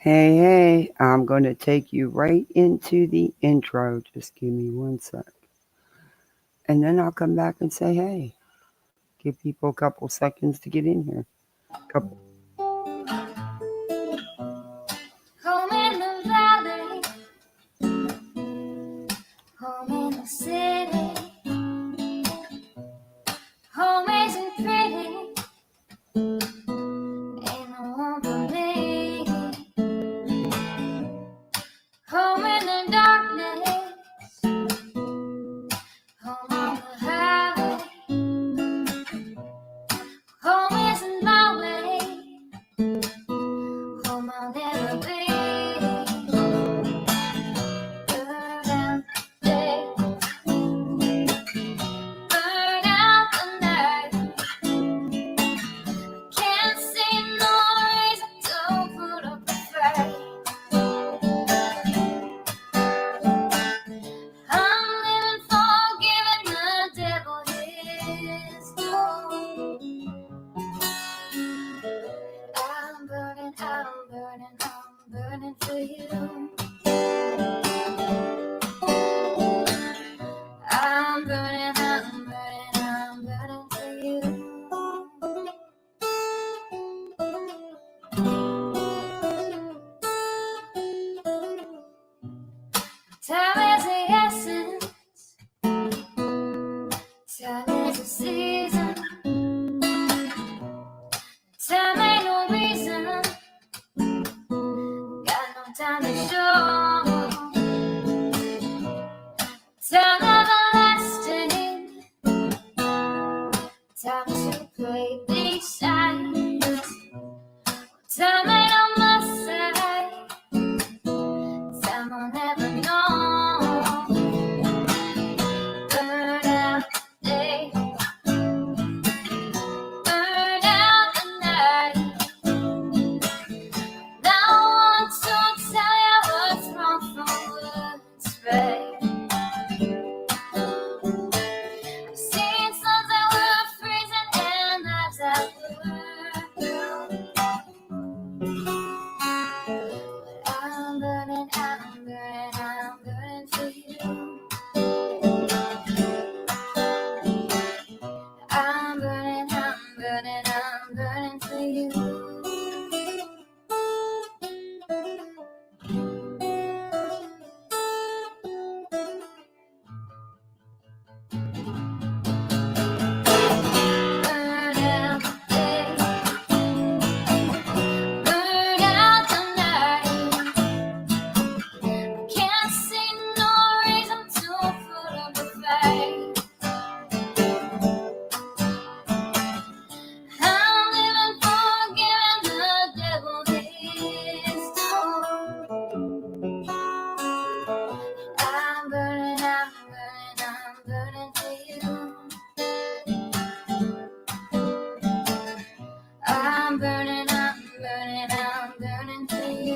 Hey, I'm going to take you right into the intro. Just give me one sec. And then I'll come back and say, hey, give people a couple seconds to get in here. Couple. Home in the valley, home in the city, home isn't pretty, ain't no home for me. Home in the darkness, home on the highway, home isn't my way, home I'll never be. Burn out the day, burn out the night. Can't see no reason to put up a fight. I'm living for giving the devil his due. I'm burning for you. I'm burning for you. Time is the essence, time is the season. Time ain't no reason, got no time to show. Time everlasting, time to play these sides. Time ain't on my side, time I'll never know. Burn out the day, burn out the night. Now I want to tell you what's wrong from what's right. I've seen suns that were freezing and nights that were blue. I'm burning for you. I'm burning for you. Burn out the day, burn out the night. Can't see no reason to put up a fight. I'm living for giving the devil his due. I'm burning for you. I'm burning for you. I'm burning for you. I'm burning for you.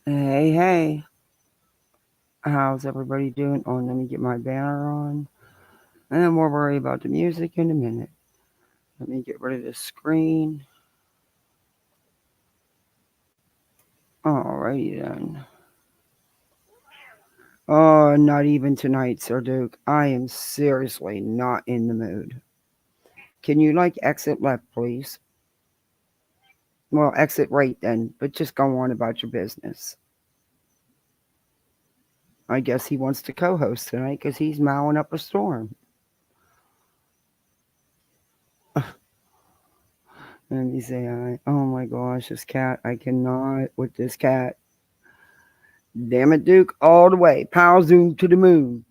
Hey. How's everybody doing? Oh, let me get my banner on. And then we'll worry about the music in a minute. Let me get rid of this screen. Alrighty then. Oh, not even tonight, Sir Duke. I am seriously not in the mood. Can you exit left, please? Well, exit right then, but just go on about your business. I guess he wants to co-host tonight because he's mowing up a storm. Let me say, oh my gosh, this cat, I cannot with this cat. Damn it, Duke, all the way. Pow zoom to the moon.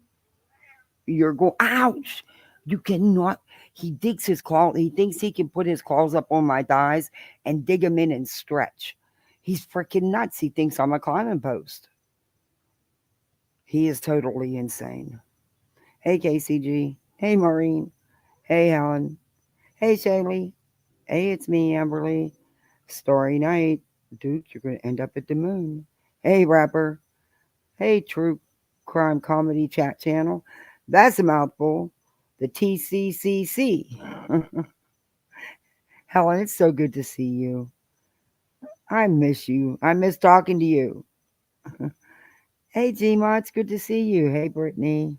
You're going, ouch! You cannot. He digs his claw. He thinks he can put his claws up on my thighs and dig them in and stretch. He's freaking nuts. He thinks I'm a climbing post. He is totally insane. Hey, KCG. Hey, Maureen. Hey, Helen. Hey, Shaylee. Hey, it's me, Amberly. Story night. Duke, you're going to end up at the moon. Hey, rapper. Hey, true crime comedy chat channel. That's a mouthful. The TCCC. Helen, it's so good to see you. I miss you. I miss talking to you. Hey, Gma, it's good to see you. Hey, Brittany.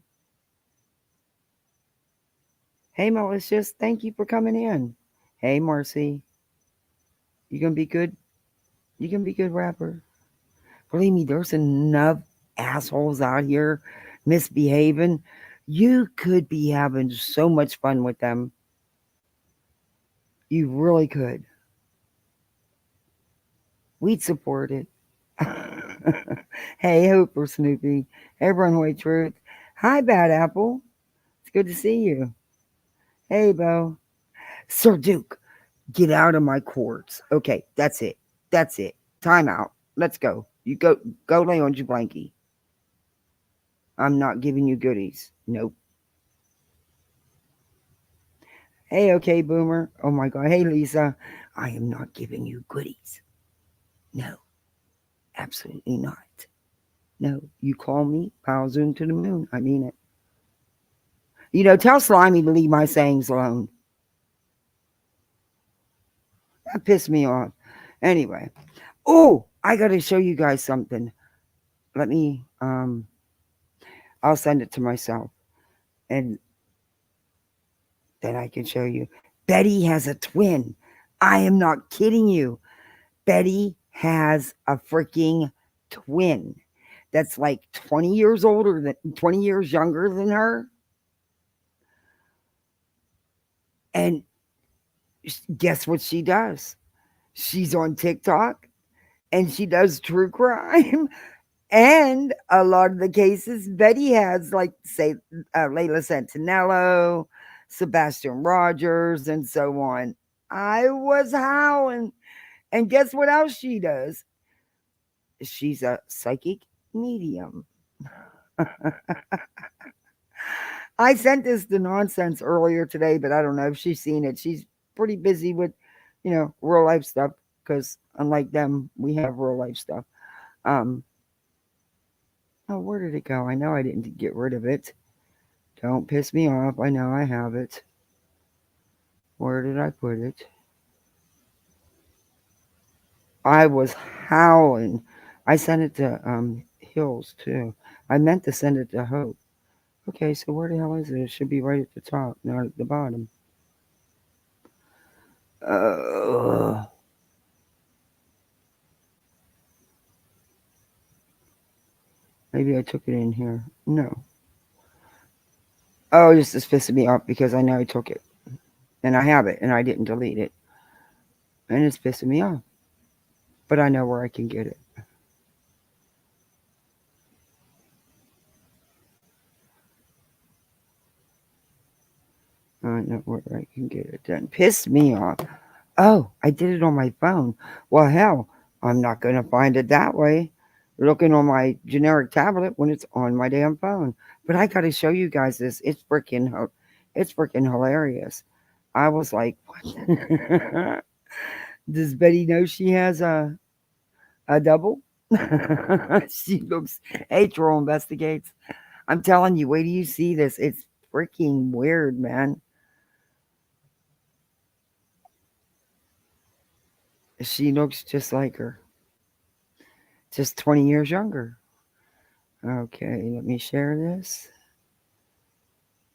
Hey, Malicious. Thank you for coming in. Hey, Marcy. You gonna be good? You gonna be good rapper? Believe me, there's enough assholes out here misbehaving. You could be having so much fun with them. You really could. We'd support it. Hey, Hooper Snoopy. Hey, Runway Truth. Hi, Bad Apple. It's good to see you. Hey, Bo. Sir Duke, get out of my courts. Okay, that's it. That's it. Time out. Let's go. You go lay on your blankie. I'm not giving you goodies. Nope. Hey, okay, Boomer. Oh my God. Hey, Lisa. I am not giving you goodies. No, absolutely not. No, you call me, I'll zoom to the moon. I mean it. Tell Slimy to leave my sayings alone. That pissed me off. Anyway. Oh, I got to show you guys something. Let me, I'll send it to myself and then I can show you. Betty has a twin. I am not kidding you. Betty has a freaking twin that's like 20 years older than 20 years younger than her. And guess what she does? She's on TikTok and she does true crime. And a lot of the cases, Betty has, like, say, Layla Santinello, Sebastian Rogers, and so on. I was howling. And guess what else she does? She's a psychic medium. I sent this to Nonsense earlier today, but I don't know if she's seen it. She's pretty busy with, real life stuff because unlike them, we have real life stuff. Um, oh, where did it go? I know I didn't get rid of it. Don't piss me off. I know I have it. Where did I put it? I was howling. I sent it to Hills too. I meant to send it to Hope. Okay, so where the hell is it? It should be right at the top, not at the bottom. Uh, Maybe I took it in here. No. Oh, this is pissing me off because I know I took it. And I have it and I didn't delete it. And it's pissing me off. But I know where I can get it. I know where I can get it done. Pissed me off. Oh, I did it on my phone. Well, hell, I'm not going to find it that way. Looking on my generic tablet when it's on my damn phone. But I got to show you guys this. It's freaking hilarious. I was like, what? Does Betty know she has a double? She looks. Hey, Troll investigates. I'm telling you, wait till you see this. It's freaking weird, man. She looks just like her, just 20 years younger. Okay, let me share this.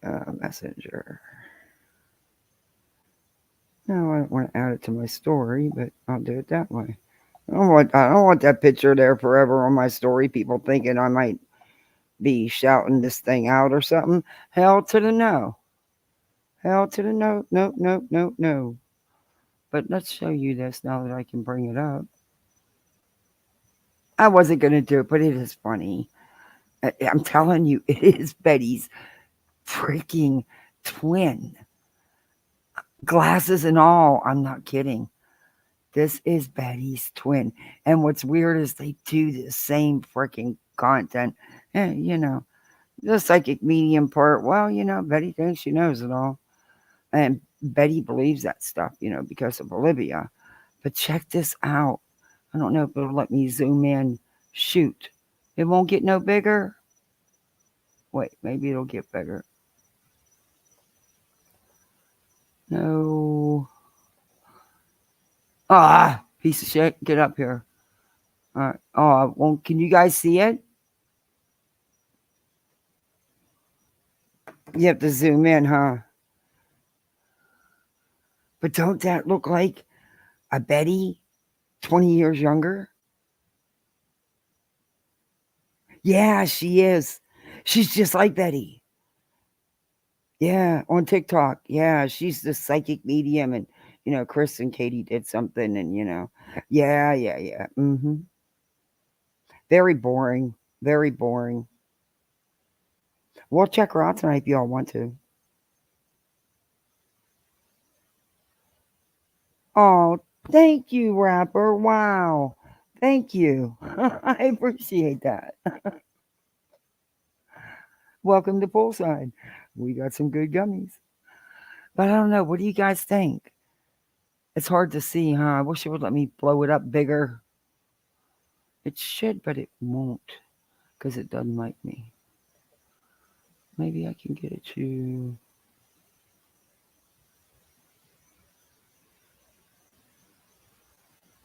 Messenger. No, I don't want to add it to my story, but I'll do it that way. I don't want that picture there forever on my story. People thinking I might be shouting this thing out or something. Hell to the no. Hell to the no. No, no, no, no. But let's show you this now that I can bring it up. I wasn't going to do it, but it is funny. I'm telling you, it is Betty's freaking twin. Glasses and all. I'm not kidding. This is Betty's twin. And what's weird is they do the same freaking content. And, The psychic medium part, well, Betty thinks she knows it all. And Betty believes that stuff, because of Olivia. But check this out. I don't know if it'll let me zoom in. Shoot. It won't get no bigger. Wait, maybe it'll get bigger. No. Ah, piece of shit. Get up here. All right. Oh, well, can you guys see it? You have to zoom in, huh? But don't that look like a Betty 20 years younger? Yeah, she is. She's just like Betty. Yeah, on TikTok. Yeah, she's the psychic medium, and Chris and Katie did something, and yeah, yeah, yeah. Very boring. Very boring. We'll check her out tonight if y'all want to. Oh, thank you, rapper. Wow. Thank you. I appreciate that. Welcome to Poolside. We got some good gummies. But I don't know. What do you guys think? It's hard to see, huh? I wish it would let me blow it up bigger. It should, but it won't because it doesn't like me. Maybe I can get it to.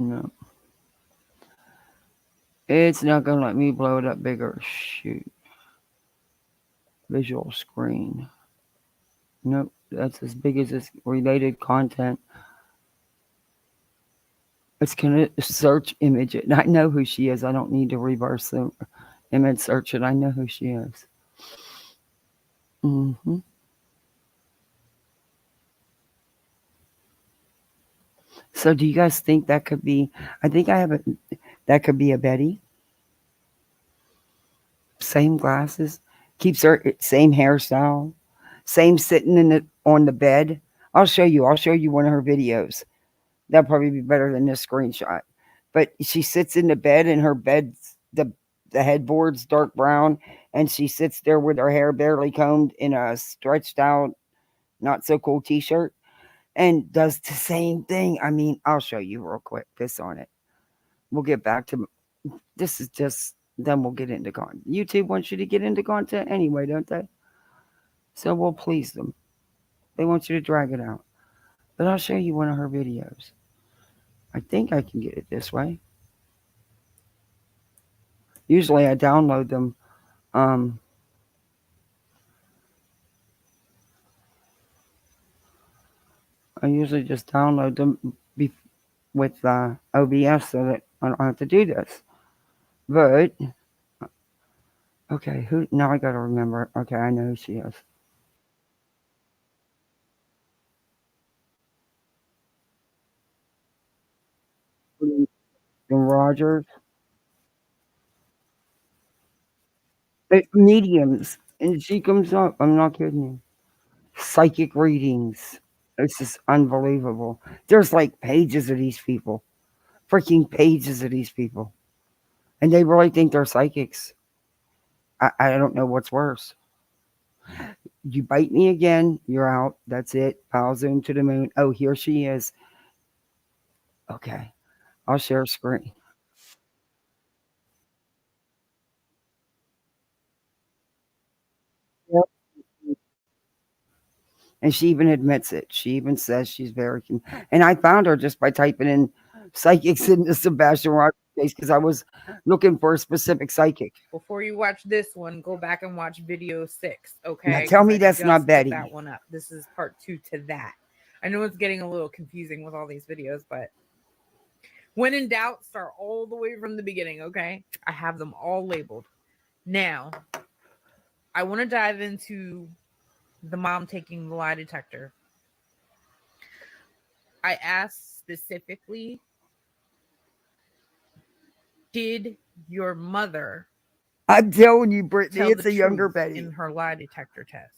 No. It's not going to let me blow it up bigger. Shoot. Visual screen. Nope. That's as big as this related content. It's going to search image it. And I know who she is. I don't need to reverse the image search it. I know who she is. hmm So do you guys think that could be? I think I have a. That could be a Betty. Same glasses. Keeps her same hairstyle. Same sitting in on the bed. I'll show you. I'll show you one of her videos. That'll probably be better than this screenshot. But she sits in the bed, and her bed's the headboard's dark brown, and she sits there with her hair barely combed in a stretched out, not so cool T-shirt, and does the same thing. I mean, I'll show you real quick. Piss on it. We'll get back to this. Is just then we'll get into content. YouTube wants you to get into content anyway, don't they? So we'll please them. They want you to drag it out. But I'll show you one of her videos. I think I can get it this way. Usually I download them. Um, I usually just download them with OBS so that I don't have to do this. But okay, who now I gotta remember. Okay, I know who she is. And Rogers, mediums, and she comes up. I'm not kidding you. Psychic readings. It's just unbelievable. There's like pages of these people, freaking pages of these people, and they really think they're psychics. I don't know what's worse. You bite me again, you're out. That's it. I'll zoom to the moon. Oh, here she is. Okay, I'll share screen. Yep. And she even admits it. She even says she's very. And I found her just by typing in psychics into Sebastian Rogers' case because I was looking for a specific psychic. Before you watch this one, go back and watch video 6, Now okay? tell Because me I that's not just put Betty. that one up. This is part 2 to that. I know it's getting a little confusing with all these videos, but when in doubt, start all the way from the beginning, okay? I have them all labeled. Now, I want to dive into the mom taking the lie detector. I asked specifically, did your mother I'm telling you, Brittany, tell the it's a younger truth Betty. in her lie detector test?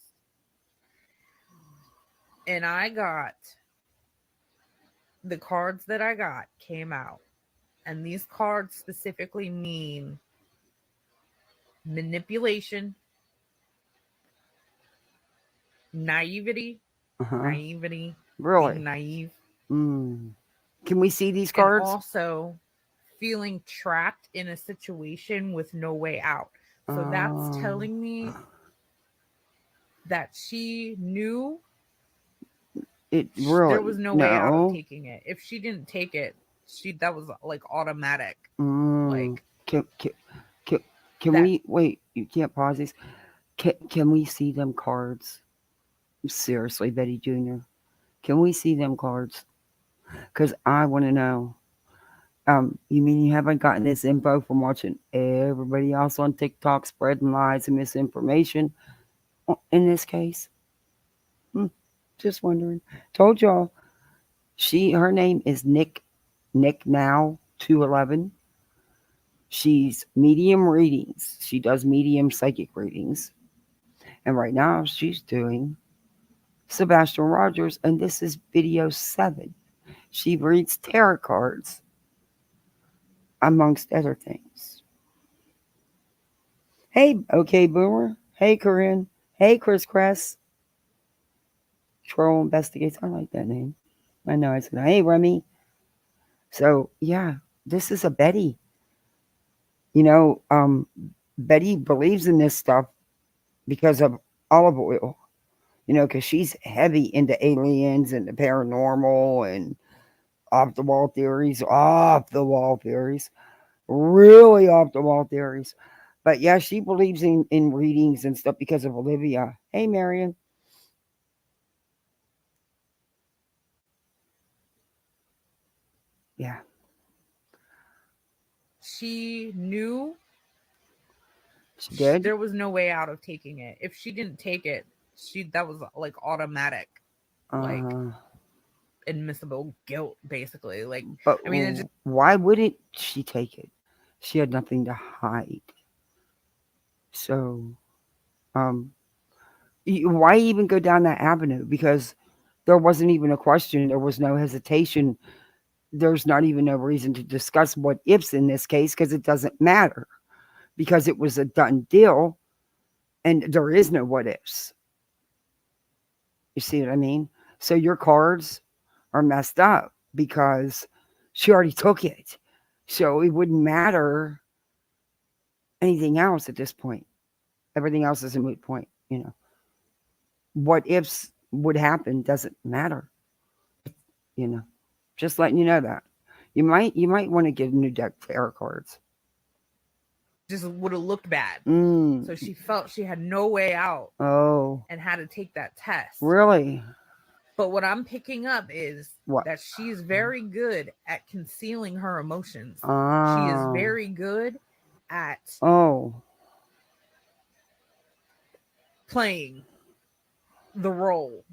And I got the cards that I got came out. And these cards specifically mean manipulation, naivety, Uh-huh. naivety, being Really? naive, Mm. Can we see these and cards? also feeling trapped in a situation with no way out. So that's Um, telling me that she knew it there really was no way out of no. taking it. If she didn't take it, she that was like automatic. Mm. Like Can, can that we wait? You can't pause these. Can we see them cards? Seriously, Betty Jr. Can we see them cards? Because I want to know. You mean you haven't gotten this info from watching everybody else on TikTok spreading lies and misinformation? In this case, hmm, just wondering. Told y'all. Her name is Nick Now 211. She's medium readings. She does medium psychic readings. And right now she's doing Sebastian Rogers, and this is video 7. She reads tarot cards, amongst other things. Hey, okay, Boomer. Hey, Corinne. Hey, Chris Cress. Troll Investigates. I like that name. I know I said, hey, Remy. So, yeah, this is a Betty. You know, Betty believes in this stuff because of olive oil, because she's heavy into aliens and the paranormal and off the wall theories, really off the wall theories. But yeah, she believes in readings and stuff because of Olivia. Hey, Marion. Yeah, she knew she did. there was no way out of taking it. If she didn't take it, she that was like automatic, like Uh, admissible guilt, basically. Like, but I mean, it just why wouldn't she take it? She had nothing to hide. So, um, why even go down that avenue? Because there wasn't even a question. There was no hesitation. There's not even no reason to discuss what ifs in this case because it doesn't matter because it was a done deal and there is no what ifs. You see what I mean? So your cards are messed up because she already took it. So it wouldn't matter anything else at this point. Everything else is a moot point. What ifs would happen doesn't matter, you know. Just letting you know that. You might want to get a new deck of tarot cards. would have looked bad. Mm. So she felt she had no way out Oh, and had to take that test. really? But what I'm picking up is What? that she's very good at concealing her emotions. She is Oh. very good at Oh. playing the role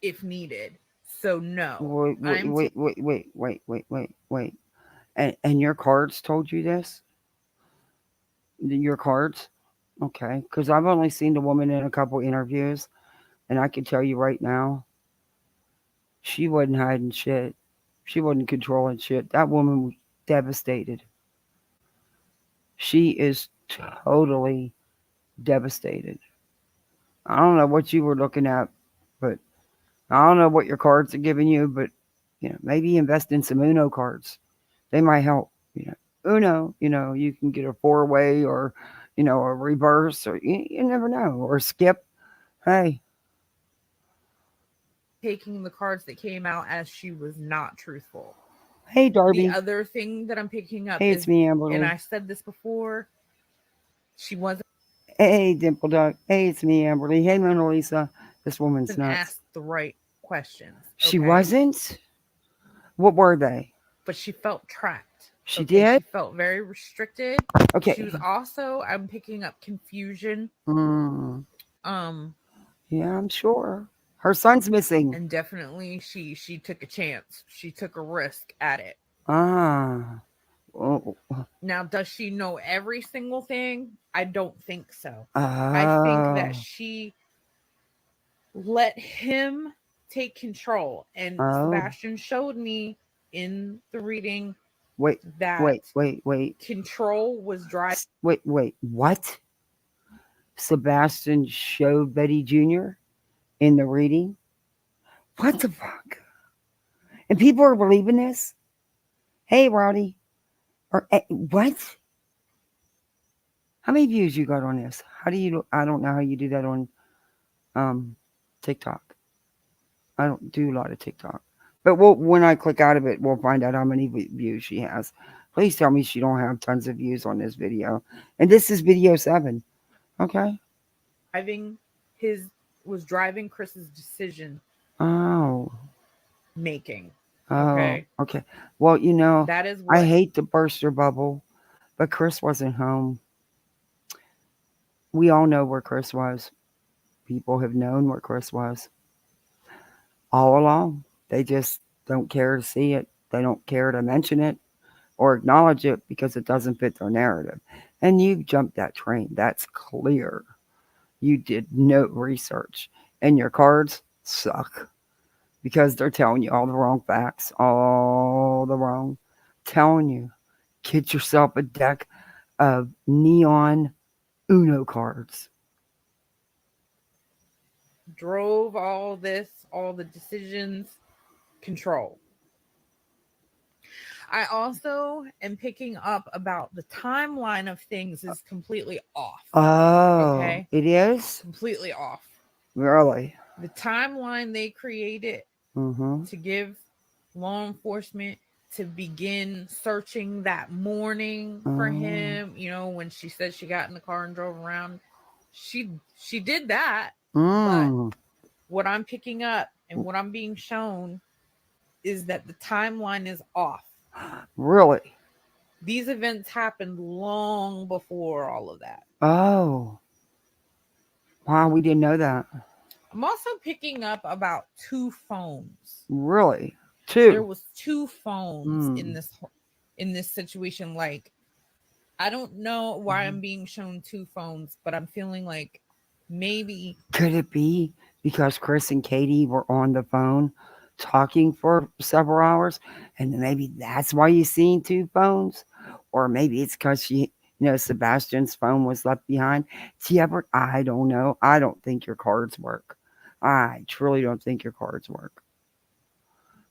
if needed. So no, Wait, wait, I'm wait, wait, wait, wait, wait, wait, wait. And your cards told you this? Your cards? Okay. Because I've only seen the woman in a couple interviews, and I can tell you right now, she wasn't hiding shit. She wasn't controlling shit. That woman was devastated. She is totally devastated. I don't know what you were looking at, but I don't know what your cards are giving you, but maybe invest in some Uno cards. They might help. Uno, you can get a 4-way or a reverse, or you never know, or skip. Hey, taking the cards that came out as she was not truthful. hey, The Darby. other thing that I'm picking up Hey, it's is, me, and Amberly. I said this before, she wasn't Hey, Dimple Duck. Hey, it's me, Amberly. Hey, Mona Lisa. This woman's nuts. asked the right questions, She okay? wasn't. What were they? But she felt trapped. She Okay, did. she felt very restricted. She was Okay. also, I'm picking up confusion. Hmm. Um Yeah, I'm sure. Her son's missing. and definitely she took a chance. She took a risk at it. Ah. Oh. Now, does she know every single thing? I don't think so. I think that Oh. she let him take control. And Oh. Sebastian showed me in the reading Wait. that Wait. Wait. Wait. control was driving. Wait. What? Sebastian showed Betty Jr. in the reading. What the fuck? And people are believing this? Hey, Rowdy. Or what? How many views you got on this? How do you? I don't know how you do that on um TikTok. I don't do a lot of TikTok. But when I click out of it, we'll find out how many views she has. Please tell me she don't have tons of views on this video. And this is video 7. Okay. Driving his was driving Chris's decision Oh. making. Oh. Okay. Okay. Well, That is I what hate to burst your bubble, but Chris wasn't home. We all know where Chris was. People have known where Chris was all along. They just don't care to see it. They don't care to mention it or acknowledge it because it doesn't fit their narrative. And you jumped that train. That's clear. You did no research. And your cards suck because they're telling you all the wrong facts, all the wrong. Telling you, get yourself a deck of neon Uno cards. drove all this, all the decisions, control. I also am picking up about the timeline of things is completely off. Oh, Okay? it is? Completely off. Really? The timeline they created Mm-hmm. to give law enforcement to begin searching that morning for Oh. him, when she said she got in the car and drove around, she did that. But Mm. what I'm picking up and what I'm being shown is that the timeline is off. Really? These events happened long before all of that. Oh. Wow, we didn't know that. I'm also picking up about two phones. Really? There 2. was two phones Mm. in this situation. Like, I don't know why I'm being shown two phones, but I'm feeling like maybe Could it be because Chris and Katie were on the phone talking for several hours, and maybe that's why you seen 2 phones? Or maybe it's because Sebastian's phone was left behind. Do you ever? I don't know. I don't think your cards work. I truly don't think your cards work.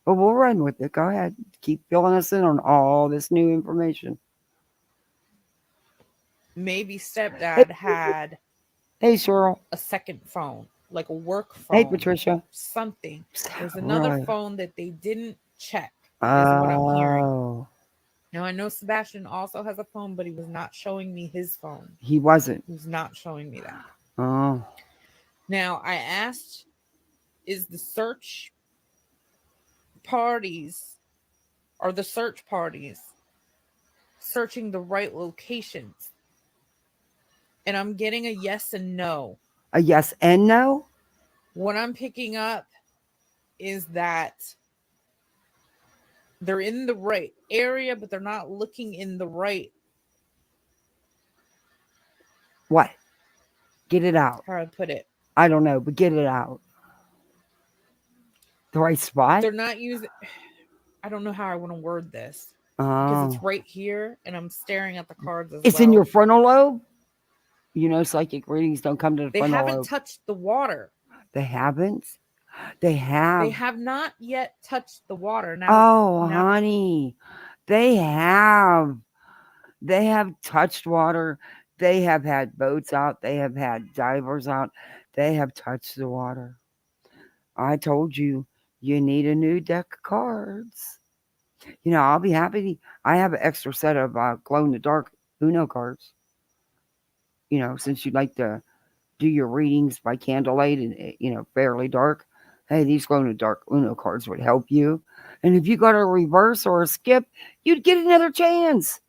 But we'll run with it. Go ahead. Keep filling us in on all this new information. Hey, stepdad had hey, Cheryl. a second phone, like a work Hey, phone, Patricia. something. There's another Really? phone that they didn't check, is what I'm hearing. Oh, Now, I know Sebastian also has a phone, but he was not showing me his phone. he wasn't. He was not showing me that. Oh, Now, I asked, is the search parties or the search parties searching the right locations? And I'm getting a yes and no. a yes and no. What I'm picking up is that they're in the right area, but they're not looking in the right, What? Get it out. how do I put it? I don't know, but get it out. The right spot. They're not using, I don't know how I want to word this because it's Oh, right here and I'm staring at the cards as it's in your well. frontal lobe. Psychic readings don't come to the They frontal haven't lobe. touched the water. They haven't. They They have. have not yet touched the water. Oh, Now, honey, they have. They have touched water. They have had boats out. They have had divers out. They have touched the water. I told you, you need a new deck of cards. I'll be happy. I have an extra set of glow in the dark Uno cards. Since you like to do your readings by candlelight and fairly dark. Hey, these glow in the dark Uno cards would help you. And if you got a reverse or a skip, you'd get another chance.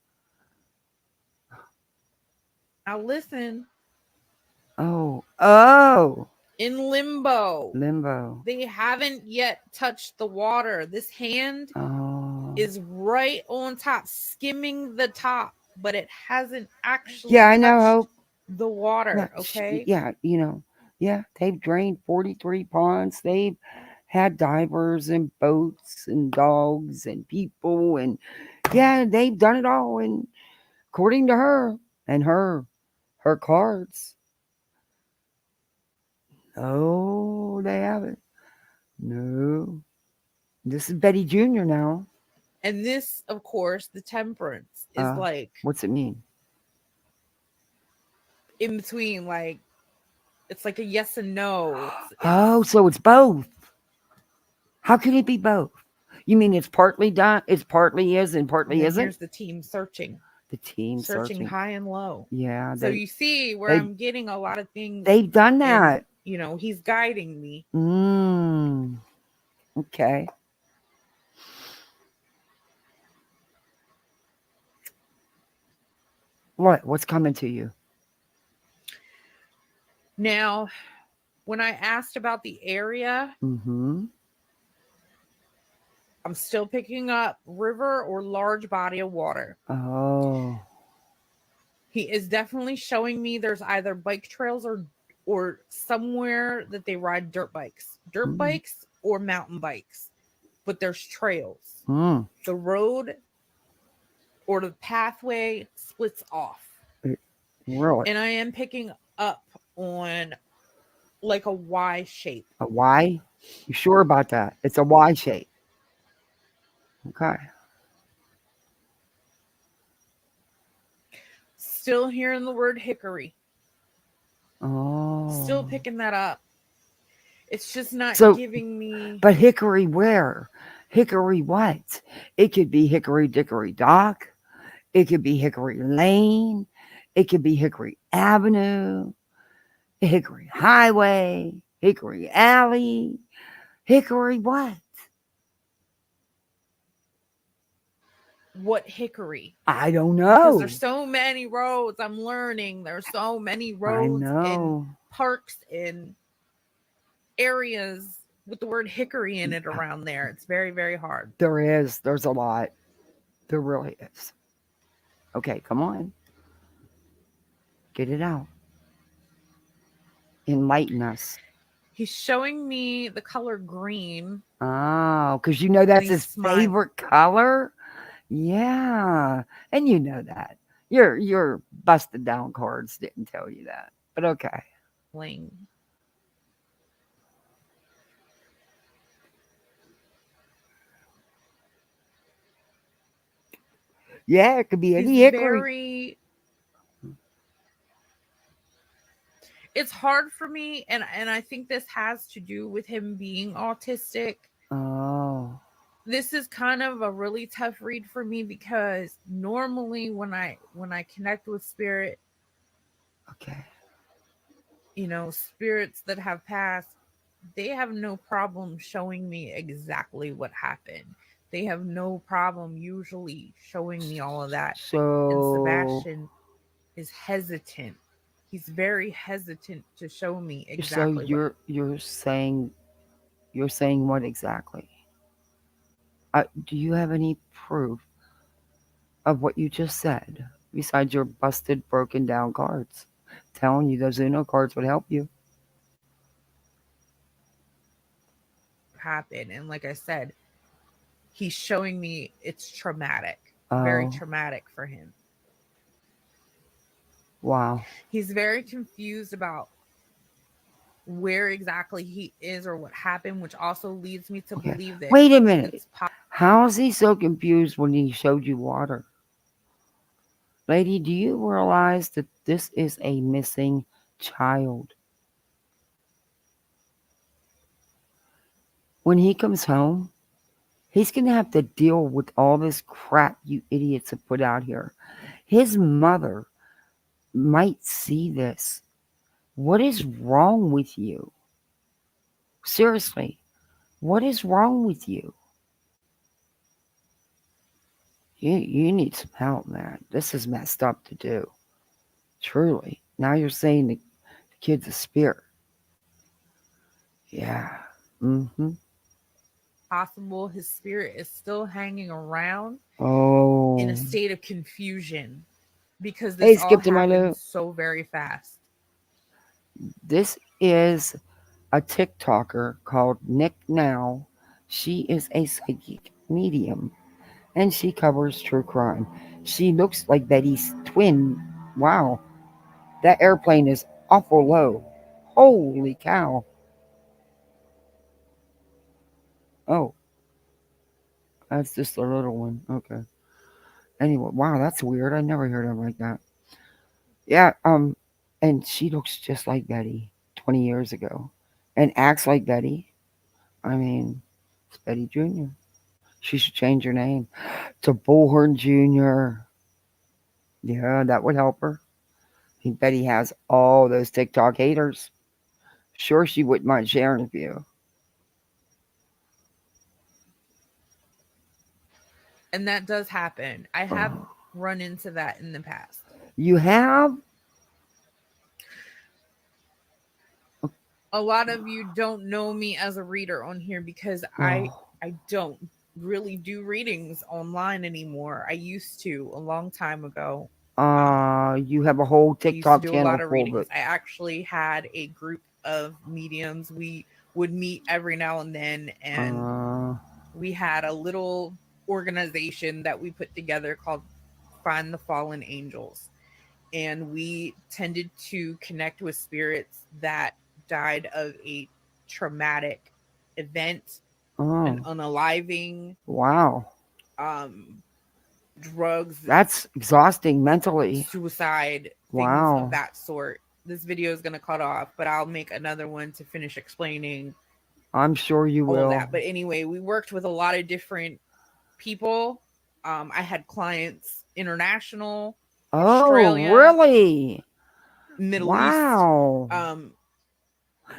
listen, Oh, in limbo, limbo. they haven't yet touched the water. This hand Oh, is right on top, skimming the top, but it hasn't yeah, actually I know. touched Hope. the Yeah, water. Okay. yeah, yeah. They've drained 43 ponds. They've had divers and boats and dogs and people and yeah, they've done it all. And according to her and her cards, Oh, they haven't. No. This is Betty Jr. now. And this, of course, the temperance is like What's it mean? in between, like it's like a yes and no. Oh, so it's both. How can it be both? You mean it's partly done? It's partly is and And partly then isn't? here's the team searching, The team searching searching. high and low. Yeah, So you see where they I'm getting a lot of things, they've done and that. he's guiding me. Mm. Okay. What? What's coming to you? Now, when I asked about the area, Mm-hmm. I'm still picking up river or large body of water. Oh. He is definitely showing me there's either bike trails or somewhere that they ride dirt Mm. bikes or mountain bikes, but there's trails. Mm. The road or the pathway splits off. Really? And I am picking up on like a Y shape. A Y? You sure about that? It's a Y shape. Okay. Still hearing the word hickory. Oh. Still picking that up. It's just not So, giving me. but hickory where? Hickory what? It could be Hickory Dickory Dock. It could be Hickory Lane. It could be Hickory Avenue, Hickory Highway, Hickory Alley. Hickory what? What hickory? I don't Because know. there's so many roads. I'm learning there's so many I roads and know. parks and areas with the word hickory in it around there. It's very, very hard. There is. There's a lot. There really is. Okay, come on. Get it out. Enlighten us. He's showing me the color green Oh, because you know and that's he's his smiling. favorite color? Yeah. And you know that. Your busted down cards didn't tell you that. But okay. Yeah, it could be He's any hickory. very. It's hard for me, and I think this has to do with him being autistic. Oh, This is kind of a really tough read for me because normally when I connect with spirit, okay. spirits that have passed, they have no problem showing me exactly what happened. They have no problem usually showing me all of that. And So, Sebastian is hesitant. He's very hesitant to show me so exactly what. you're saying what exactly? Do you have any proof of what you just said besides your busted, broken down cards? Telling you those Uno cards would help you. Happened. And like I said, he's showing me it's traumatic, very Oh, traumatic for him. wow. He's very confused about where exactly he is or what happened, which also leads me to Okay. believe that Wait a minute. it's How is he so confused when he showed you water? Lady, do you realize that this is a missing child? When he comes home, he's going to have to deal with all this crap you idiots have put out here. His mother might see this. What is wrong with you? Seriously, what is wrong with you? You need some help, man. This is messed up to do. Truly. Now you're saying the kid's a spirit. Yeah. Mm-hmm. possible his spirit is still hanging around in a Oh. state of confusion because this Hey, all Skip to my happened loop. so very fast. This is a TikToker called Nick Now. She is a psychic medium and she covers true crime. She looks like Betty's twin. Wow, that airplane is awful low. Holy cow. Oh, that's just a little one. Okay. Anyway, wow, that's weird. I never heard of like that. Yeah, and she looks just like Betty 20 years ago and acts like Betty. I mean, it's Betty Jr. She should change her name to Bullhorn Jr. Yeah, that would help her. I Betty has all those TikTok haters. Sure, she wouldn't mind sharing a few. And that does happen. I have run into that in the past. You have? A lot of you don't know me as a reader on here because Oh, I don't really do readings online anymore. I used to a long time ago. you have a whole I used to TikTok do a lot channel of full of readings. it. I actually had a group of mediums. We would meet every now and then, and Uh, we had a little organization that we put together called Find the Fallen Angels. And we tended to connect with spirits that died of a traumatic event, an oh, unaliving, wow. um, drugs, That's exhausting mentally. suicide, things of Wow. that sort. This video is going to cut off, but I'll make another one to finish explaining I'm sure you all of will. that. But anyway, we worked with a lot of different people. I had clients international, Oh, Australia, really? Middle East, Wow. and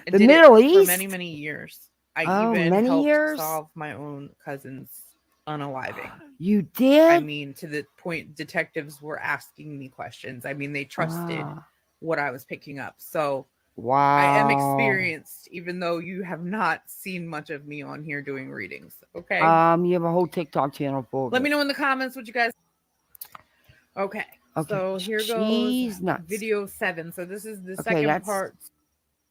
The did it Middle for many, East? many years. I Oh, even many helped years? solve my own cousin's unaliving. You I did? mean, to the point detectives were asking me questions. I mean, they trusted Ah, what I was picking up. So I am wow. experienced, even though you have not seen much of me on here doing readings. Okay. You have a whole TikTok channel full of Let it. me know in the comments what you guys. Okay. Okay, So here goes she's nuts. video 7. So this is the Okay, second that's part.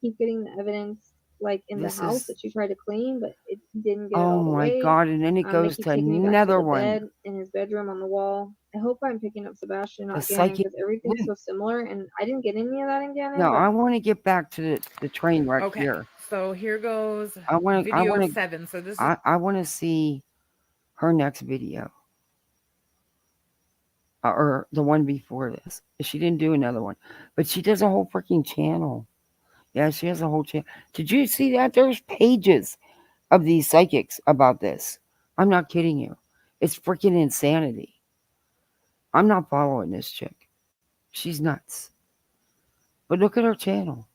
Keep getting the evidence like in the this house is. that she tried to clean, but it didn't get it Oh all the my way. god! And then it They goes keep to taking me back to another the one. bed in his bedroom on the wall. I hope I'm picking up Sebastian The again psychic. because everything's so similar, and I didn't get any of that in Gannon, No, but I want to get back to the train wreck Okay. here. So here goes I want to. I video want to. 7. So this is I want to see her next video, or the one before this. She didn't do another one, but she does a whole freaking channel. Yeah, she has a whole channel. Did you see that? There's pages of these psychics about this. I'm not kidding you. It's freaking insanity. I'm not following this chick. She's nuts. But look at her channel.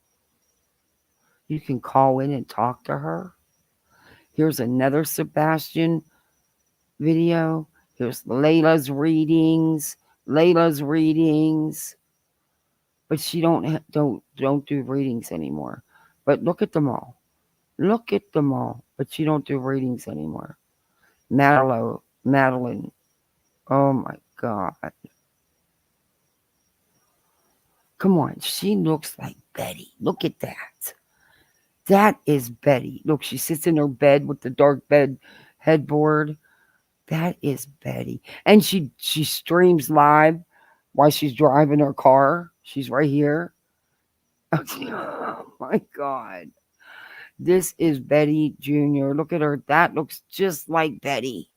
You can call in and talk to her. Here's another Sebastian video. Here's Layla's readings. Layla's readings. But she don't do readings anymore. But look at them all. Look at them all. But she don't do readings anymore. Madeline. Oh my god. Come on. She looks like Betty. Look at that. That is Betty. Look, she sits in her bed with the dark bed headboard. That is Betty. And she streams live while she's driving her car. She's right here. Oh my god. This is Betty Jr. Look at her. That looks just like Betty.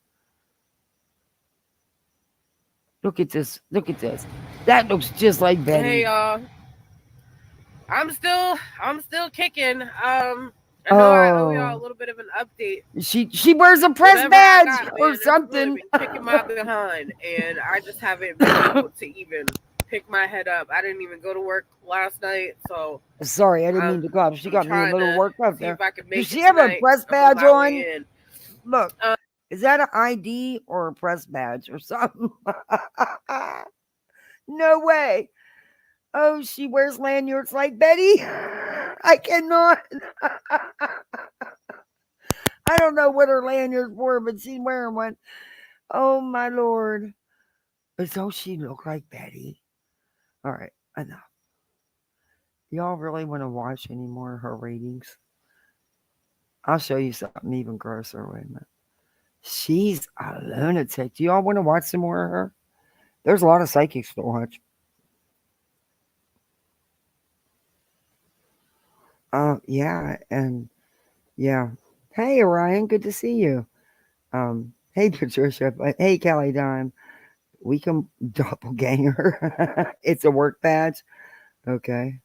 Look at this. Look at this. That looks just like Betty. Hey y'all, I'm still kicking. I know I owe y'all a little bit of an update. She wears a press Whatever I badge got, or man, it's really something. been kicking my behind, and I just haven't been able to even pick my head up. I didn't even go to work last night, so Sorry, I didn't mean to go up. She I'm got me a trying little to worked up see there. if I can Does make she it have a tonight. press I'm on badge my on? way in. Look, is that an ID or a press badge or something? No way. Oh, she wears lanyards like Betty. I cannot. I don't know what her lanyards were, but she's wearing one. Oh my lord. But don't she look like Betty? All right, enough. Y'all really want to watch any more of her readings? I'll show you something even grosser. Wait a minute. She's a lunatic. Do y'all want to watch some more of her? There's a lot of psychics to watch. Yeah, and yeah. Hey, Orion, good to see you. Hey, Patricia. Hey, Kelly Dime. We can doppelganger. It's a work badge. Okay.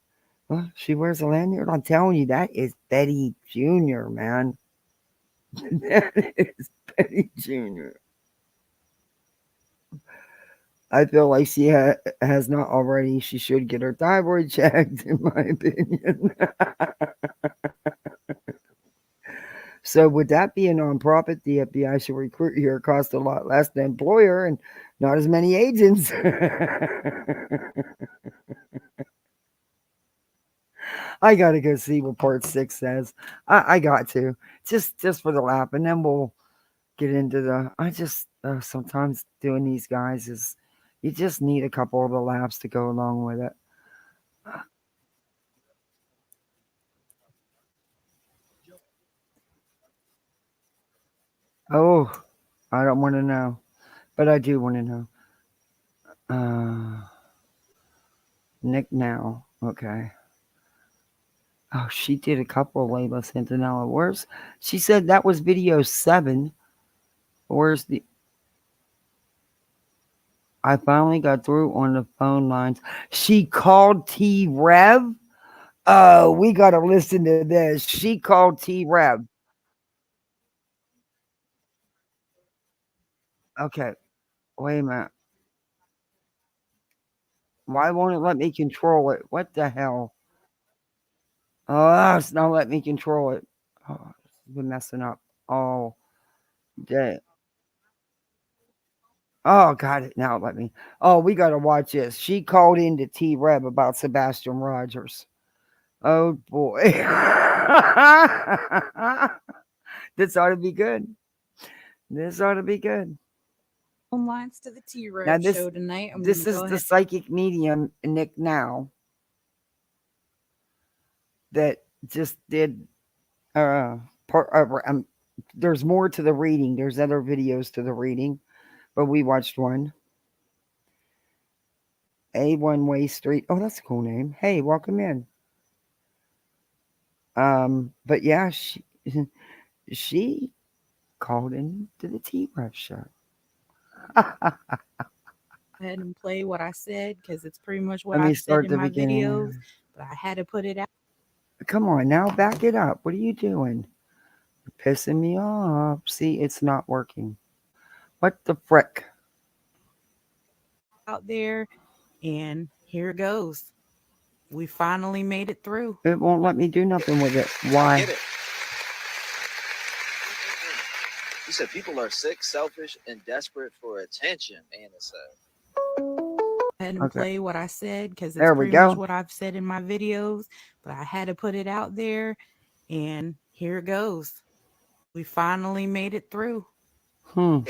Well, she wears a lanyard. I'm telling you, that is Betty Jr., man. That is Betty Jr. I feel like she has not already. She should get her thyroid checked, in my opinion. So, would that be a nonprofit? The FBI should recruit here, cost a lot less than employer, and not as many agents. I gotta go see what part 6 says. I got to just for the lap, and then we'll get into the. I just sometimes doing these guys is you just need a couple of the laps to go along with it. Oh, I don't want to know, but I do want to know. Nick now, okay. Oh, she did a couple of Layla Santinella. Where's she said that was video 7. Where's the I finally got through on the phone lines. She called T Rev. Oh, we gotta listen to this. She called T Rev. Okay, wait a minute. Why won't it let me control it? What the hell? Oh, it's not letting me control it. Oh, it's been messing up all day. Oh, got it. Now let me. Oh, we got to watch this. She called into T Rev about Sebastian Rogers. Oh, boy. This ought to be good. This ought to be good. Phone lines to the Now, T-Rev this show tonight. I'm going this to go is the ahead. psychic medium, Nick Now, that just did part there's more to the reading. There's other videos to the reading, but we watched one. A One Way Street. Oh, that's a cool name. Hey, welcome in. But yeah, she called in to the T Rev show. Go ahead and play what I said because it's pretty much what Let me I've said start in the my beginning. videos, but I had to put it out Come on now, back it up. What are you doing? You're pissing me off. See, it's not working. What the frick? there, and here it goes. We finally made it through. It won't let me do nothing with it. I Why? get it. You said people are sick, selfish, and desperate for attention, Anna said. Go ahead and Okay. play what I said because it's There we pretty much go. what I've said in my videos, but I had to put it out there, and here it goes. We finally made it through. I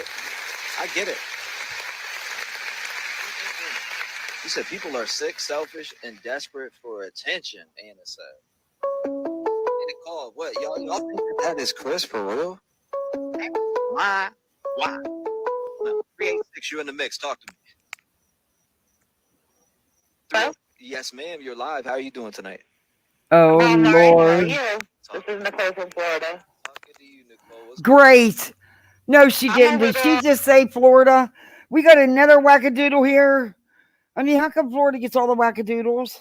get it. You said people are sick, selfish, and desperate for attention, Anna said. And it called what? Y'all think that is Chris for real? Why? No, 386, you in the mix. Talk to me. Hello? Yes, ma'am. You're live. How are you doing tonight? Oh, How are Lord. you? This is Nicole from Florida. Talking to you, Nicole. What's Great. No, she I'm didn't. over Did she there. just say Florida? We got another wackadoodle here. I mean, how come Florida gets all the wackadoodles?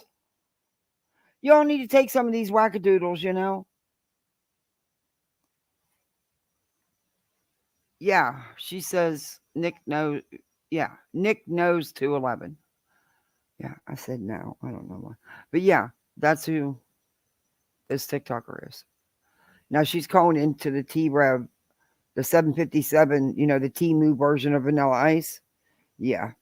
Y'all need to take some of these wackadoodles, you know? Yeah, she says Nick knows. Yeah, Nick knows 211. Yeah, I said no. I don't know why. But yeah, that's who this TikToker is. Now she's calling into the T Rev, the 757, the T Moo version of Vanilla Ice. Yeah.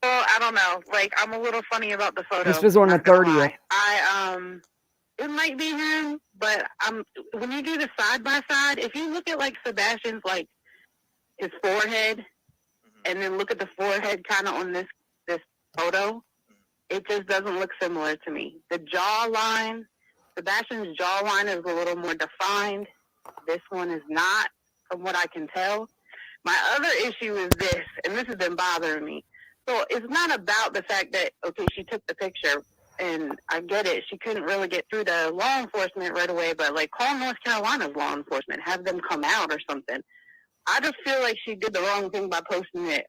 Well, I don't know. Like, I'm a little funny about the photo. This was on the Not gonna 30th. lie. It might be him, but when you do the side by side, if you look at like Sebastian's like his forehead, and then look at the forehead kind of on this photo, it just doesn't look similar to me. The jawline, Sebastian's jawline is a little more defined. This one is not, from what I can tell. My other issue is this, and this has been bothering me. So it's not about the fact that, okay, she took the picture, and I get it. She couldn't really get through to law enforcement right away, but like call North Carolina's law enforcement, have them come out or something. I just feel like she did the wrong thing by posting it.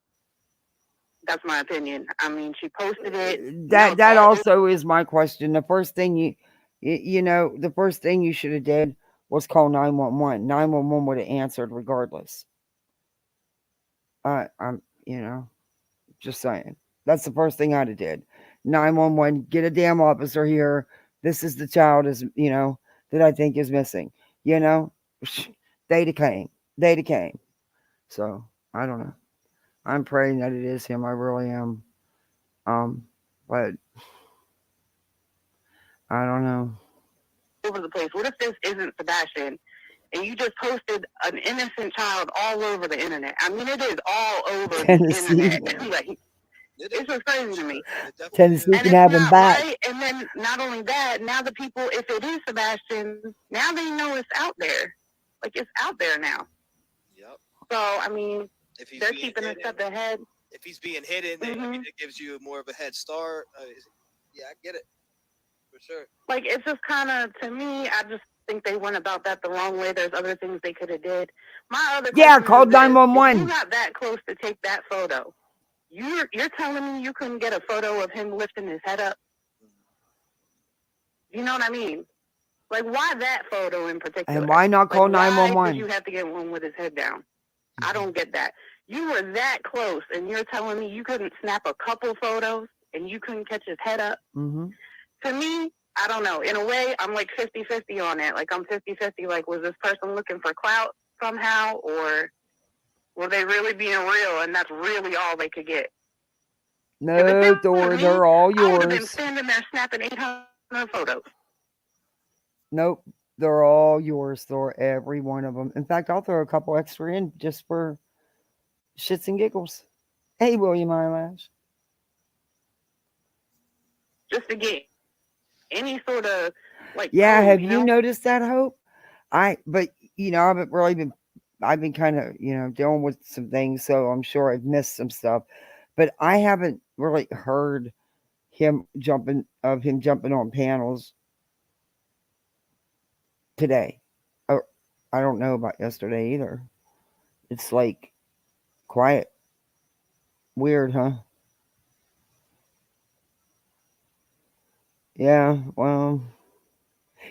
That's my opinion. I mean, she posted it. That also is my question. The first thing the first thing you should have did was call 911. 911 would have answered regardless. I'm just saying. That's the first thing I'd have did. 911, get a damn officer here. This is the child that I think is missing. You know, they'd have came. They'd have came. So I don't know. I'm praying that it is him. I really am. But I don't know. Over the place. What if this isn't Sebastian? And you just posted an innocent child all over the internet. I mean, it is all over Tennessee. the internet. Like, it's just crazy to me. Tennessee And can it's have him not back. right. And then not only that, now the people, if it is Sebastian, now they know it's out there. Like, it's out there now. Yep. So, I mean, If he's they're being keeping a hidden, step ahead. if he's being hidden, then I mean, it gives you more of a head start. Yeah, I get it. For sure. Like, it's just kind of, to me, I just think they went about that the wrong way. There's other things they could have did. My other question Called is this. If 911. you got that close to take that photo, you're telling me you couldn't get a photo of him lifting his head up? You know what I mean? Like, why that photo in particular? And why not call Why 911? did you have to get one with his head down? I don't get that. You were that close, and you're telling me you couldn't snap a couple photos, and you couldn't catch his head up? Mm-hmm. To me, I don't know. In a way, I'm like 50-50 on it. Like, I'm 50-50. Like, was this person looking for clout somehow, or were they really being real, and that's really all they could get? No, Thor, they're all I would have been yours. standing there snapping 800 photos. Nope, they're all yours, Thor. Every one of them. In fact, I'll throw a couple extra in just for shits and giggles. Hey, William Eyelash. Just to get any sort of like. Yeah, proof, have you noticed that, Hope? But I've been kind of dealing with some things, so I'm sure I've missed some stuff. But I haven't really heard him jumping on panels today. Or I don't know about yesterday either. It's like quiet. Weird, huh? Yeah, well,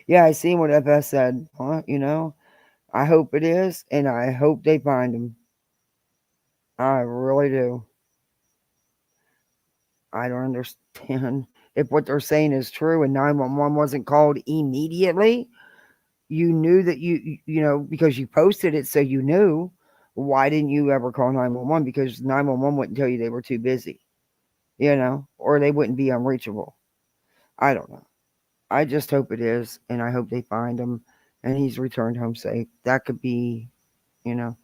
yeah, I seen what FS said. I hope it is, and I hope they find him. I really do. I don't understand if what they're saying is true and 911 wasn't called immediately. You knew that because you posted it, so you knew. Why didn't you ever call 911? Because 911 wouldn't tell you they were too busy, or they wouldn't be unreachable. I don't know. I just hope it is, and I hope they find him and he's returned home safe. That could be, you know.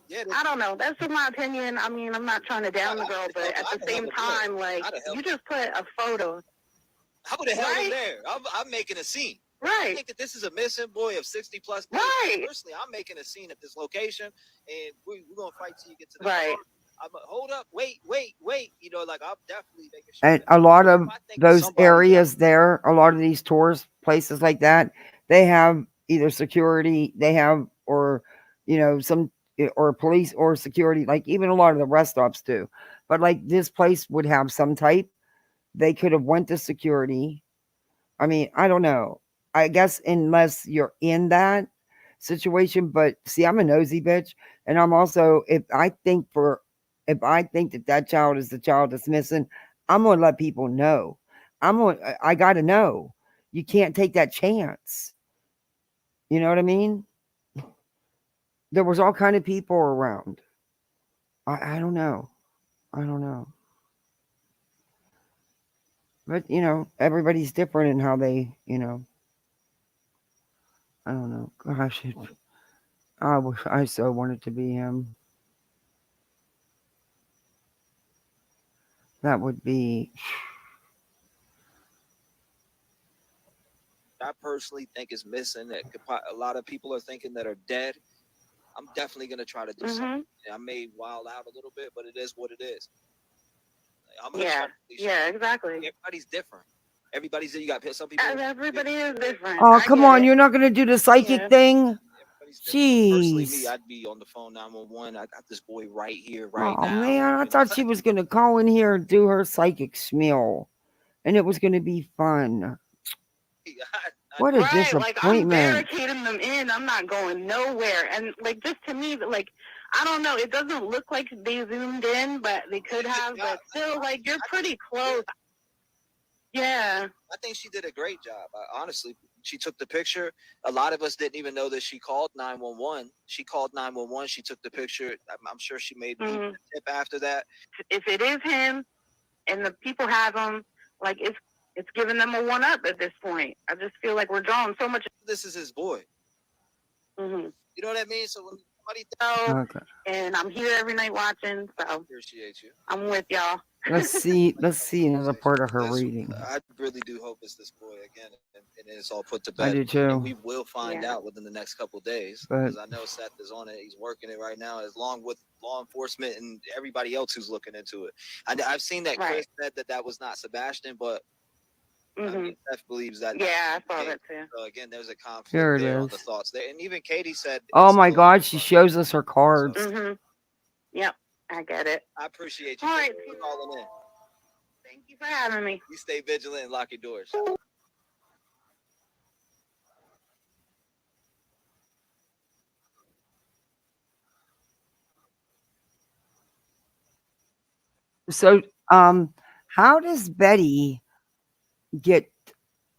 Yeah, I don't know. That's just my opinion. I mean, I'm not trying to down the girl, but at the same time, like, you just put a photo. I would have held him there. I'm making a scene. Right. I think that this is a missing boy of 60 plus days. Right. Personally, I'm making a scene at this location, and we're going to fight till you get to the right. car. I'm hold up, wait. Like, I'm definitely making sure. And a lot of those areas there, a lot of these tours, places like that, they have either security, or some or police or security. Like even a lot of the rest stops do. But like this place would have some type. They could have went to security. I mean, I don't know. I guess unless you're in that situation, but see, I'm a nosy bitch, and I'm also if I think that child is the child that's missing, I'm gonna let people know. I gotta know. You can't take that chance. You know what I mean? There was all kind of people around. I don't know. I don't know. But everybody's different in how they, I don't know. Gosh, I so wanted to be him. That would be. I personally think is missing. That a lot of people are thinking that are dead. I'm definitely gonna try to do something. I may wild out a little bit, but it is what it is. I'm gonna try to exactly. everybody's different. Everybody's you got some people. Everybody is different. Oh, I come get on. it. You're not going to do the psychic Yeah. thing? Everybody's different. Personally, me, Jeez. I'd be on the phone 911. I got this boy right here, right Oh, now. man. I You thought know? she was going to call in here and do her psychic smeal. And it was going to be fun. What a Right, like I'm disappointment. barricading them in. I'm not going nowhere. And like just to me, like I don't know, it doesn't look like they zoomed in, but they could have. But still, like you're pretty close. Yeah. I think she did a great job. Honestly, she took the picture. A lot of us didn't even know that she called 911. She called 911. She took the picture. I'm sure she made me a tip after that. If it is him, and the people have him, like it's giving them a one up at this point. I just feel like we're drawing so much. This is his boy. Mm-hmm. You know what I mean? So when somebody Okay. And I'm here every night watching, so appreciate you. I'm with y'all. Let's see another part of her reading. I really do hope it's this boy again, and it's all put to I bed. do too. And we will find out within the next couple of days, because I know Seth is on it. He's working it right now, along with law enforcement and everybody else who's looking into it. I've seen that Chris said that was not Sebastian, but I mean, Seth believes that. Yeah, I saw that too. So again, there's a conflict Here it there on is. the thoughts there, and even Katie said, Oh my God, she shows us her cards. Yep, I get it. I appreciate you. All right, for calling in. Thank you for having me. You stay vigilant and lock your doors. So, how does Betty get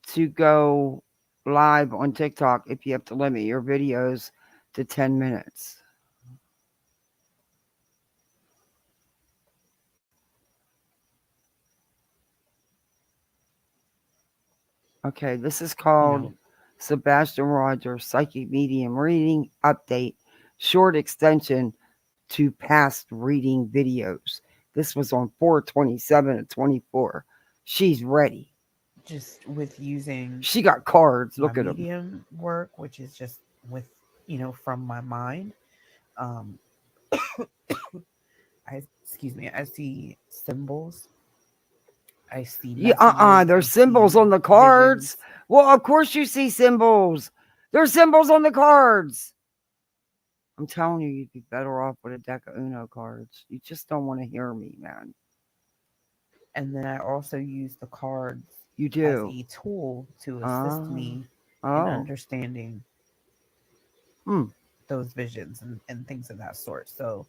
to go live on TikTok if you have to limit your videos to 10 minutes? Okay, this is called Sebastian Rogers Psychic Medium Reading Update, short extension to past reading videos. This was on 4/27 of 24. She's ready. Just with using She got cards. my Look at them. medium work, which is just with, from my mind. I see symbols. I see messages There's I symbols see on the cards. visions. Well, of course you see symbols. There's symbols on the cards. I'm telling you, you'd be better off with a deck of Uno cards. You just don't want to hear me, man. And then I also use the cards You as do. a tool to assist me in understanding those visions and things of that sort. So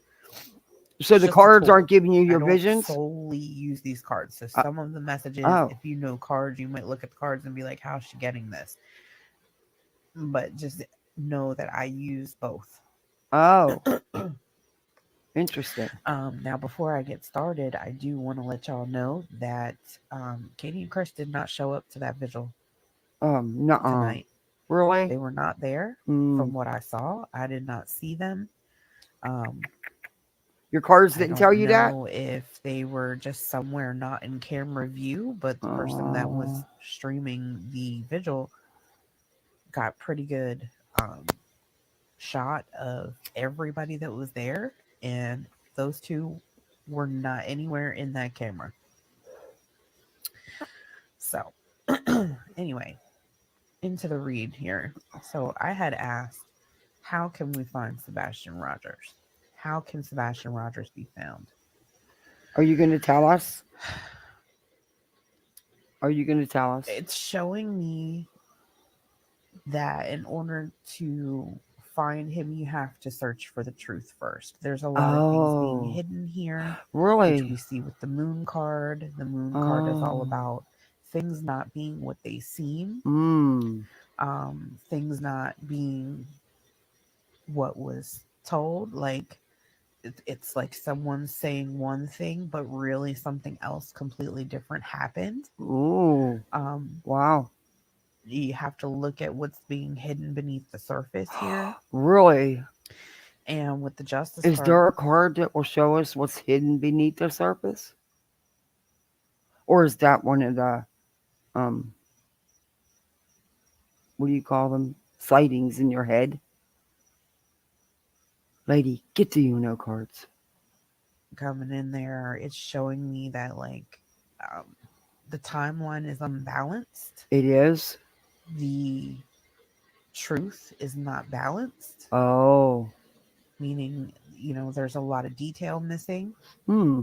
the cards aren't giving you your I don't visions? solely use these cards. So some of the messages, if you know cards, you might look at the cards and be like, how's she getting this? But just know that I use both. Oh. Interesting. Now, before I get started, I do want to let y'all know that Katie and Chris did not show up to that vigil tonight. Really? They were not there. From what I saw, I did not see them. Your cards didn't tell you that? I don't know if they were just somewhere not in camera view, but the person that was streaming the vigil got pretty good shot of everybody that was there, and those two were not anywhere in that camera. So anyway, into the read here. So I had asked, how can we find Sebastian Rogers? How can Sebastian Rogers be found? Are you going to tell us? It's showing me that in order to find him, you have to search for the truth first. There's a lot of things being hidden here. Really? Which we see with the moon card. The moon card is all about things not being what they seem. Things not being what was told. Like, it's like someone saying one thing, but really something else completely different happened. Ooh. Wow. You have to look at what's being hidden beneath the surface here. Really? And with the justice card, there a card that will show us what's hidden beneath the surface? Or is that one of the what do you call them? Sightings in your head? Lady, get the Uno cards. coming in there, it's showing me that um, the timeline is unbalanced. It is? The truth is not balanced, Oh. meaning, there's a lot of detail missing. Hmm.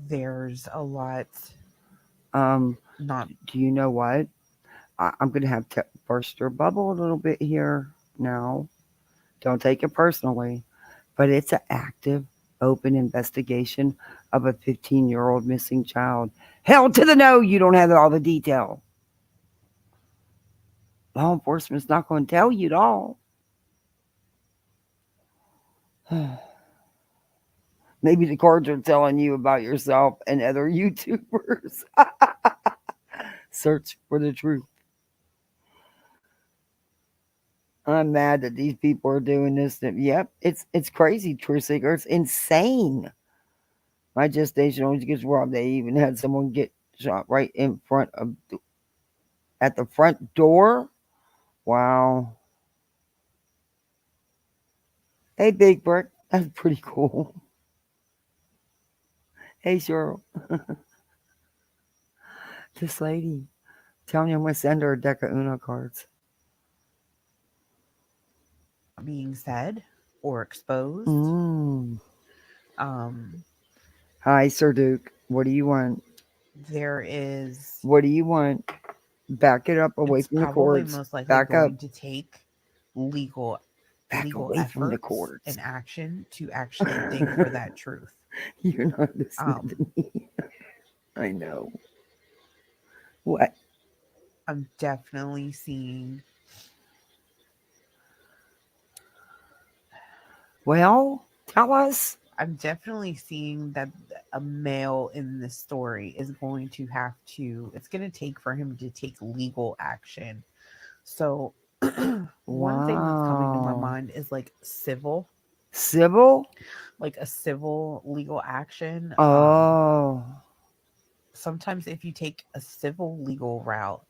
There's a lot Um, not. do you know what? I'm going to have to burst your bubble a little bit here now. Don't take it personally, but it's an active, open investigation of a 15-year-old missing child. Hell to the no, you don't have all the detail. Law enforcement's not going to tell you at all. Maybe the cards are telling you about yourself and other YouTubers. Search for the truth. I'm mad that these people are doing this. Yep, it's crazy, truth seeker. It's insane. My gestation always gets robbed. They even had someone get shot right in front of at the front door. Wow. Hey, Big Brick. That's pretty cool. Hey, Cheryl. This lady. Tell me I'm going to send her a deck of Uno cards. Being said or exposed. Mm. Um, Hi, Sir Duke. What do you want? there is. What do you want? Back it up away It's from the probably cords. most likely Back up. going to take legal Back legal away from the efforts cords. and action to actually dig for that truth. You're not listening to me. I know. What? I'm definitely seeing. Well, tell us. I'm definitely seeing that a male in this story is going to have to. It's going to take for him to take legal action. So, one thing that's coming to my Wow. mind is civil, Civil? like a civil legal action. Oh. Sometimes if you take a civil legal route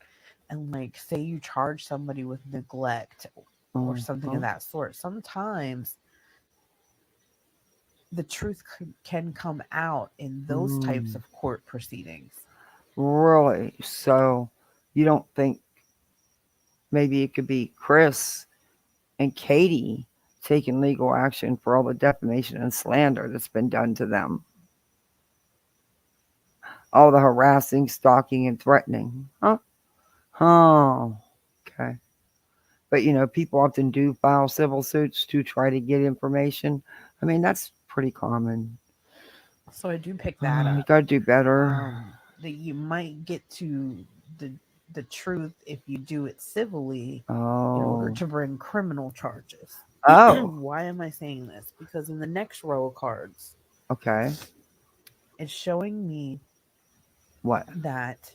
and say you charge somebody with neglect or something of that sort, sometimes the truth can come out in those types of court proceedings. Really? So you don't think maybe it could be Chris and Katie taking legal action for all the defamation and slander that's been done to them? All the harassing, stalking, and threatening. Huh? Oh. Okay. But people often do file civil suits to try to get information. I mean, that's pretty common. So I do pick that You up. gotta do better. That you might get to the the truth if you do it civilly in order Oh. to bring criminal charges. Oh. Why am I saying this? Because in the next row of cards, Okay. it's showing me What? that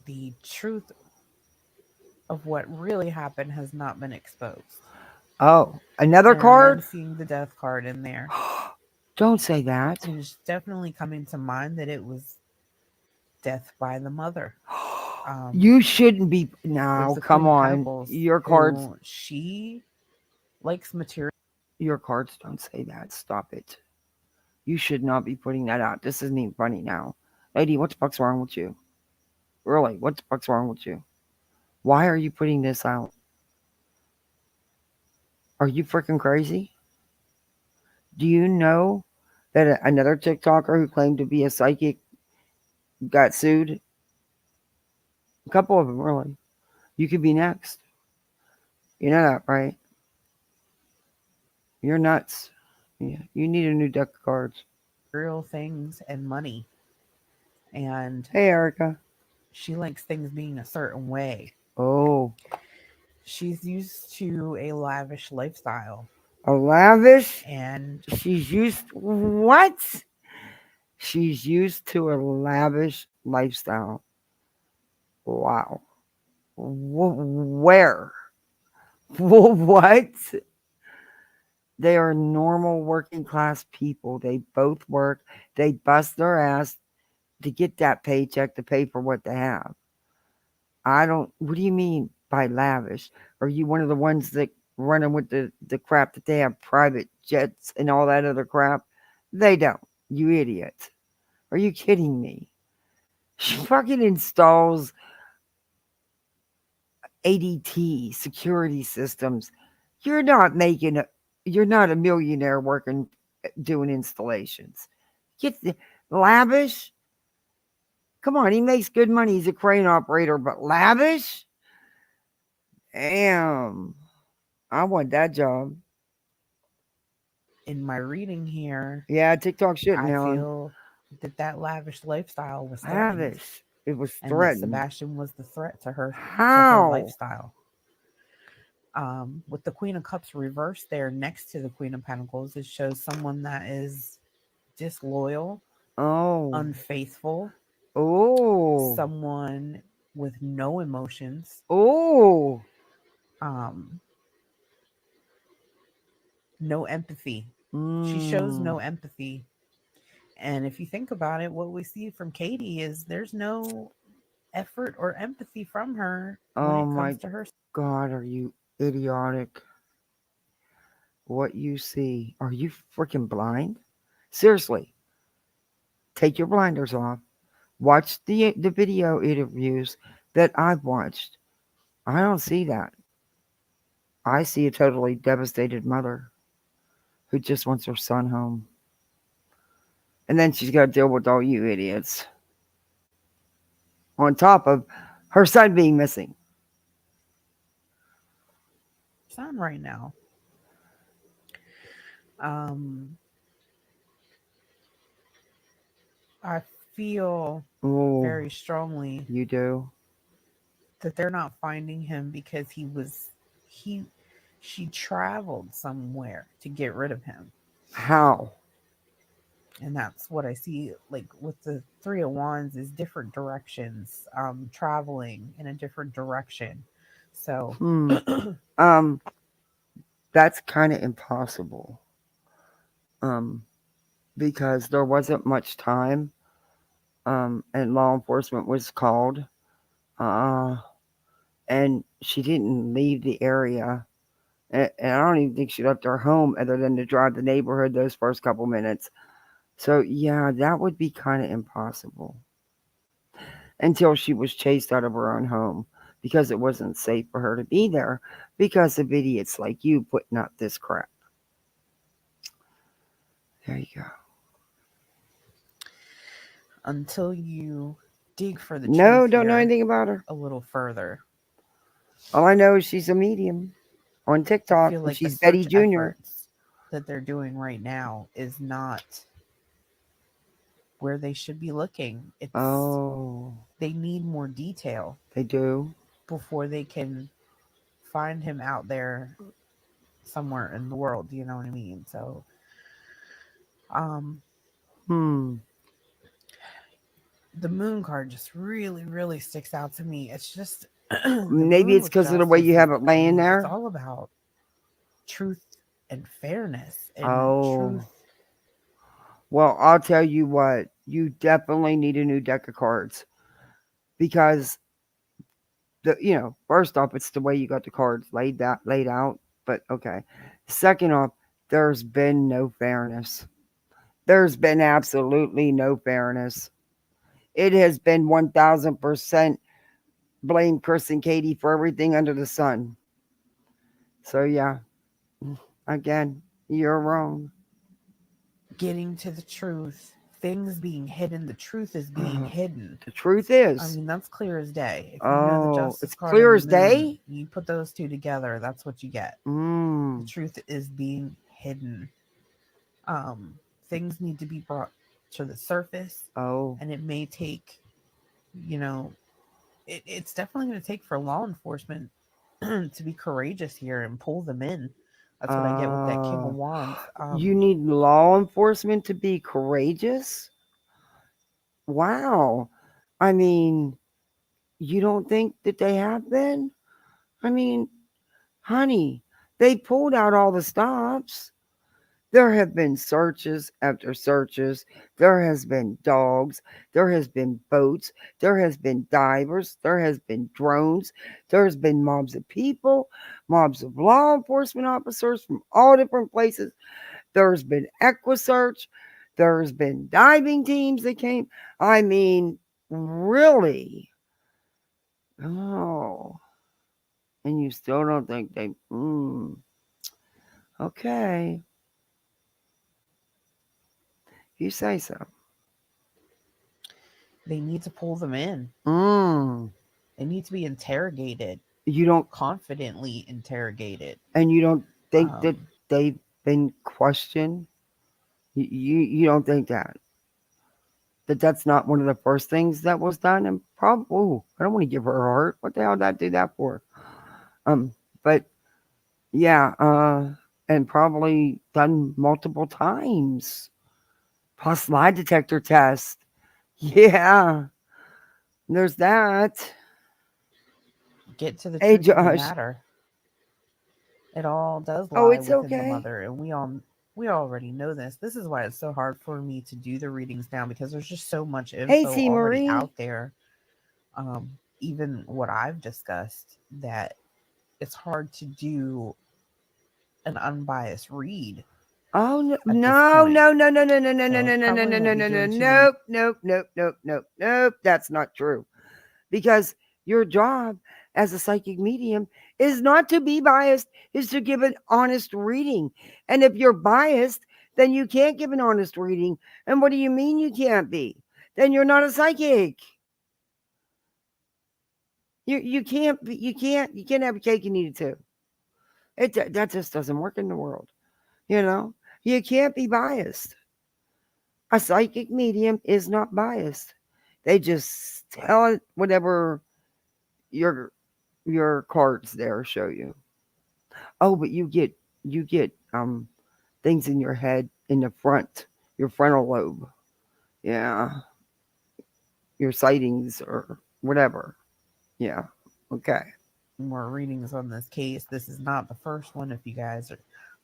the truth of what really happened has not been exposed. Oh, another And card? I'm seeing the death card in there. Don't say that. And it's definitely coming to mind that it was death by the mother. You shouldn't be. It was Now, the come Queen of on. Pentacles Your cards. who she likes material. Your cards don't say that. Stop it. You should not be putting that out. This isn't even funny now. Lady, what the fuck's wrong with you? Really, what the fuck's wrong with you? Why are you putting this out? Are you freaking crazy? Do you know that another TikToker who claimed to be a psychic got sued? A couple of them, really. You could be next. You know that, right? You're nuts. Yeah, you need a new deck of cards. Material things and money. And hey, Erica. She likes things being a certain way. Oh. She's used to a lavish lifestyle. A lavish? And she's used what? She's used to a lavish lifestyle. Wow. Where? What? They are normal working class people. They both work. They bust their ass to get that paycheck to pay for what they have. I don't. What do you mean by lavish? Are you one of the ones that running with the crap that they have private jets and all that other crap. They don't. You idiots. Are you kidding me? She fucking installs ADT security systems. You're not making a you're not a millionaire working doing installations. Get the lavish. Come on, he makes good money. He's a crane operator, but lavish? Damn. I want that job. In my reading here, Yeah, TikTok shouldn't, I Helen. feel that that lavish lifestyle was threatened, Lavish. It was and that threatened. Sebastian was the threat to her How? lifestyle. With the Queen of Cups reversed there next to the Queen of Pentacles, it shows someone that is disloyal, Oh. unfaithful, Oh. someone with no emotions, Oh. um, no empathy. She shows Mm. no empathy. And if you think about it, what we see from Katie is there's no effort or empathy from her when Oh it my comes to her. God, are you idiotic? What you see? Are you freaking blind? Seriously, take your blinders off. Watch the video interviews that I've watched. I don't see that. I see a totally devastated mother who just wants her son home. And then she's got to deal with all you idiots. On top of her son being missing. Son right now. Um, I feel Oh, very strongly you do? that they're not finding him because he she traveled somewhere to get rid of him. How? And that's what I see like with the 3 of Wands is different directions, traveling in a different direction. So Hmm. Um, that's kind of impossible. Um, because there wasn't much time. And law enforcement was called. Uh, and she didn't leave the area. And I don't even think she left her home other than to drive the neighborhood those first couple minutes. So, yeah, that would be kind of impossible until she was chased out of her own home because it wasn't safe for her to be there because of idiots like you putting up this crap. There you go. until you dig for the truth No, don't know here anything about her. a little further, All I know is she's a medium on I TikTok feel and like the she's Betty search Jr. efforts that they're doing right now is not where they should be looking. It's Oh, they need more detail they do? before they can find him out there somewhere in the world, you know what I mean? So um Hmm. the moon card just really really sticks out to me. It's just the Maybe moon it's with because of the way justice you is have it laying it's there. all about truth and fairness and Oh. truth. Well, I'll tell you what, you definitely need a new deck of cards because first off, it's the way you got the cards laid out. But okay. Second off, there's been no fairness. There's been absolutely no fairness. It has been 1000% blame Chris and Katie for everything under the sun. So yeah, again, you're wrong. Getting to the truth, things being hidden, the truth is being hidden. The truth I is, mean, that's clear as day. If you know the oh, justice it's card clear and the as moon, day. you put those two together, that's what you get. The Mm. truth is being hidden. Um, Things need to be brought to the surface, Oh. and it may take, you know, it's definitely going to take for law enforcement to be courageous here and pull them in. That's what I get with that King Uh, of Wands. you need law enforcement to be courageous? Wow. I mean, you don't think that they have been? I mean, honey, they pulled out all the stops. There have been searches after searches. There has been dogs. There has been boats. There has been divers. There has been drones. There has been mobs of people, mobs of law enforcement officers from all different places. There's been EquiSearch. There's been diving teams that came. I mean, really? Oh, and you still don't think they? Okay, you say so. They need to pull them in. Mm. They need to be interrogated, You don't, confidently interrogated. and you don't think that Um, they've been questioned. You don't think that that's not one of the first things that was done, and probably. Oh, I don't want to give her a heart. What the hell did I do that for? But yeah, and probably done multiple times. Plus lie detector test. Yeah, there's that. get to the Hey, truth of the Josh. matter. It all does Oh, lie it's within the okay. mother, and we already know this. This is why it's so hard for me to do the readings now, because there's just so much Hey, info T. already Marie. out there. Even what I've discussed, that it's hard to do an unbiased read Oh no, at this no, point. no, no, no, no, no, no, no, So no, no, no, probably no, won't no, be no, no, doing too many. nope, nope, nope, nope, nope, nope. That's not true. Because your job as a psychic medium is not to be biased, is to give an honest reading. And if you're biased, then you can't give an honest reading. And what do you mean you can't be? Then you're not a psychic. You can't be, you can't have a cake and eat it too. That just doesn't work in the world. You know, you can't be biased. A psychic medium is not biased. They just tell it whatever your your cards there show you. Oh, but you get things in your head in the front, your frontal lobe. Yeah, your sightings or whatever. Yeah. Okay. More readings on this case. This is not the first one. If you guys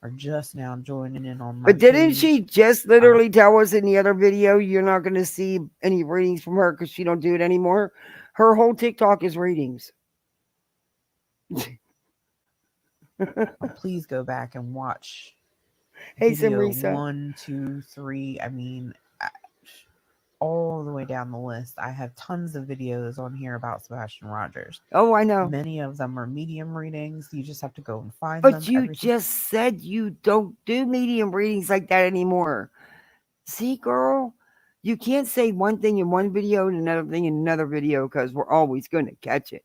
are just now joining in on my But didn't she page, just uh, literally tell us in the other video you're not going to see any readings from her because she don't do it anymore? Her whole TikTok is readings. please go back and watch Hey, video Simrisa. 1, 2, 3. I mean, all the way down the list. I have tons of videos on here about Sebastian Rogers. Oh, I know. Many of them are medium readings. You just have to go and find But them. you Everything. just said you don't do medium readings like that anymore. See, girl, you can't say one thing in one video and another thing in another video because we're always going to catch it.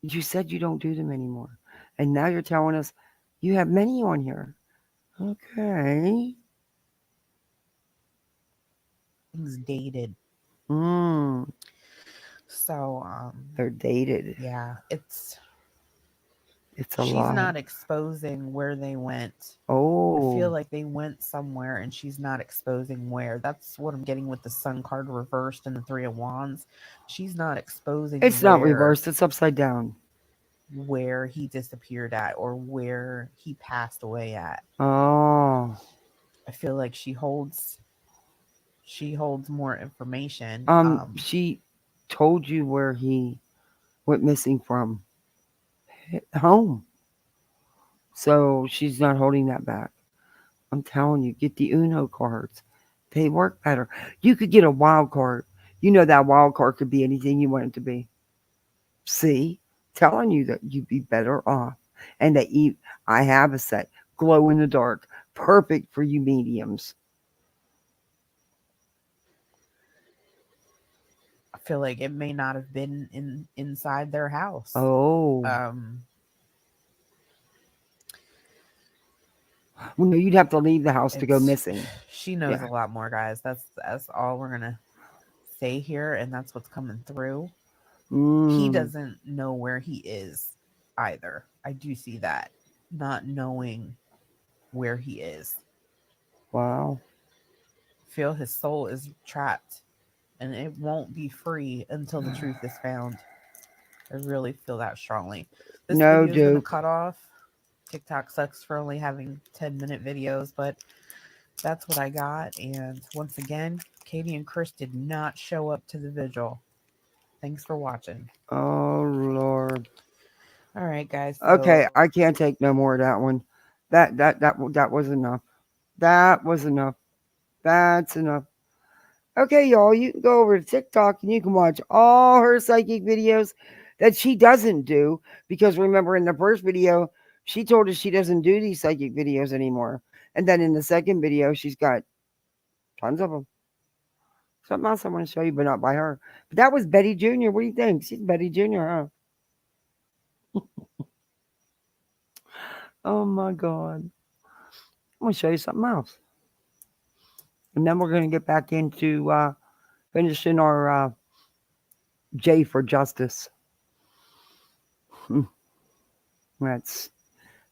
You said you don't do them anymore. And now you're telling us you have many on here. Okay. Things dated. Mm, So, they're dated. yeah, It's a she's lot. not exposing where they went. I feel Oh, like they went somewhere and she's not exposing where. That's what I'm getting with the Sun card reversed and the Three of Wands. She's not exposing it's not reversed. It's upside down. where he disappeared at or where he passed away at. Oh. I feel like she holds more information. She told you where he went missing from. Home. So she's not holding that back. I'm telling you, get the Uno cards. They work better. You could get a wild card. You know that wild card could be anything you want it to be. See? Telling you that you'd be better off. And that I have a set. Glow in the dark. Perfect for you mediums. I feel like it may not have been inside their house. Oh. Um, Well, no, you'd have to leave the house to go it's missing. she knows Yeah. a lot more, guys. That's all we're gonna say here, and that's what's coming through. He Mm. doesn't know where he is either. I do see that, not knowing where he is. Wow. Feel his soul is trapped, and it won't be free until the truth is found. I really feel that strongly. This No, video is gonna Duke. cut off. TikTok sucks for only having 10-minute videos, but that's what I got. And once again, Katie and Chris did not show up to the vigil. Thanks for watching. Oh Lord. All right, guys. Okay, So I can't take no more of that one. That was enough. That was enough. That's enough. Okay, y'all, you can go over to TikTok and you can watch all her psychic videos that she doesn't do. Because remember, in the first video, she told us she doesn't do these psychic videos anymore. And then in the second video, she's got tons of them. Something else I want to show you, but not by her. But that was Betty Jr. What do you think? She's Betty Jr., huh? Oh my God. I'm going to show you something else. And then we're going to get back into finishing our J for Justice. That's,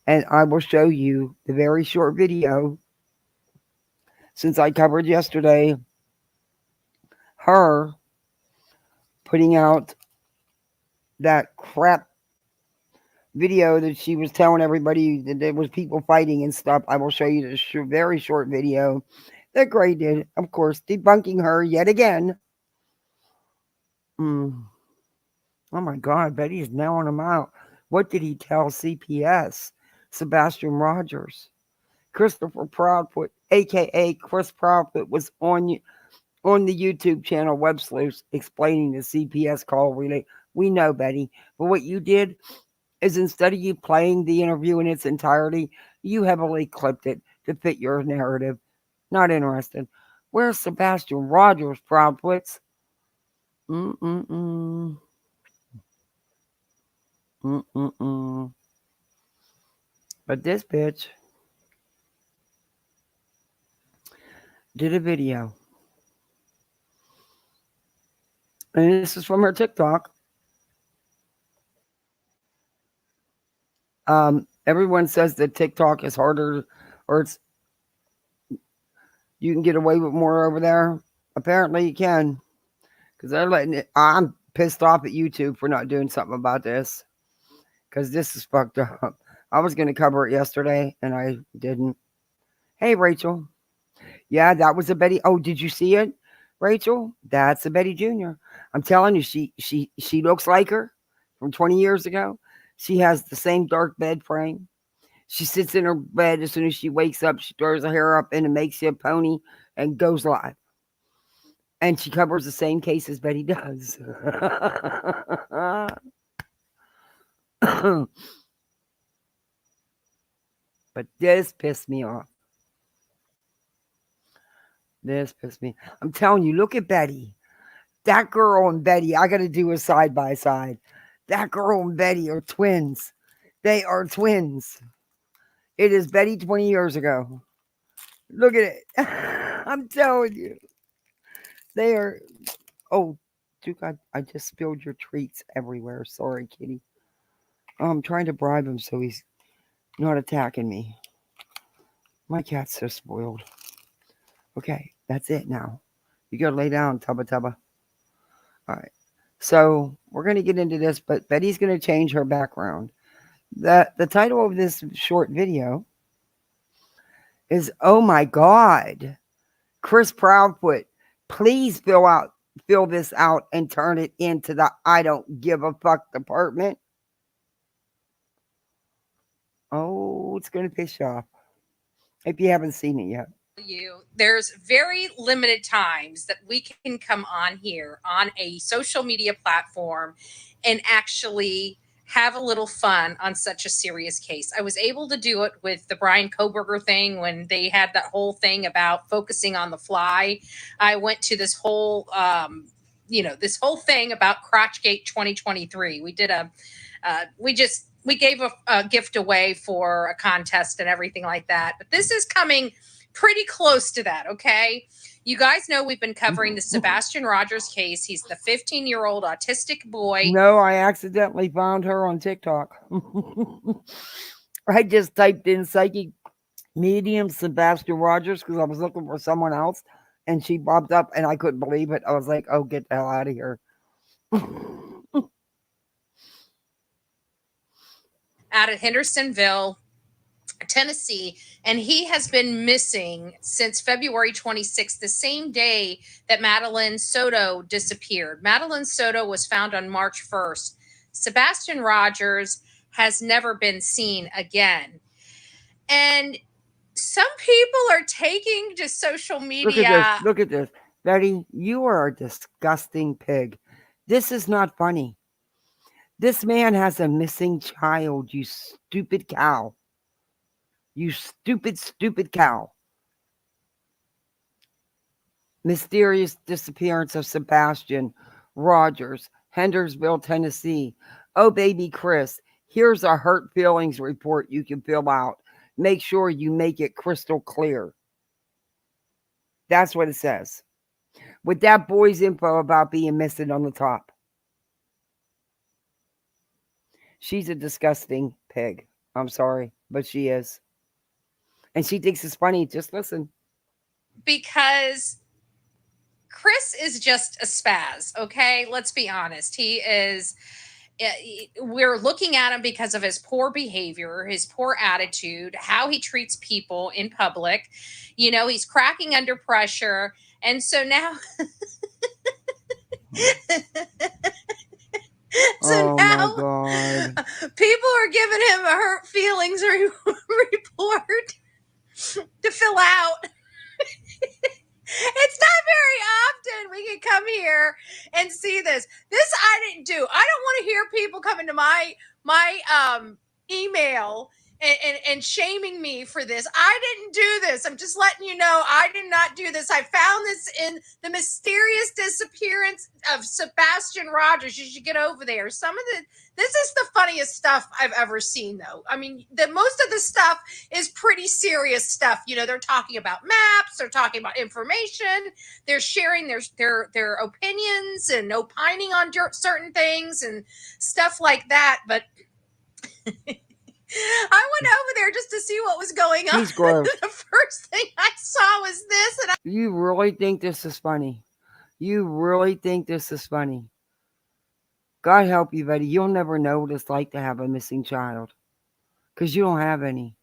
and I will show you the very short video since I covered yesterday her putting out that crap video that she was telling everybody that there was people fighting and stuff. I will show you this very short video that Gray did, of course, debunking her yet again. Oh my God, Betty's nailing him out. What did he tell CPS? Sebastian Rogers. Christopher Proudfoot, aka Chris Proudfoot, was on the YouTube channel Web Sleuths explaining the CPS call relay. We know, Betty, but what you did is instead of you playing the interview in its entirety, you heavily clipped it to fit your narrative. Not interested. Where's Sebastian Rogers, Proudfoots? Mm-mm-mm. Mm-mm-mm. But this bitch did a video. And this is from her TikTok. Everyone says that TikTok is harder, or it's you can get away with more over there. Apparently, you can, because they're letting it. I'm pissed off at YouTube for not doing something about this, because this is fucked up. I was going to cover it yesterday, and I didn't. Hey, Rachel. Yeah, that was a Betty. Oh, did you see it, Rachel? That's a Betty Jr. I'm telling you, she looks like her from 20 years ago. She has the same dark bed frame. She sits in her bed as soon as she wakes up. She throws her hair up in a makeshift pony and goes live. And she covers the same case as Betty does. But this pissed me off. This pissed me. I'm telling you, look at Betty. That girl and Betty, I got to do a side by side. That girl and Betty are twins. They are twins. It is Betty 20 years ago. Look at it. I'm telling you. They are. Oh, Duke, I just spilled your treats everywhere. Sorry, kitty. I'm trying to bribe him so he's not attacking me. My cat's so spoiled. Okay, that's it now. You gotta lay down, Tubba Tubba. All right. So we're gonna get into this, but Betty's gonna change her background. The title of this short video is "Oh my God, Chris Proudfoot, please fill this out and turn it into the I don't give a fuck department." Oh, it's gonna piss you off if you haven't seen it yet. There's very limited times that we can come on here on a social media platform and actually have a little fun on such a serious case. I was able to do it with the Brian Koberger thing when they had that whole thing about focusing on the fly. I went to this whole this whole thing about Crotchgate 2023. We did we gave a gift away for a contest and everything like that. But this is coming pretty close to that, okay? You guys know we've been covering the Sebastian Rogers case. He's the 15-year-old autistic boy. No, I accidentally found her on TikTok. I just typed in psychic medium Sebastian Rogers because I was looking for someone else, and she popped up, and I couldn't believe it. I was like, "Oh, get the hell out of here!" Out of Hendersonville, Tennessee, and he has been missing since February 26th, the same day that Madeline Soto disappeared. Madeline Soto was found on March 1st. Sebastian Rogers has never been seen again. And some people are taking to social Look at this. media. Look at this. Betty, you are a disgusting pig. This is not funny. This man has a missing child, you stupid cow. You stupid, stupid cow. Mysterious disappearance of Sebastian Rogers, Hendersonville, Tennessee. Oh, baby Chris, here's a hurt feelings report you can fill out. Make sure you make it crystal clear. That's what it says. With that boy's info about being missing on the top. She's a disgusting pig. I'm sorry, but she is. And she thinks it's funny. Just listen. Because Chris is just a spaz, okay? Let's be honest. He is. We're looking at him because of his poor behavior, his poor attitude, how he treats people in public. You know, he's cracking under pressure. And so now. Oh my God. People are giving him a hurt feelings report to fill out. It's not very often we can come here and see this. This I didn't do. I don't want to hear people coming to my email and shaming me for this. I didn't do this. I'm just letting you know I did not do this. I found this in the mysterious disappearance of Sebastian Rogers. You should get over there. This is the funniest stuff I've ever seen, though. I mean, most of the stuff is pretty serious stuff. You know, they're talking about maps, they're talking about information, they're sharing their opinions and opining on certain things and stuff like that. But I went over there just to see what was going on. He's gross. The first thing I saw was this, and You really think this is funny? You really think this is funny? God help you, Betty. You'll never know what it's like to have a missing child. Because you don't have any.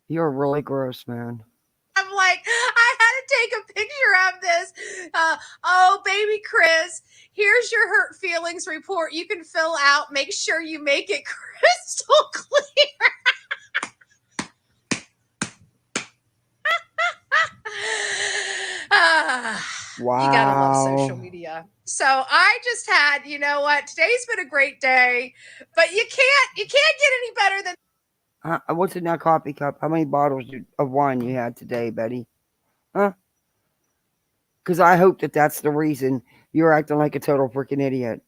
You're really gross, man. I'm like, I had to take a picture of this. Oh, baby Chris, here's your hurt feelings report. You can fill out. Make sure you make it crystal clear. Wow. You gotta love social media. So I just had, you know what? Today's been a great day, but you can't get any better than. What's in that coffee cup? How many bottles of wine you had today, Betty? Huh? Because I hope that that's the reason you're acting like a total freaking idiot.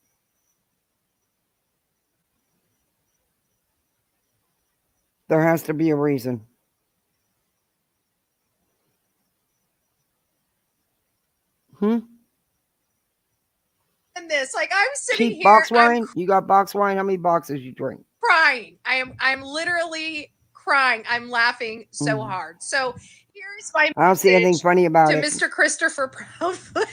There has to be a reason. This, like, I'm sitting Cheap here, box wine? You got box wine? How many boxes you drink? Crying. I'm literally crying. I'm laughing so hard. So here's my I don't see anything funny about to it. Mr. Christopher Proudfoot.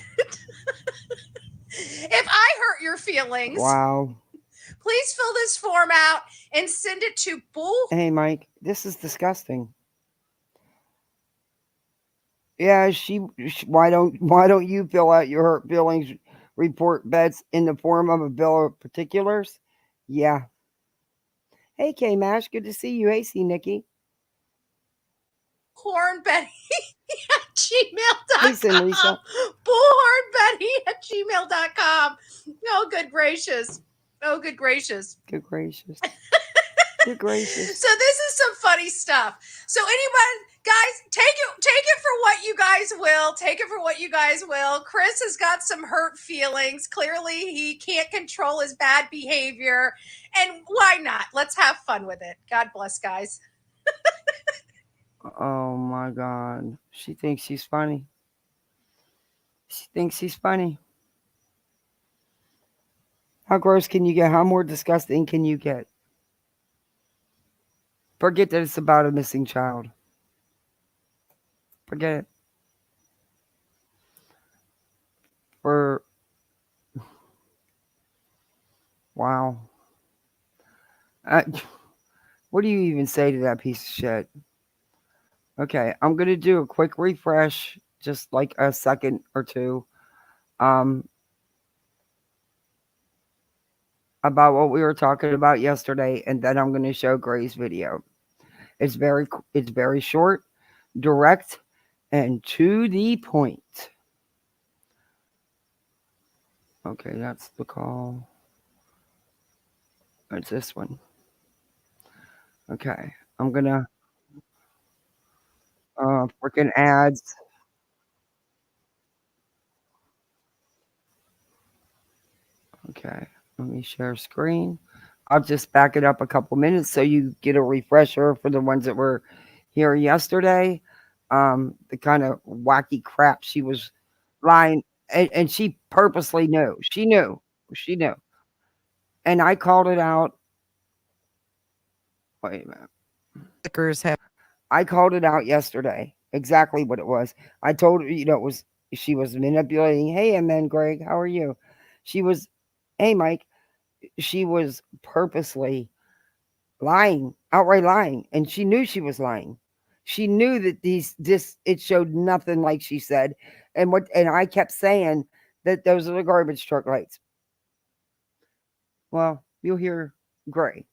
If I hurt your feelings, Wow. please fill this form out and send it to Bull. Hey, Mike, this is disgusting. Yeah, why don't you fill out your hurt feelings report bets in the form of a bill of particulars? Yeah. Hey, K Mash, good to see you. Hey, C Nikki. Bullhornbetty at gmail.com. Listen, Lisa. Bullhornbetty at gmail.com. Oh, good gracious. Oh, good gracious. Good gracious. Good gracious. So this is some funny stuff. So anybody, guys, take it for what you guys will. Take it for what you guys will. Chris has got some hurt feelings. Clearly, he can't control his bad behavior. And why not? Let's have fun with it. God bless, guys. Oh my God. She thinks she's funny. She thinks she's funny. How gross can you get? How more disgusting can you get? Forget that it's about a missing child. Forget it. Wow. What do you even say to that piece of shit? Okay, I'm gonna do a quick refresh, just like a second or two, um, about what we were talking about yesterday, and then I'm gonna show Gray's video. It's very short, direct, and to the point. Okay, that's the call. It's this one. Okay, I'm gonna freaking ads. Okay, let me share screen. I'll just back it up a couple minutes so you get a refresher for the ones that were here yesterday. The kind of wacky crap she was lying, and she purposely knew. She knew, and I called it out. Wait a minute. Clickers have I called it out yesterday. Exactly what it was. I told her, it was she was manipulating. Hey, and then Greg, how are you? She was, hey, Mike. She was purposely lying, outright lying, and she knew she was lying. She knew that this it showed nothing like she said, and I kept saying that those are the garbage truck lights. Well, you'll hear Gray,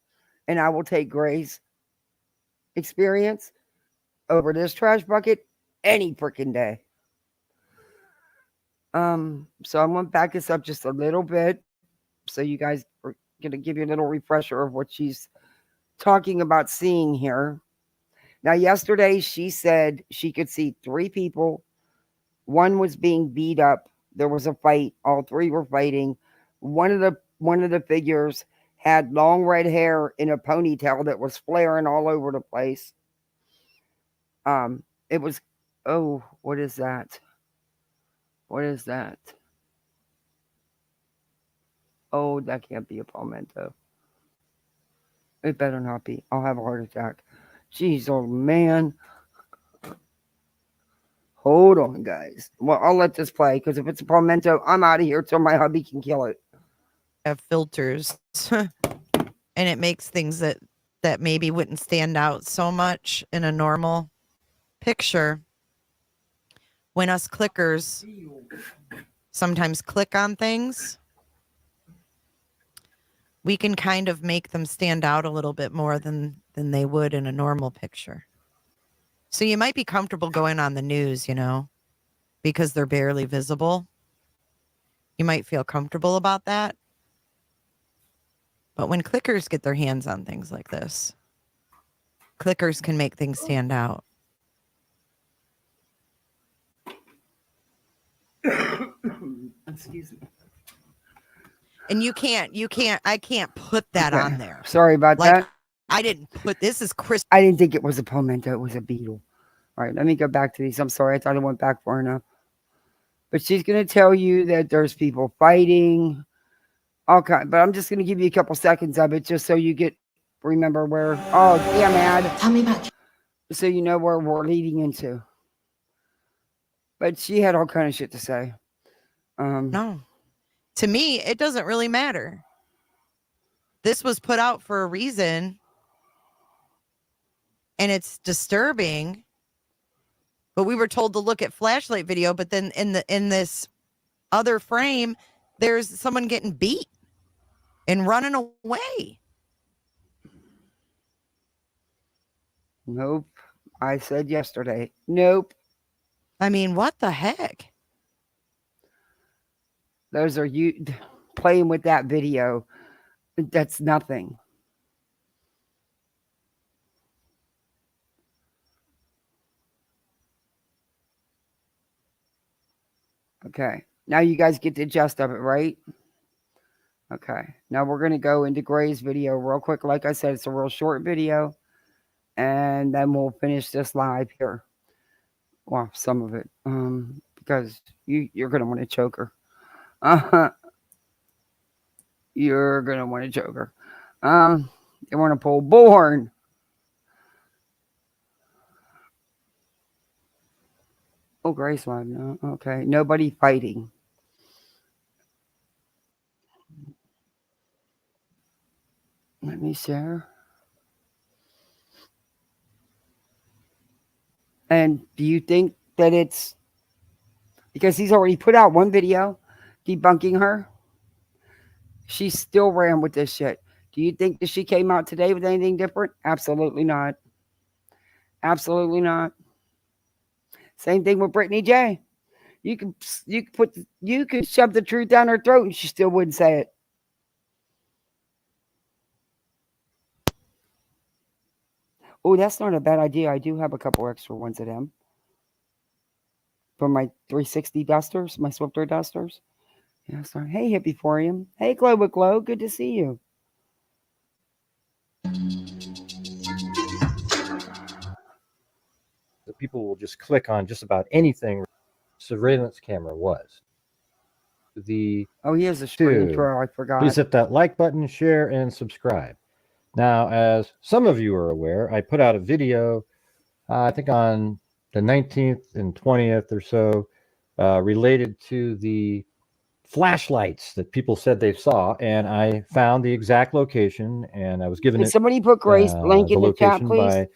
and I will take Gray's experience over this trash bucket any freaking day. So I'm gonna back this up just a little bit, so you guys are gonna give you a little refresher of what she's talking about seeing here. Now, yesterday she said she could see three people. One was being beat up. There was a fight. All three were fighting. One of the figures had long red hair in a ponytail that was flaring all over the place. It was, oh, what is that? What is that? Oh, that can't be a palmetto. It better not be. I'll have a heart attack. Jeez, oh man. Hold on, guys. Well, I'll let this play because if it's a palmetto, I'm out of here till my hubby can kill it. filters and it makes things that maybe wouldn't stand out so much in a normal picture when us clickers sometimes click on things, we can kind of make them stand out a little bit more than they would in a normal picture. So you might be comfortable going on the news, because they're barely visible. You might feel comfortable about that. But when clickers get their hands on things like this, clickers can make things stand out. Excuse me. And I can't put that Okay. on there. Sorry about Like, that. I didn't put, this is Chris. I didn't think it was a palmetto, it was a beetle. All right, let me go back to these. I'm sorry, I thought I went back far enough. But she's going to tell you that there's people fighting, all kind. But I'm just going to give you a couple seconds of it just so you remember where. Oh, damn, ad. Tell me about So you know where we're leading into. But she had all kind of shit to say. No. To me, it doesn't really matter. This was put out for a reason. And it's disturbing. But we were told to look at flashlight video, but then in this other frame, there's someone getting beat and running away. Nope. I said yesterday. Nope. I mean, what the heck? Those are you playing with that video. That's nothing. Okay. Now you guys get the gist of it, right? Okay. Now we're going to go into Gray's video real quick. Like I said, it's a real short video. And then we'll finish this live here. Well, some of it. Because you're going to want to choke her. You're going to want to choke her. You want to pull bullhorn. Oh, Gray's live now. Okay. Nobody fighting. Let me share. And do you think that it's because he's already put out one video debunking her? She still ran with this shit. Do you think that she came out today with anything different? Absolutely not. Absolutely not. Same thing with Brittany J. You could you could shove the truth down her throat and she still wouldn't say it. Oh, that's not a bad idea. I do have a couple extra ones of them for my 360 dusters, my Swifter dusters. Yeah, sorry. Hey, Hippieforium. Hey, Glow with Glow. Good to see you. The people will just click on just about anything surveillance camera was. Oh, he has a screen throw. I forgot. Please hit that like button, share, and subscribe. Now, as some of you are aware, I put out a video, I think on the 19th and 20th or so, related to the flashlights that people said they saw, and I found the exact location, and I was given Can somebody put Grace link in the chat, please?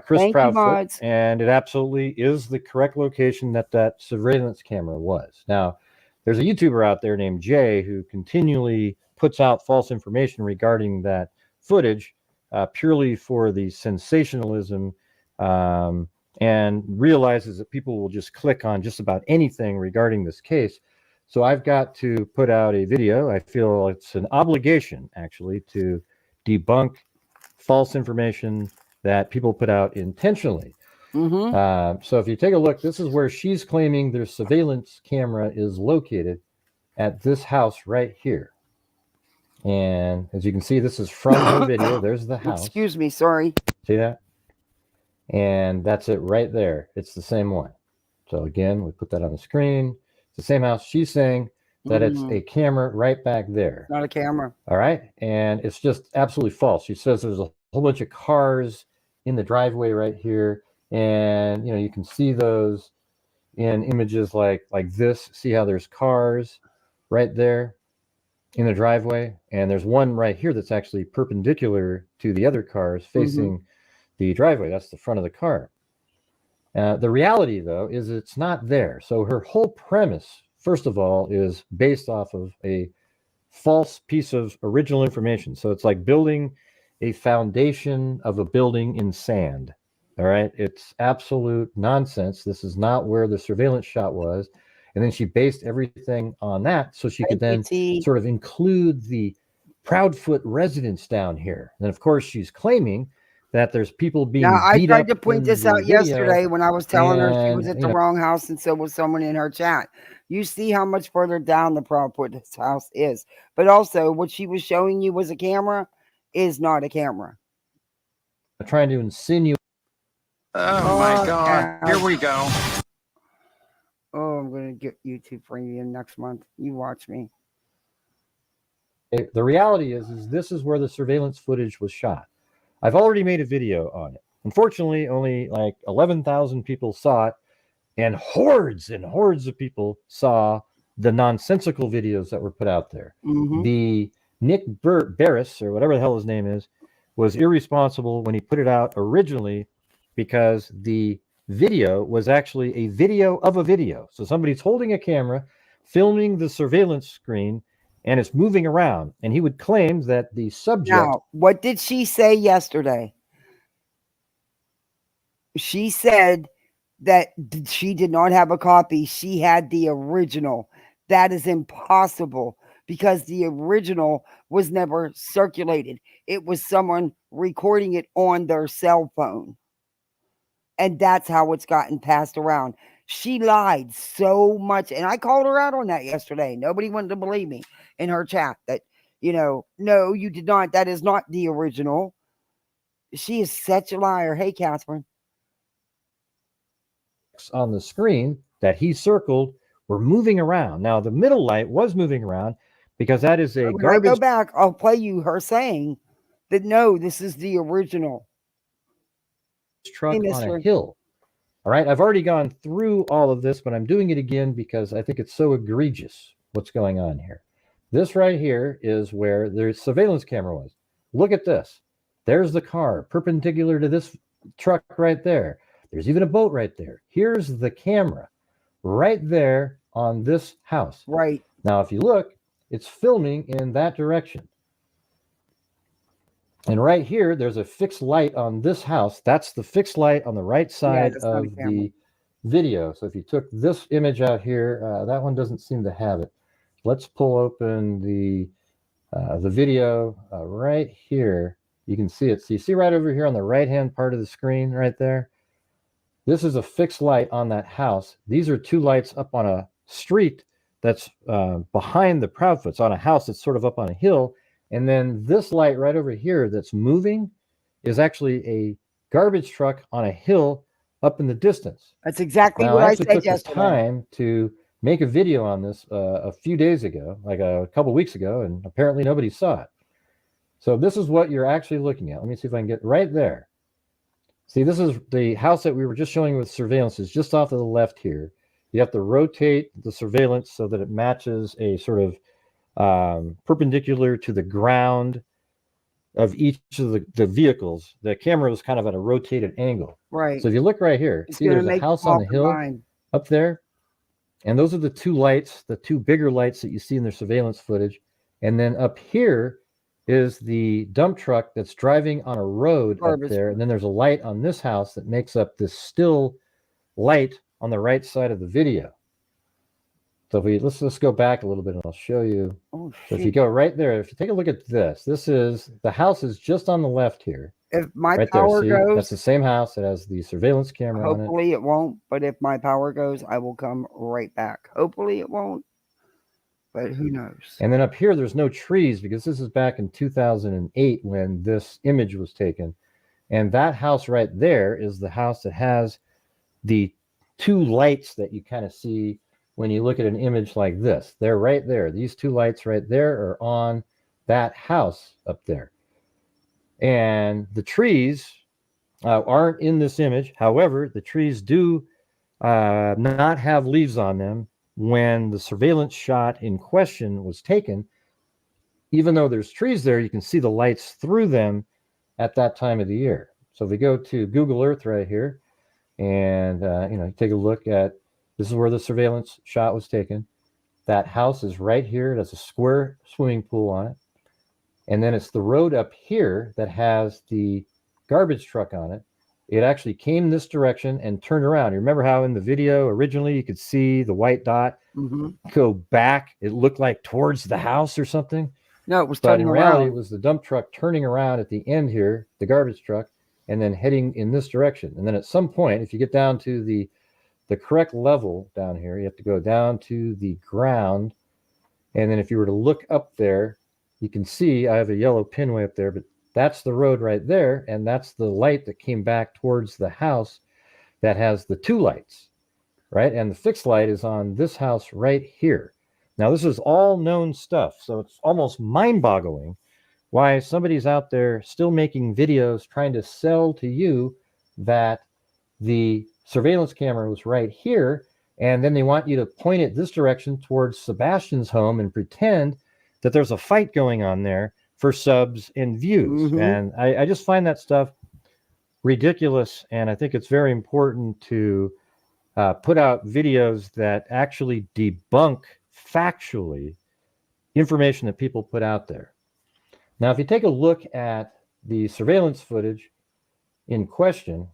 Chris Thank you, mods. Proudfoot, and it absolutely is the correct location that surveillance camera was. Now, there's a YouTuber out there named Jay who continually puts out false information regarding that footage, purely for the sensationalism, and realizes that people will just click on just about anything regarding this case. So I've got to put out a video. I feel it's an obligation, actually, to debunk false information that people put out intentionally. So if you take a look, this is where she's claiming their surveillance camera is located at this house right here. And as you can see, this is from her video. There's the house. Excuse me, sorry. See that? And that's it right there. It's the same one. So again, we put that on the screen. It's the same house. She's saying that it's a camera right back there. Not a camera. All right. And it's just absolutely false. She says there's a whole bunch of cars in the driveway right here. And, you know, you can see those in images like this. See how there's cars right there in the driveway. And there's one right here that's actually perpendicular to the other cars facing the driveway. That's the front of the car. The reality, though, is it's not there. So her whole premise, first of all, is based off of a false piece of original information. So it's like building a foundation of a building in sand. All right. It's absolute nonsense. This is not where the surveillance shot was. And then she based everything on that so she could then sort of include the Proudfoot residents down here. And of course, she's claiming that there's people being now, I beat tried up to point in this the out video, yesterday when I was telling her she was and, at the wrong house, and so was someone in her chat. You see how much further down the Proudfoot's house is. But also, what she was showing you was a camera is not a camera. trying to insinuate. Oh my God. Here we go. Oh, I'm going to get YouTube Premium next month. You watch me. The reality is this is where the surveillance footage was shot. I've already made a video on it. Unfortunately, only like 11,000 people saw it, and hordes of people saw the nonsensical videos that were put out there. The Nick Barris, or whatever the hell his name is, was irresponsible when he put it out originally, because the video was actually a video of a video. So somebody's holding a camera, filming the surveillance screen, and it's moving around. And he would claim that the subject... Now, what did she say yesterday? She said that she did not have a copy. She had the original. That is impossible, because the original was never circulated. It was someone recording it on their cell phone. And that's how it's gotten passed around. She lied so much. And I called her out on that yesterday. Nobody wanted to believe me in her chat that, you know, no, you did not. That is not the original. She is such a liar. Hey, Catherine. On the screen that he circled were moving around. Now, the middle light was moving around because that is a When I go back, I'll play you her saying that, no, this is the original truck on a hill. All right. I've already gone through all of this, but I'm doing it again because I think it's so egregious what's going on here. This right here is where the surveillance camera was. Look at this. There's the car perpendicular to this truck right there. There's even a boat right there. Here's the camera right there on this house. Right. Now, if you look, it's filming in that direction. And right here, there's a fixed light on this house. That's the fixed light on the right side of the video. So if you took this image out here, that one doesn't seem to have it. Let's pull open the video right here. You can see it. So you see right over here on the right-hand part of the screen right there? This is a fixed light on that house. These are two lights up on a street that's behind the Proudfoots, on a house that's sort of up on a hill. And then this light right over here that's moving is actually a garbage truck on a hill up in the distance. That's exactly now, what I I actually said took the yesterday. time to make a video on this a few days ago, like a couple weeks ago, and apparently nobody saw it. So this is what you're actually looking at. Let me see if I can get right there. See, this is the house that we were just showing with surveillance, is just off to the left here. You have to rotate the surveillance so that it matches a sort of perpendicular to the ground of each of the vehicles. The camera was kind of at a rotated angle. Right. So if you look right here, see there's a house on the hill up there. And those are the two lights, the two bigger lights that you see in their surveillance footage. And then up here is the dump truck that's driving on a road up there. And then there's a light on this house that makes up this still light on the right side of the video. So if let's go back a little bit and I'll show you. Oh, so if you go right there, if you take a look at this is the house is just on the left here. If my right power there, goes, that's the same house that has the surveillance camera on it. Hopefully it won't, but if my power goes, I will come right back. Hopefully it won't, but who knows? And then up here, there's no trees because this is back in 2008 when this image was taken. And that house right there is the house that has the two lights that you kind of see when you look at an image like this. They're right there. These two lights right there are on that house up there. And the trees aren't in this image. However, the trees do not have leaves on them when the surveillance shot in question was taken. Even though there's trees there, you can see the lights through them at that time of the year. So if we go to Google Earth right here and take a look at, this is where the surveillance shot was taken. That house is right here. It has a square swimming pool on it. And then it's the road up here that has the garbage truck on it. It actually came this direction and turned around. You remember how in the video originally you could see the white dot go back? It looked like towards the house or something. No, it was but turning in reality, around. it was the dump truck turning around at the end here, the garbage truck, and then heading in this direction. And then at some point, if you get down to the correct level down here, you have to go down to the ground. And then if you were to look up there, you can see I have a yellow pin way up there, but that's the road right there. And that's the light that came back towards the house that has the two lights, right? And the fixed light is on this house right here. Now, this is all known stuff. So it's almost mind-boggling why somebody's out there still making videos trying to sell to you that the surveillance camera was right here, and then they want you to point it this direction towards Sebastian's home and pretend that there's a fight going on there for subs and views. And I just find that stuff ridiculous, and I think it's very important to put out videos that actually debunk factually information that people put out there. Now, if you take a look at the surveillance footage in question,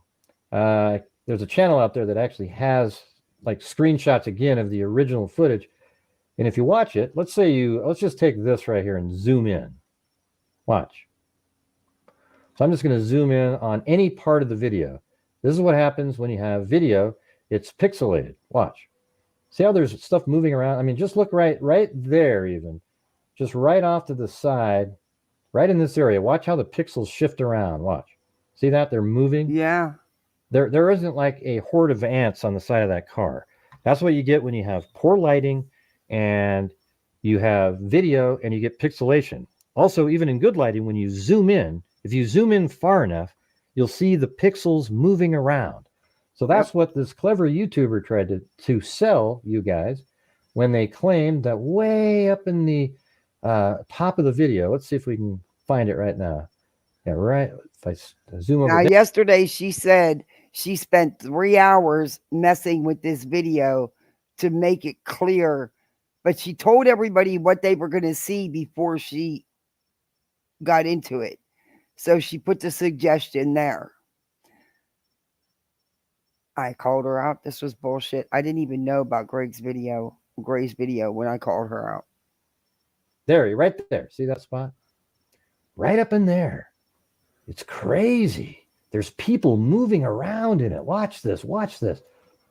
there's a channel out there that actually has like screenshots again of the original footage. And if you watch it, let's just take this right here and zoom in. Watch. So I'm just going to zoom in on any part of the video. This is what happens when you have video. It's pixelated. Watch. See how there's stuff moving around? I mean, just look right there even. Just right off to the side, right in this area. Watch how the pixels shift around. Watch. See that? They're moving. Yeah. There isn't like a horde of ants on the side of that car. That's what you get when you have poor lighting and you have video and you get pixelation. Also, even in good lighting, when you zoom in, if you zoom in far enough, you'll see the pixels moving around. So that's what this clever YouTuber tried to sell you guys when they claimed that way up in the top of the video. Let's see if we can find it right now. Yeah, right. If I zoom over. Now, yesterday she said She spent 3 hours messing with this video to make it clear, but she told everybody what they were going to see before she got into it. So she put the suggestion there. I called her out. This was bullshit. I didn't even know about Gray's video when I called her out. There, right there. See that spot? Right up in there. It's crazy. There's people moving around in it. Watch this. Watch this.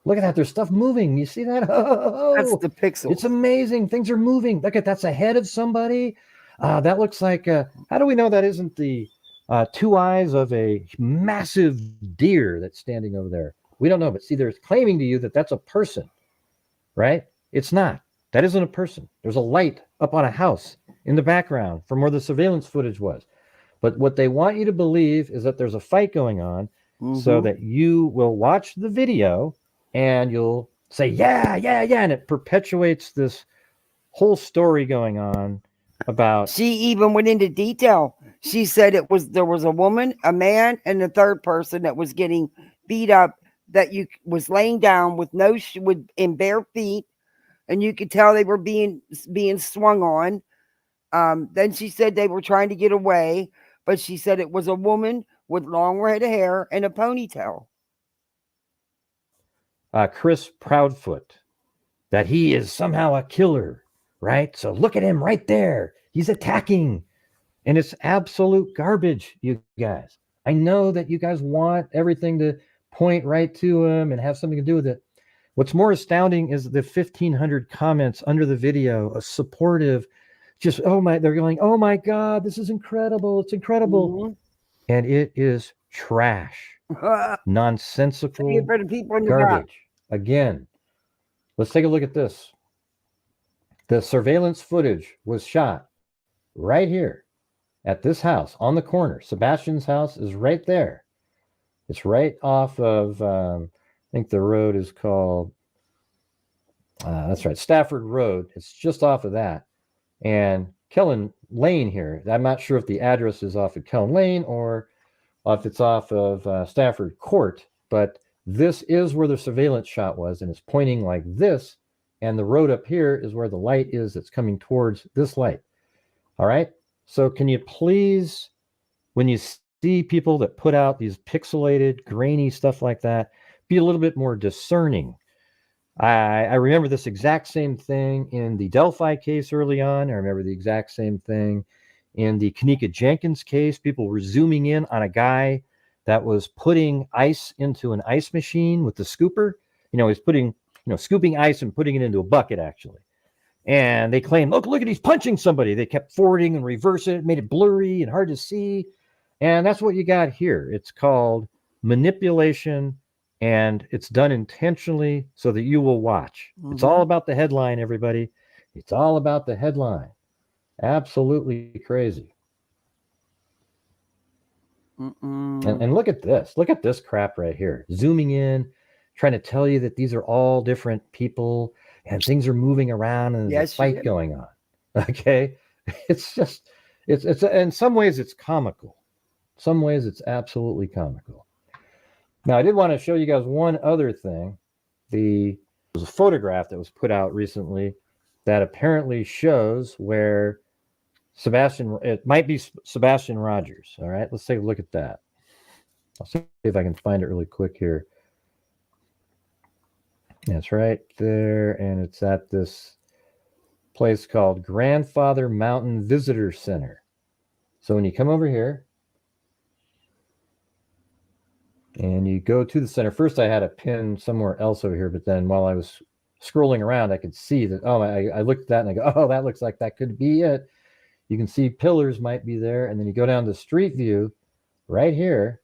Look at that. There's stuff moving. You see that? Oh, That's the pixels. it's amazing. Things are moving. Look at that's a head of somebody. That looks like. How do we know that isn't the two eyes of a massive deer that's standing over there? We don't know. But see, they're claiming to you that that's a person, right? It's not. That isn't a person. There's a light up on a house in the background from where the surveillance footage was. But what they want you to believe is that there's a fight going on, so that you will watch the video and you'll say, yeah, yeah, yeah. And it perpetuates this whole story going on about. She even went into detail. She said there was a woman, a man, and a third person that was getting beat up, that was laying down with in bare feet, and you could tell they were being swung on. Then she said they were trying to get away, but she said it was a woman with long red hair and a ponytail. Chris Proudfoot, that he is somehow a killer, right? So look at him right there. He's attacking. And it's absolute garbage, you guys. I know that you guys want everything to point right to him and have something to do with it. What's more astounding is the 1,500 comments under the video, a supportive, just, they're going, oh my God, this is incredible. It's incredible. And it is trash. Nonsensical garbage. Again, let's take a look at this. The surveillance footage was shot right here at this house on the corner. Sebastian's house is right there. It's right off of, I think the road is called, that's right, Stafford Road. It's just off of that. And Kellen Lane here, I'm not sure if the address is off of Kellen Lane or if it's off of Stafford Court, but this is where the surveillance shot was, and it's pointing like this, and the road up here is where the light is that's coming towards this light. All right? So can you please, when you see people that put out these pixelated, grainy stuff like that, be a little bit more discerning. I remember this exact same thing in the Delphi case early on. I remember the exact same thing in the Kanika Jenkins case. People were zooming in on a guy that was putting ice into an ice machine with the scooper. He's putting, scooping ice and putting it into a bucket, actually. And they claimed, look at he's punching somebody. They kept forwarding and reversing it, made it blurry and hard to see. And that's what you got here. It's called manipulation, and it's done intentionally so that you will watch. It's all about the headline, everybody. It's all about the headline. Absolutely crazy. And look at this. Look at this crap right here. Zooming in, trying to tell you that these are all different people and things are moving around and there's a fight going on. Okay? It's just, it's in some ways it's comical. Some ways it's absolutely comical. Now, I did want to show you guys one other thing. There was a photograph that was put out recently that apparently shows where it might be Sebastian Rogers. All right, let's take a look at that. I'll see if I can find it really quick here. That's right there, and it's at this place called Grandfather Mountain Visitor Center. So when you come over here and you go to the center, first I had a pin somewhere else over here, but then while I was scrolling around, I could see that, I looked at that and I go, that looks like that could be it. You can see pillars might be there, and then you go down to Street View right here,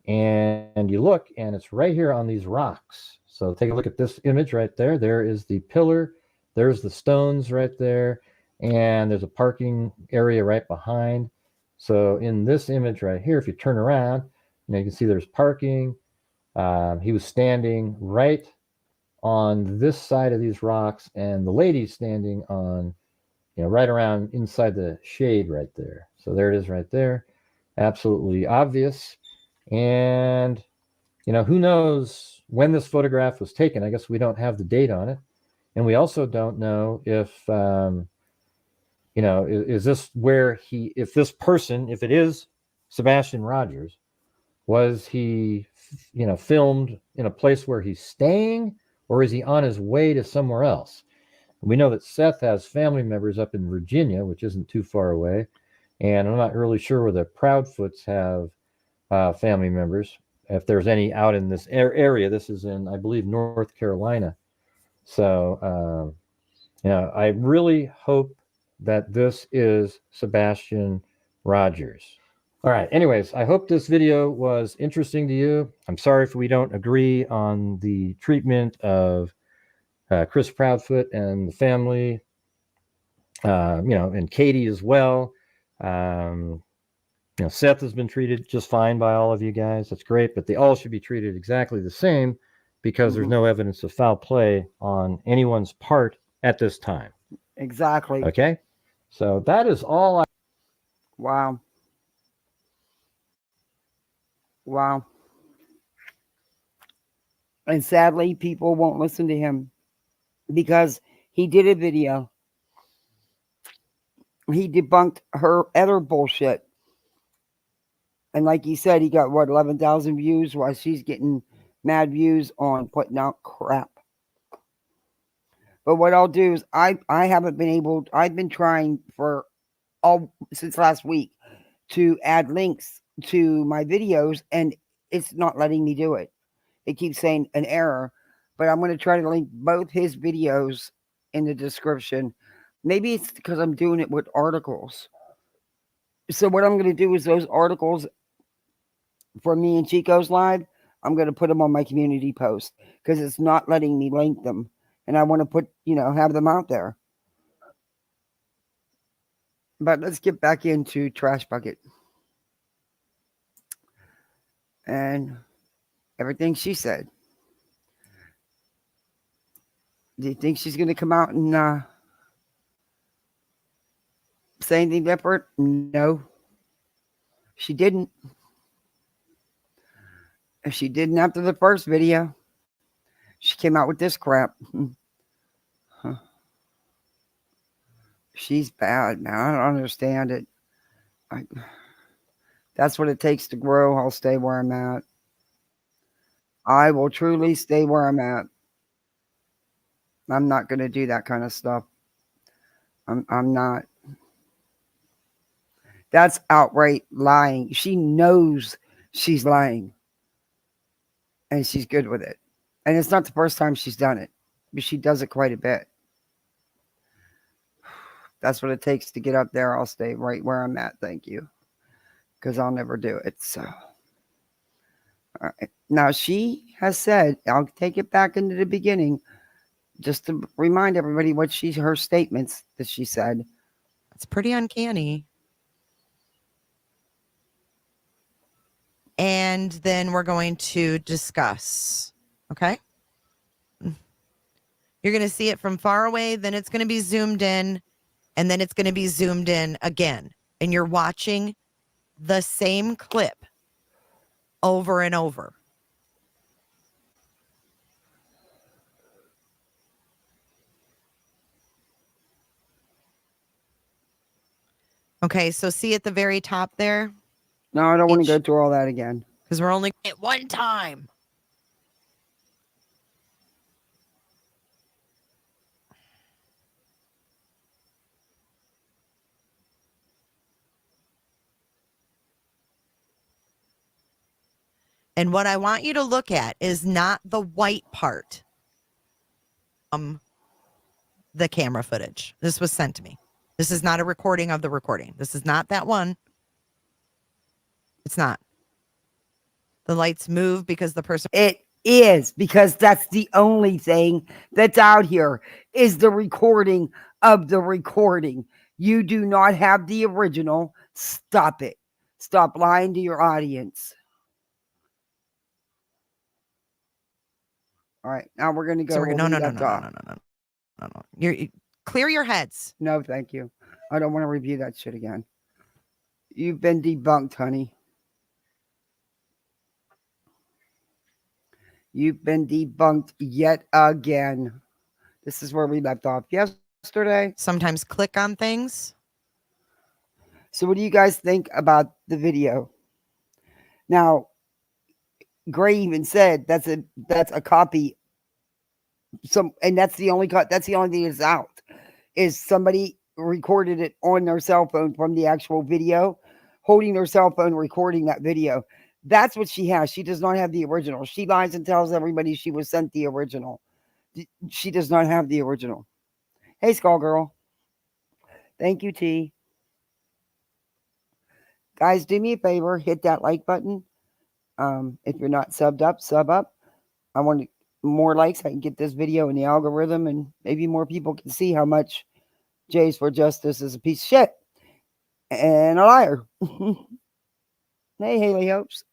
and you look, and it's right here on these rocks. So take a look at this image right there. There is the pillar. There's the stones right there, and there's a parking area right behind. So in this image right here, if you turn around, you can see there's parking. He was standing right on this side of these rocks, and the lady's standing on, right around inside the shade right there. So there it is right there. Absolutely obvious. And who knows when this photograph was taken? I guess we don't have the date on it. And we also don't know if, is this where if this person, if it is Sebastian Rogers, was he, filmed in a place where he's staying, or is he on his way to somewhere else? We know that Seth has family members up in Virginia, which isn't too far away. And I'm not really sure where the Proudfoots have family members, if there's any out in this area. This is in, I believe, North Carolina. So, I really hope that this is Sebastian Rogers. All right. Anyways, I hope this video was interesting to you. I'm sorry if we don't agree on the treatment of Chris Proudfoot and the family, and Katie as well. Seth has been treated just fine by all of you guys. That's great, but they all should be treated exactly the same because there's no evidence of foul play on anyone's part at this time. Exactly. Okay? So that is all I... Wow. Wow. And sadly, people won't listen to him because he did a video. He debunked her other bullshit. And like he said, he got, 11,000 views while she's getting mad views on putting out crap. But what I'll do is I haven't been able, I've been trying since last week to add links to my videos, and it's not letting me do it. It keeps saying an error, but I'm going to try to link both his videos in the description. Maybe it's because I'm doing it with articles. So what I'm going to do is those articles for me and Chico's live, I'm going to put them on my community post because it's not letting me link them. And I want to put, have them out there. But let's get back into Trash Bucket. And everything she said. Do you think she's going to come out and say anything different? No. She didn't. If she didn't after the first video, she came out with this crap. Huh. She's bad, man. I don't understand it. That's what it takes to grow. I'll stay where I'm at. I will truly stay where I'm at. I'm not going to do that kind of stuff. I'm not. That's outright lying. She knows she's lying. And she's good with it. And it's not the first time she's done it. But she does it quite a bit. That's what it takes to get up there. I'll stay right where I'm at. Thank you. Because I'll never do it. So, all right. Now, she has said, I'll take it back into the beginning just to remind everybody what her statements that she said. It's pretty uncanny. And then we're going to discuss. Okay? You're going to see it from far away, then it's going to be zoomed in, and then it's going to be zoomed in again. And you're watching the same clip over and over. Okay, so see at the very top there? No, I don't want to go through all that again. Because we're only at one time. And what I want you to look at is not the white part. The camera footage. This was sent to me. This is not a recording of the recording. This is not that one. It's not. The lights move because the person... It is, because that's the only thing that's out here is the recording of the recording. You do not have the original. Stop it. Stop lying to your audience. All right, now we're going to go. So no. You clear your heads. No, thank you. I don't want to review that shit again. You've been debunked, honey. You've been debunked yet again. This is where we left off yesterday. Sometimes click on things. So what do you guys think about the video? Now, Gray even said that's a copy. And that's the only thing that's out. Is somebody recorded it on their cell phone from the actual video, holding their cell phone recording that video. That's what she has. She does not have the original. She lies and tells everybody she was sent the original. She does not have the original. Hey, Skull Girl. Thank you, T. Guys, do me a favor. Hit that like button. If you're not subbed up, sub up. I want more likes. I can get this video in the algorithm, and maybe more people can see how much Jays for Justice is a piece of shit and a liar. Hey, Haley Hopes.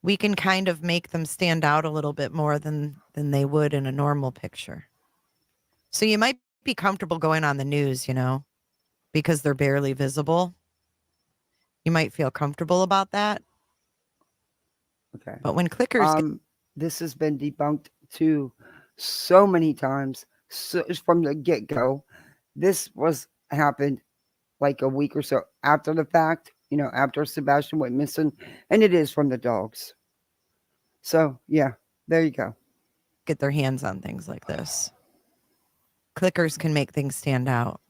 We can kind of make them stand out a little bit more than they would in a normal picture. So you might be comfortable going on the news, because they're barely visible. You might feel comfortable about that. Okay. But when clickers this has been debunked too so many times from the get-go. This happened like a week or so after the fact, after Sebastian went missing, and it is from the dogs. So, yeah, there you go. Get their hands on things like this. Clickers can make things stand out.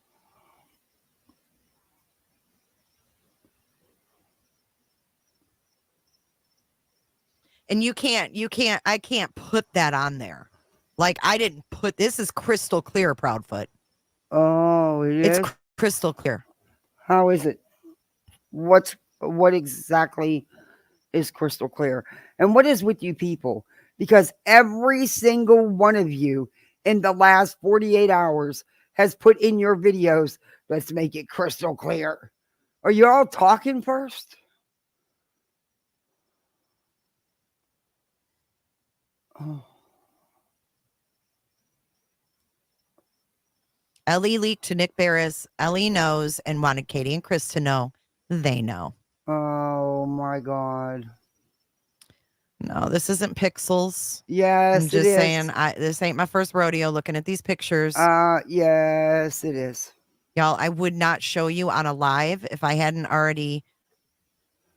And I can't put that on there. Like, I didn't put, this is crystal clear, Proudfoot. Oh, it's crystal clear. How is it? What exactly is crystal clear? And what is with you people? Because every single one of you in the last 48 hours has put in your videos, let's make it crystal clear. Are you all talking first? Oh. Ellie leaked to Nick Barris. Ellie knows and wanted Katie and Chris to know. They know. Oh my God. No, this isn't pixels. Yes, I'm just saying, this ain't my first rodeo looking at these pictures. Yes, it is. Y'all, I would not show you on a live if I hadn't already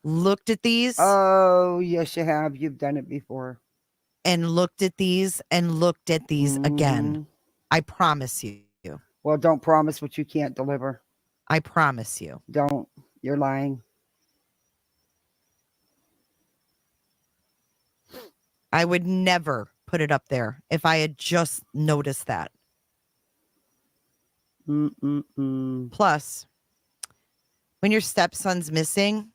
looked at these. Oh, yes, you have. You've done it before. And looked at these and looked at these again. I promise you. Well, don't promise what you can't deliver. I promise you. Don't. You're lying. I would never put it up there if I had just noticed that. Plus, when your stepson's missing,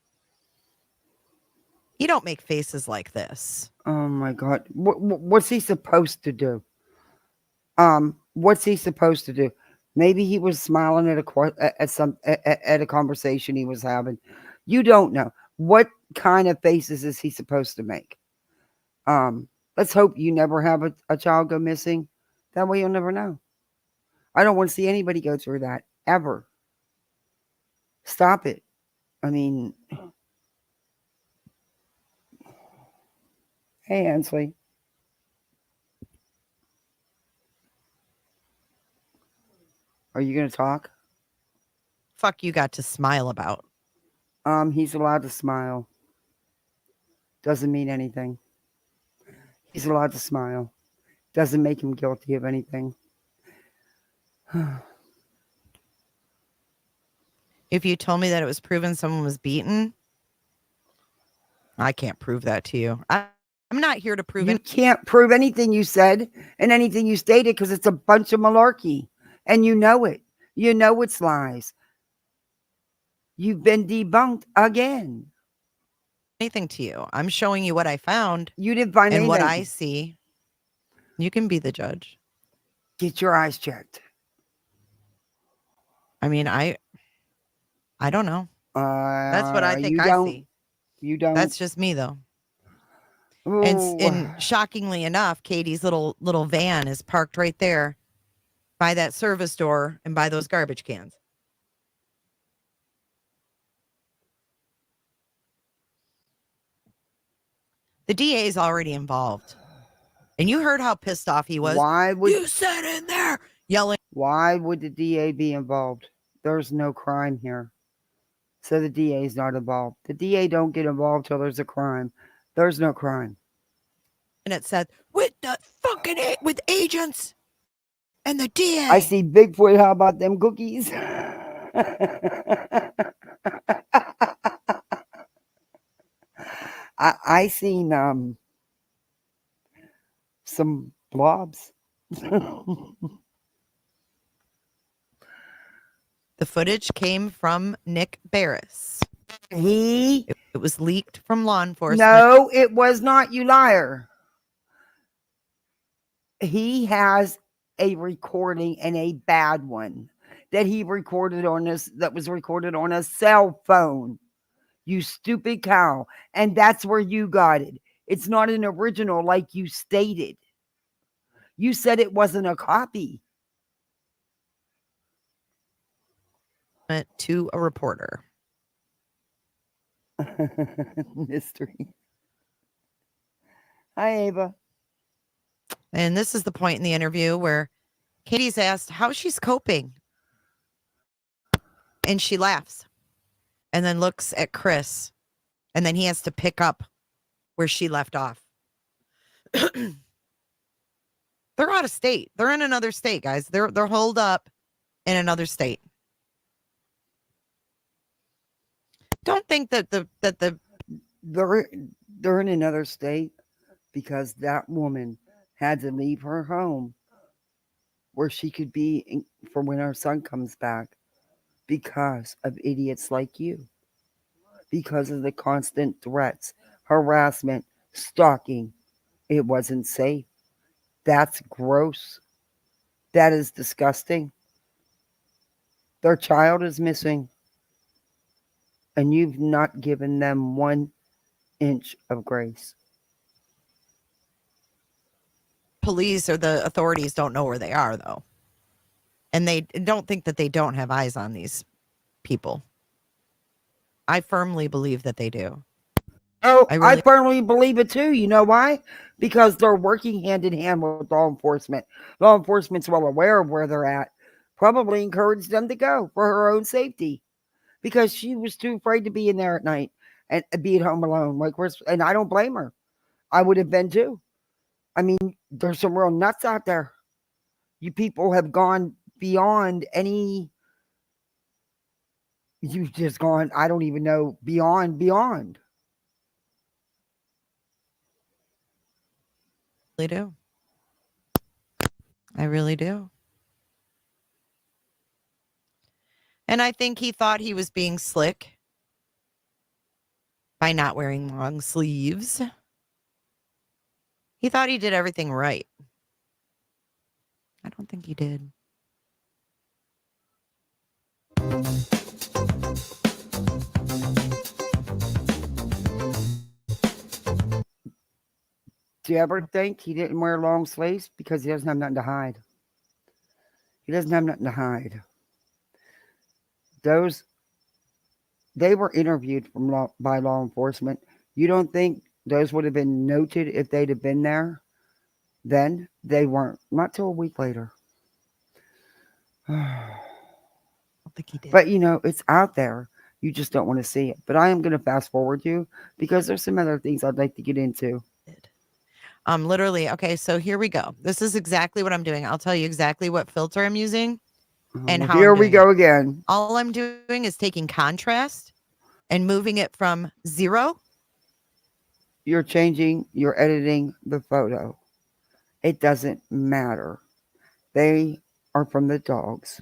you don't make faces like this. Oh my God. What's he supposed to do? What's he supposed to do? Maybe he was smiling at a conversation he was having. You don't know. What kind of faces is he supposed to make? Let's hope you never have a child go missing. That way you'll never know. I don't want to see anybody go through that ever. Stop it. I mean, hey, Ansley. Are you going to talk? Fuck you got to smile about? He's allowed to smile. Doesn't mean anything. He's allowed to smile. Doesn't make him guilty of anything. If you told me that it was proven someone was beaten, I can't prove that to you. I'm not here to prove You can't prove anything you said and anything you stated because it's a bunch of malarkey. And you know it. You know it's lies. You've been debunked again. Anything to you. I'm showing you what I found. You didn't find anything. And what I see. You can be the judge. Get your eyes checked. I mean, I don't know. That's what I think I see. You don't. That's just me, though. And shockingly enough, Katie's little van is parked right there by that service door and by those garbage cans. The DA is already involved. And you heard how pissed off he was. Why would you sit in there yelling? Why would the DA be involved? There's no crime here. So the DA is not involved. The DA don't get involved till there's a crime. There's no crime. And it said, with the fucking with agents and the DA. I see Bigfoot. How about them cookies? I seen some blobs. The footage came from Nick Barris. It was leaked from law enforcement. No, it was not, you liar. He has a recording, and a bad one, that he recorded on this, that was recorded on a cell phone. You stupid cow. And that's where you got it. It's not an original like you stated. You said it wasn't a copy. To a reporter. Mystery. Hi, Ava. And this is the point in the interview where Katie's asked how she's coping. And she laughs and then looks at Chris. And then he has to pick up where she left off. They're out of state. They're in another state, guys. They're holed up in another state. Don't think that they're in another state because that woman had to leave her home where she could be for when her son comes back because of idiots like you, because of the constant threats, harassment, stalking. It wasn't safe. That's gross. That is disgusting. Their child is missing, and you've not given them 1 inch of grace. Police or the authorities don't know where they are, though. And they don't think that they don't have eyes on these people. I firmly believe that they do. Oh, I firmly believe it too. You know why? Because they're working hand in hand with law enforcement. Law enforcement's well aware of where they're at. Probably encouraged them to go for her own safety. Because she was too afraid to be in there at night and be at home alone. And I don't blame her. I would have been too. I mean, there's some real nuts out there. You people have gone beyond any. You've just gone, I don't even know, beyond. I really do. I really do. And I think he thought he was being slick by not wearing long sleeves. He thought he did everything right. I don't think he did. Do you ever think he didn't wear long sleeves? Because he doesn't have nothing to hide. He doesn't have nothing to hide. They were interviewed by law enforcement. You don't think those would have been noted if they'd have been there? Then they weren't. Not till a week later. I don't think he did. But you know, it's out there. You just don't want to see it. But I am going to fast forward you because there's some other things I'd like to get into. Literally, okay, so here we go. This is exactly what I'm doing. I'll tell you exactly what filter I'm using and how. Here we go again. All I'm doing is taking contrast and moving it from 0. You're editing the photo. It doesn't matter. They are from the dogs.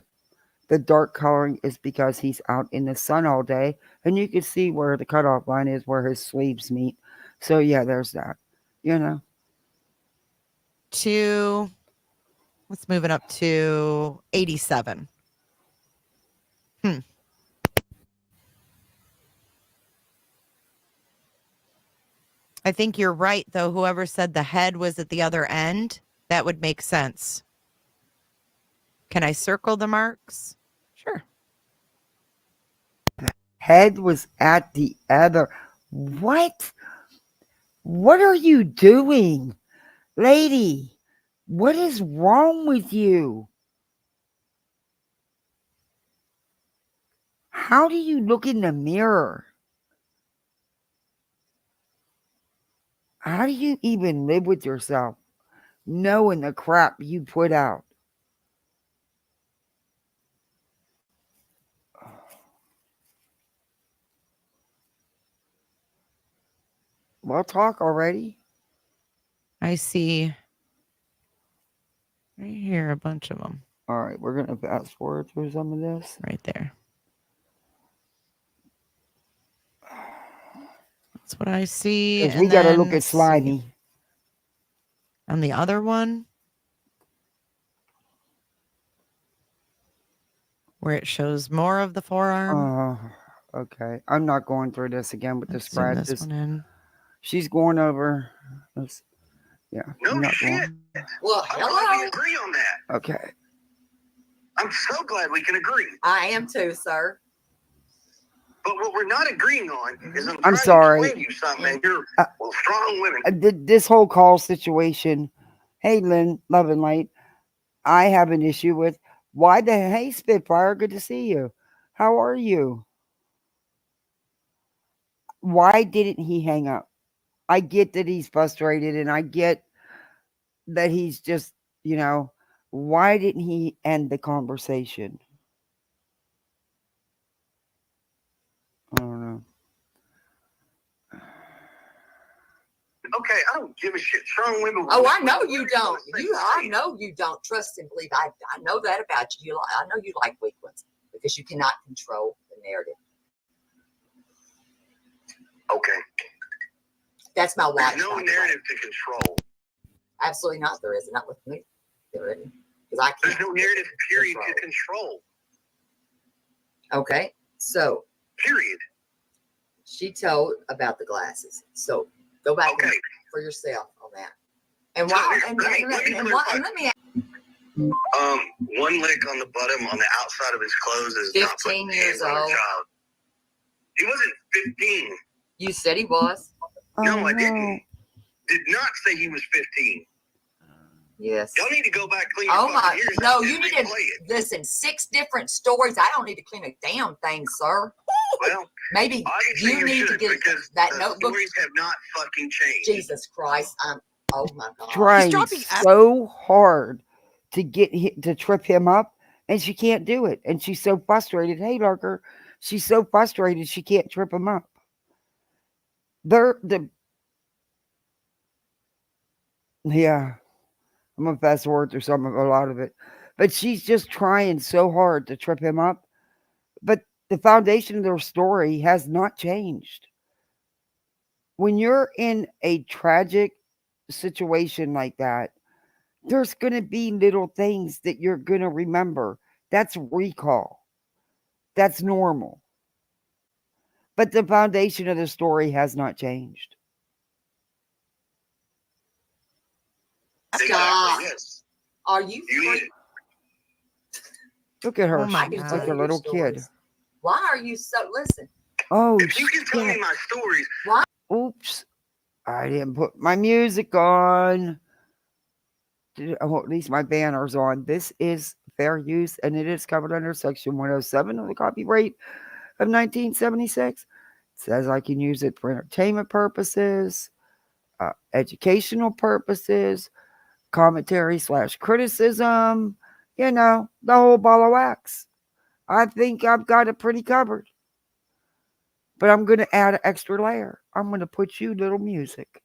The dark coloring is because he's out in the sun all day, and you can see where the cutoff line is, where his sleeves meet. So yeah, there's that. You know. Let's move it up to 87. I think you're right, though. Whoever said the head was at the other end, that would make sense. Can I circle the marks? Sure. The head was at the other. What? What are you doing? Lady, what is wrong with you? How do you look in the mirror? How do you even live with yourself, knowing the crap you put out? Well, talk already. I see. Right here, a bunch of them. All right, we're going to fast forward through some of this. Right there. That's what I see. Because And we got to then, look at let's see. Slimy. And the other one, where it shows more of the forearm. Okay. I'm not going through this again with the Let's zoom this scratches. one in. She's going over. Yeah. No I'm not shit. going. Well, I'm glad we agree on that. Okay. I'm so glad we can agree. I am too, sir. But what we're not agreeing on is I'm I'm trying sorry. to explain to you something, and you're strong women. This whole call situation. Hey, Lynn, Love and Light. I have an issue with why the hey Spitfire. Good to see you. How are you? Why didn't he hang up? I get that he's frustrated, and I get that he's just, why didn't he end the conversation? I don't know. Okay, I don't give a shit. Strong women. Oh, I know you don't. I know you don't. Trust and believe. I know that about you. I know you like weak ones because you cannot control the narrative. Okay. That's my wife. There's no narrative to control. Absolutely not. There is not with me. There isn't. Because I can't. There's no narrative period to control. Okay. So. Period. She told about the glasses. So go back for yourself on that. And why? And let me ask. One lick on the bottom on the outside of his clothes is 15 years old. Child. He wasn't 15. You said he was. No, I didn't. Did not say he was 15. Yes. Y'all need to go back clean. Oh my! No, you need to listen. 6 different stories. I don't need to clean a damn thing, sir. Well, maybe you need to get because that the notebook. Stories have not fucking changed. Jesus Christ! Oh my God! Trying so hard to to trip him up, and she can't do it, and she's so frustrated. Hey, Larker, she's so frustrated she can't trip him up. Yeah. I'm gonna fast forward through a lot of it, but she's just trying so hard to trip him up. But the foundation of their story has not changed. When you're in a tragic situation like that, there's gonna be little things that you're gonna remember. That's recall. That's normal. But the foundation of the story has not changed. Stop. Yes. Are you free? Look at her. Oh my She's God. like a little kid. Why are you so? Listen. Oh, if you can tell me my stories. Why? Oops. I didn't put my music on. Oh, at least my banner's on. This is fair use, and it is covered under Section 107 of the Copyright of 1976. It says I can use it for entertainment purposes, educational purposes, commentary / criticism, the whole ball of wax. I think I've got it pretty covered. But I'm going to add an extra layer. I'm going to put you little music.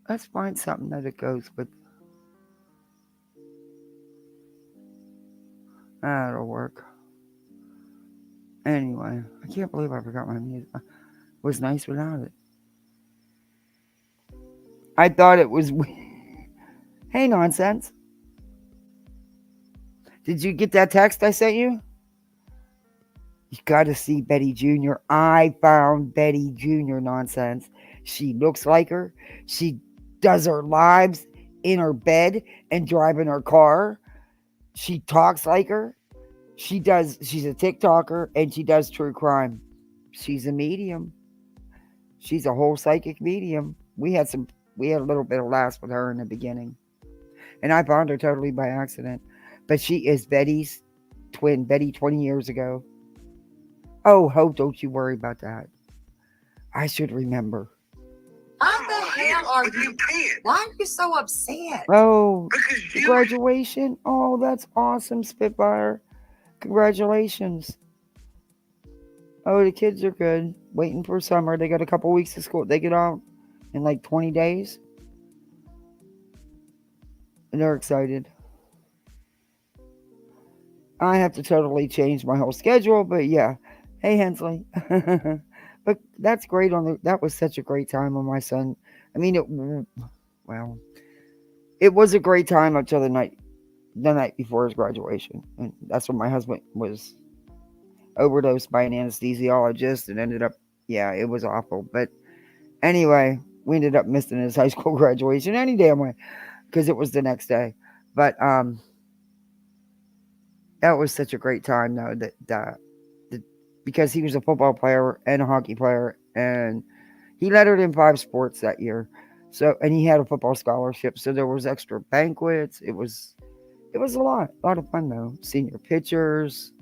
Let's find something that it goes with. That'll work. Anyway, I can't believe I forgot my music. It was nice without it. I thought it was. Hey, nonsense. Did you get that text I sent you? You got to see Betty Jr. I found Betty Jr. nonsense. She looks like her. She does her lives in her bed and driving her car. She talks like her. She's a TikToker and she does true crime. She's a medium. She's a whole psychic medium. We had a little bit of laughs with her in the beginning. And I found her totally by accident. But she is Betty's twin, Betty 20 years ago. Oh, Hope, don't you worry about that. I should remember. How the hell are you? Why are you so upset? Oh, the graduation. Oh, that's awesome, Spitfire. Congratulations. Oh, the kids are good. Waiting for summer. They got a couple weeks of school. They get out in like 20 days. And they're excited. I have to totally change my whole schedule, but yeah. Hey, Hensley. But that's great that was such a great time on my son. I mean, it was a great time until the night before his graduation. And that's when my husband was overdosed by an anesthesiologist and ended up, yeah, it was awful. But anyway, we ended up missing his high school graduation any damn way because it was the next day. But that was such a great time, though, that because he was a football player and a hockey player, and he lettered in 5 sports that year. So, and he had a football scholarship, so there was extra banquets. It was a lot of fun, though. Senior pictures.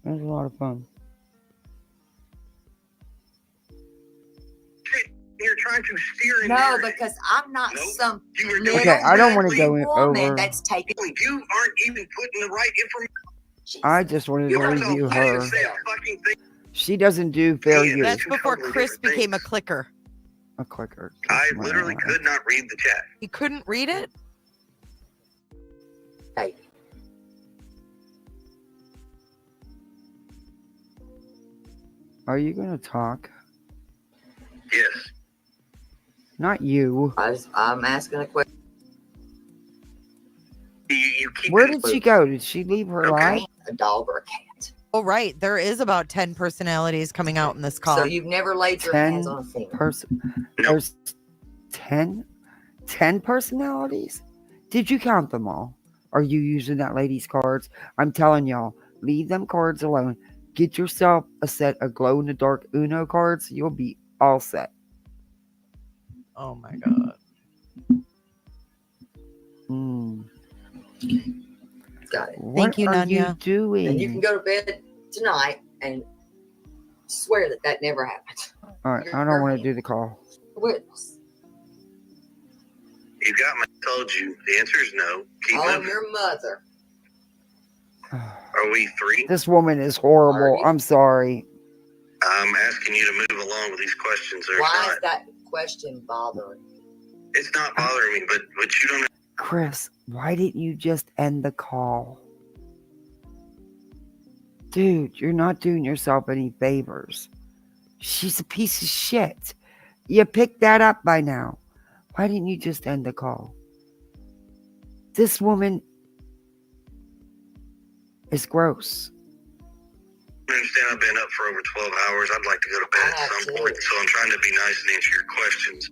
It was a lot of fun. You're trying to steer in No, there. because I'm not some Okay, I don't want to go woman over. that's taking. You aren't even putting the right information. I just wanted to review her. She doesn't do fair use. That's before Chris became a clicker. A clicker. I literally could not read the chat. He couldn't read it? Hey. Are you going to talk? Yes. Not you. I'm asking a question. You keep Where did she go? Did she leave her live? A dog or a cat. Oh, right. There is about 10 personalities coming out in this call. So you've never laid your hands on a female. There's 10 personalities? Did you count them all? Are you using that lady's cards? I'm telling y'all, leave them cards alone. Get yourself a set of glow-in-the-dark Uno cards. You'll be all set. Oh, my God. Got it. Thank you, What are Nanya. you doing? And you can go to bed tonight and swear that never happened. All right, I don't want to do the call. Witness. You got me. Told you. The answer is no. Keep On moving. your mother. Are we 3? This woman is horrible. I'm sorry. I'm asking you to move along with these questions. Why is that question bothering you? It's not bothering me, but you don't. Chris, why didn't you just end the call? Dude, you're not doing yourself any favors. She's a piece of shit. You picked that up by now. Why didn't you just end the call? This woman is gross. I understand I've been up for over 12 hours. I'd like to go to bed at some point, so I'm trying to be nice and answer your questions.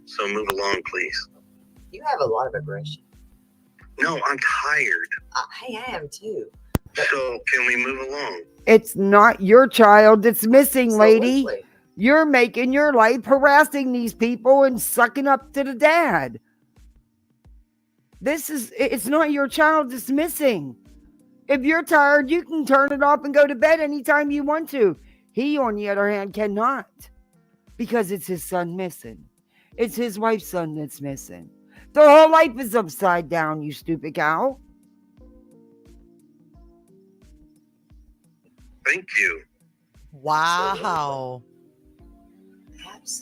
So move along, please. You have a lot of aggression. No, I'm tired. I am too. So can we move along? It's not your child that's missing, lady. Leslie. You're making your life harassing these people and sucking up to the dad. It's not your child that's missing. If you're tired, you can turn it off and go to bed anytime you want to. He, on the other hand, cannot. Because it's his son missing. It's his wife's son that's missing. Their whole life is upside down, you stupid cow. Thank you. Wow.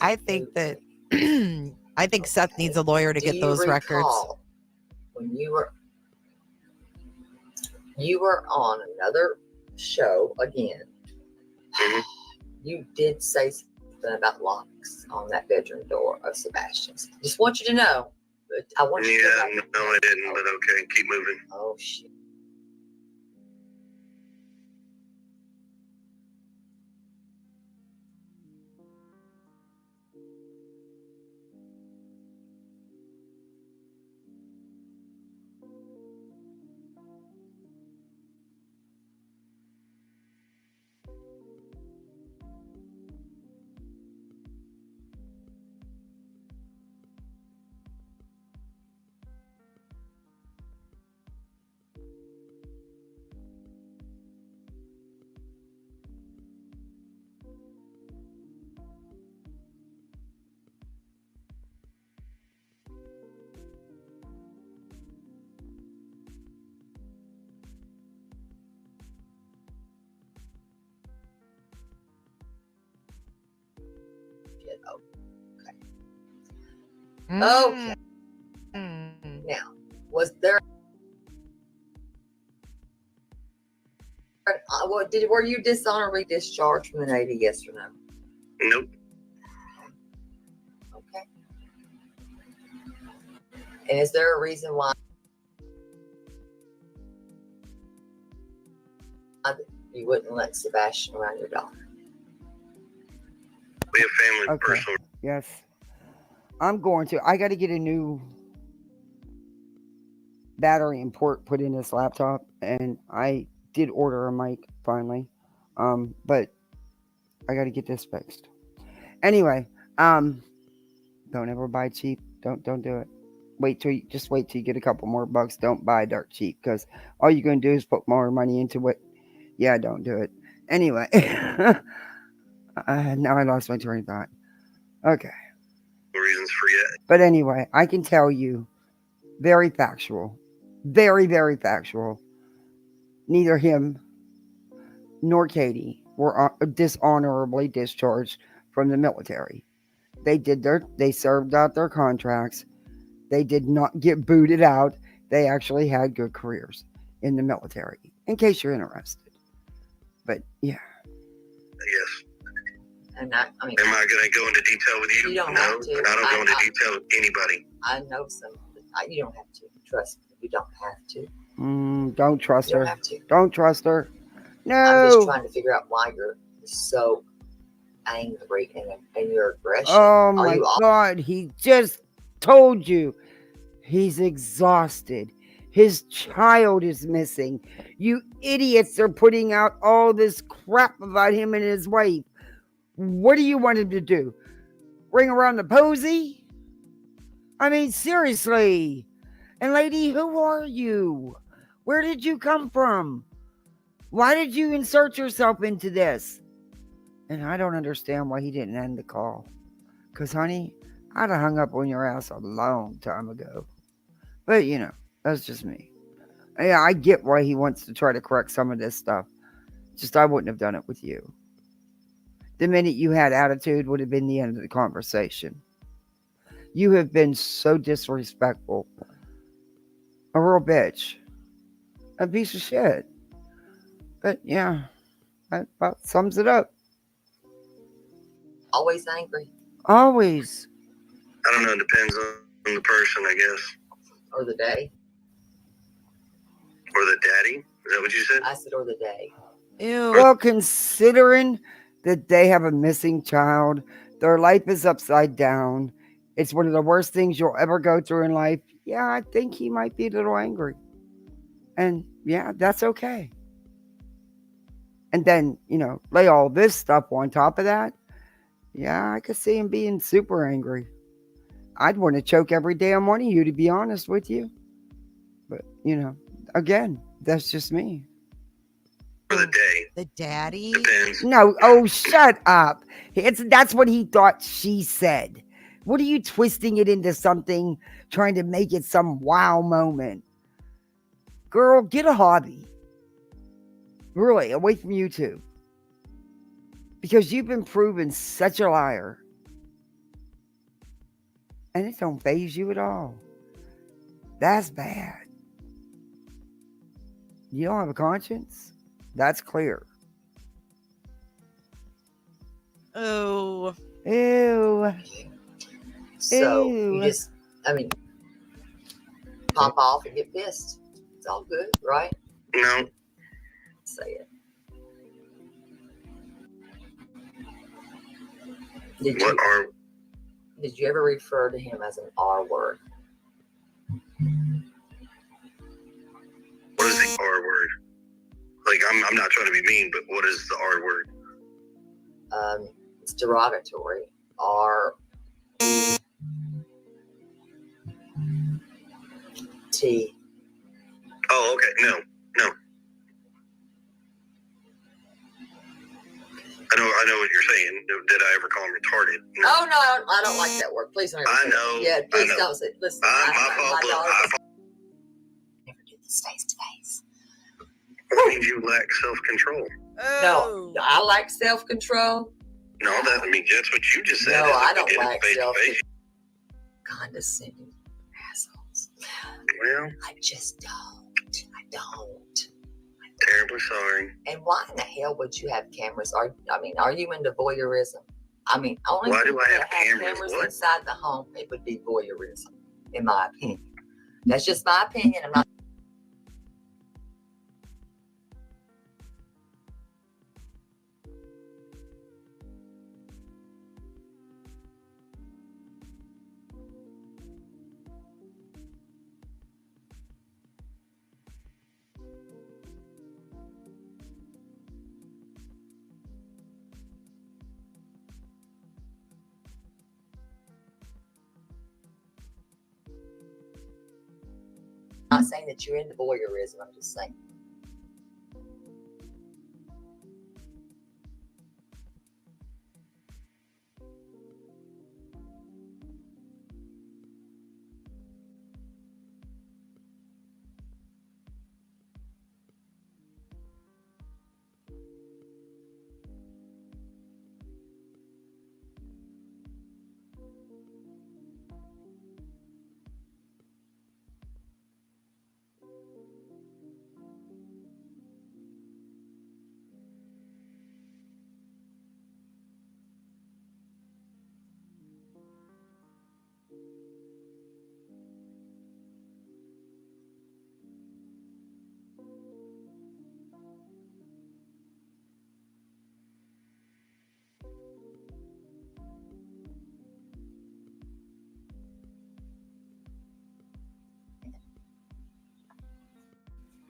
I think that I think Seth needs a lawyer to get those records. When you were on another show again, you did say something about locks on that bedroom door of Sebastian's. Just want you to know. I want you to know. Yeah, no, I didn't, but okay, keep moving. Oh, shit. yet. Okay. Mm. Okay. Mm. Now, was there? Were you dishonorably discharged from the Navy? Yes or no? Nope. Okay. And is there a reason why you wouldn't let Sebastian around your daughter? We have family Okay. personal. Yes. I got to get a new battery and port put in this laptop, and I did order a mic finally. But I got to get this fixed. Anyway, don't ever buy cheap. Don't do it. Wait till you get a couple more bucks. Don't buy dirt cheap, because all you're gonna do is put more money into it. Yeah, don't do it. Anyway, now I lost my train of thought. Okay. Reasons for yet. But anyway, I can tell you, very factual, very, very factual. Neither him nor Katie were dishonorably discharged from the military. They served out their contracts. They did not get booted out. They actually had good careers in the military, in case you're interested. But yeah. Yes. And I mean, am I going to go into detail with you? You don't No, have to. and I don't go into detail with anybody. I know some. You don't have to. Trust me. You don't have to. Don't trust You her. don't have to. Don't trust her. No. I'm just trying to figure out why you're so angry and your aggression. Oh my God. He just told you he's exhausted. His child is missing. You idiots are putting out all this crap about him and his wife. What do you want him to do? Ring around the posy? I mean, seriously. And lady, who are you? Where did you come from? Why did you insert yourself into this? And I don't understand why he didn't end the call. Because, honey, I'd have hung up on your ass a long time ago. But, that's just me. Yeah, I get why he wants to try to correct some of this stuff. Just I wouldn't have done it with you. The minute you had attitude would have been the end of the conversation. You have been so disrespectful. A real bitch. A piece of shit. But yeah, that about sums it up. Always angry. Always. I don't know. It depends on the person, I guess. Or the day. Or the daddy. Is that what you said? I said, or the day. Ew. Well, considering that they have a missing child, their life is upside down. It's one of the worst things you'll ever go through in life. Yeah, I think he might be a little angry. And yeah, that's okay. And then, lay all this stuff on top of that. Yeah, I could see him being super angry. I'd want to choke every damn one of you, to be honest with you. But, again, that's just me. For the day. The daddy? Depends. No, shut up. That's what he thought she said. What are you twisting it into something, trying to make it some wow moment? Girl, get a hobby. Really, away from YouTube. Because you've been proven such a liar. And it don't faze you at all. That's bad. You don't have a conscience? That's clear. Oh. Ew. So Ew. you just, pop off and get pissed. It's all good, right? No. Say it. Did you ever refer to him as an R word? What is the R word? Like, I'm not trying to be mean, but what is the R word? It's derogatory. R T. Oh, okay. No. I know what you're saying. Did I ever call him retarded? No. Oh no, I don't like that word. Please don't ever I say know. That. Yeah, please I know. don't say. Listen, my fault. Never do this face to face. What means you lack self-control? No, I like self-control. No, I mean, that's what you just said. No, is I if we don't did it like face-to-face. condescending assholes. Well, I just don't. I don't. terribly sorry. And why in the hell would you have cameras? Are you into voyeurism? I mean, only Why do people I have that have cameras? What? inside the home, it would be voyeurism, in my opinion. That's just my opinion. I'm not. Not saying that you're into voyeurism. I'm just saying.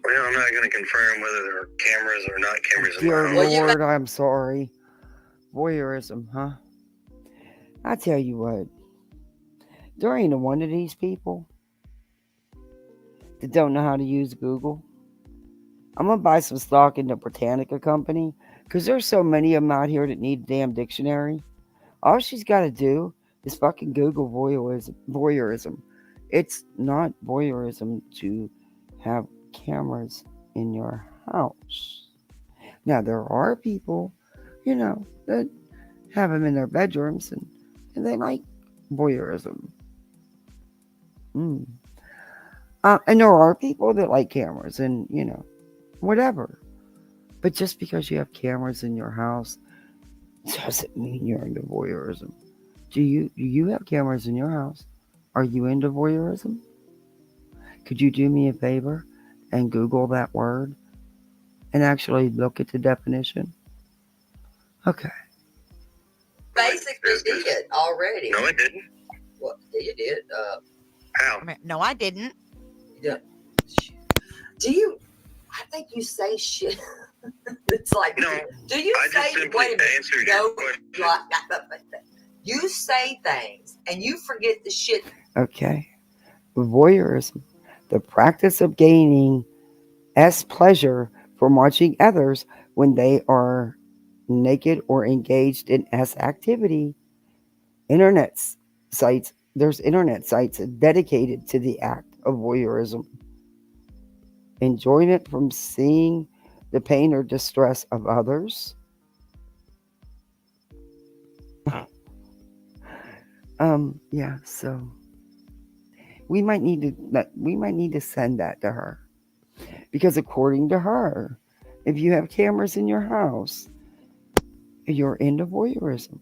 Well, I'm not going to confirm whether there are cameras or not cameras in Dear my home. Lord, I'm sorry. Voyeurism, huh? I tell you what. There ain't one of these people that don't know how to use Google. I'm going to buy some stock in the Britannica company because there's so many of them out here that need a damn dictionary. All she's got to do is fucking Google voyeurism. It's not voyeurism to have cameras in your house. Now, there are people, that have them in their bedrooms and they like voyeurism. And there are people that like cameras and, whatever. But just because you have cameras in your house doesn't mean you're into voyeurism. Do you have cameras in your house? Are you into voyeurism? Could you do me a favor and Google that word and actually look at the definition? Okay. Basically did already. No, it didn't. Well, you did. How? No, I didn't. Yeah. Do you? I think you say shit. It's like, No, do you I just say? simply Wait a minute. answered No, your question. you say things and you forget the shit. Okay. Voyeurism, the practice of gaining pleasure from watching others when they are naked or engaged in activity. There's internet sites dedicated to the act of voyeurism. Enjoyment from seeing the pain or distress of others. Yeah, so we might need to send that to her. Because according to her, if you have cameras in your house, you're into voyeurism.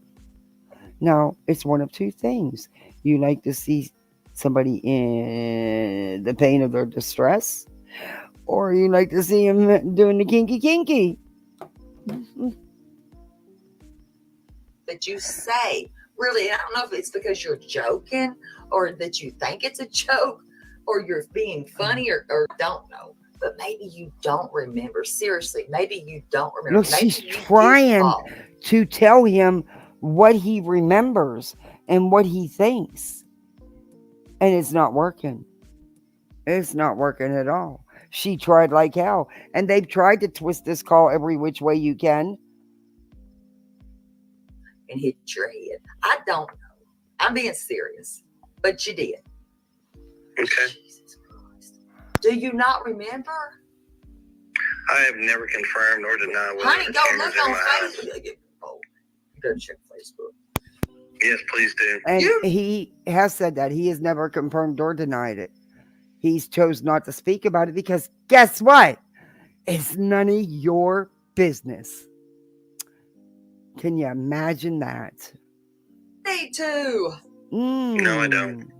Now, it's one of two things. You like to see somebody in the pain of their distress, or you like to see them doing the kinky. That you say, really, I don't know if it's because you're joking or that you think it's a joke or you're being funny or don't know. But maybe you don't remember. Seriously, maybe you don't remember. Look, maybe she's trying to tell him what he remembers and what he thinks. And it's not working. It's not working at all. She tried like hell. And they've tried to twist this call every which way you can. And hit your head. I don't know. I'm being serious. But you did. Okay. Jesus Christ. Do you not remember? I have never confirmed or denied whether Honey, the go cameras look in on my house. Facebook. Oh, Go check Facebook. Yes, please do. And he has said that. He has never confirmed or denied it. He's chose not to speak about it because guess what? It's none of your business. Can you imagine that? Me too. No, I don't.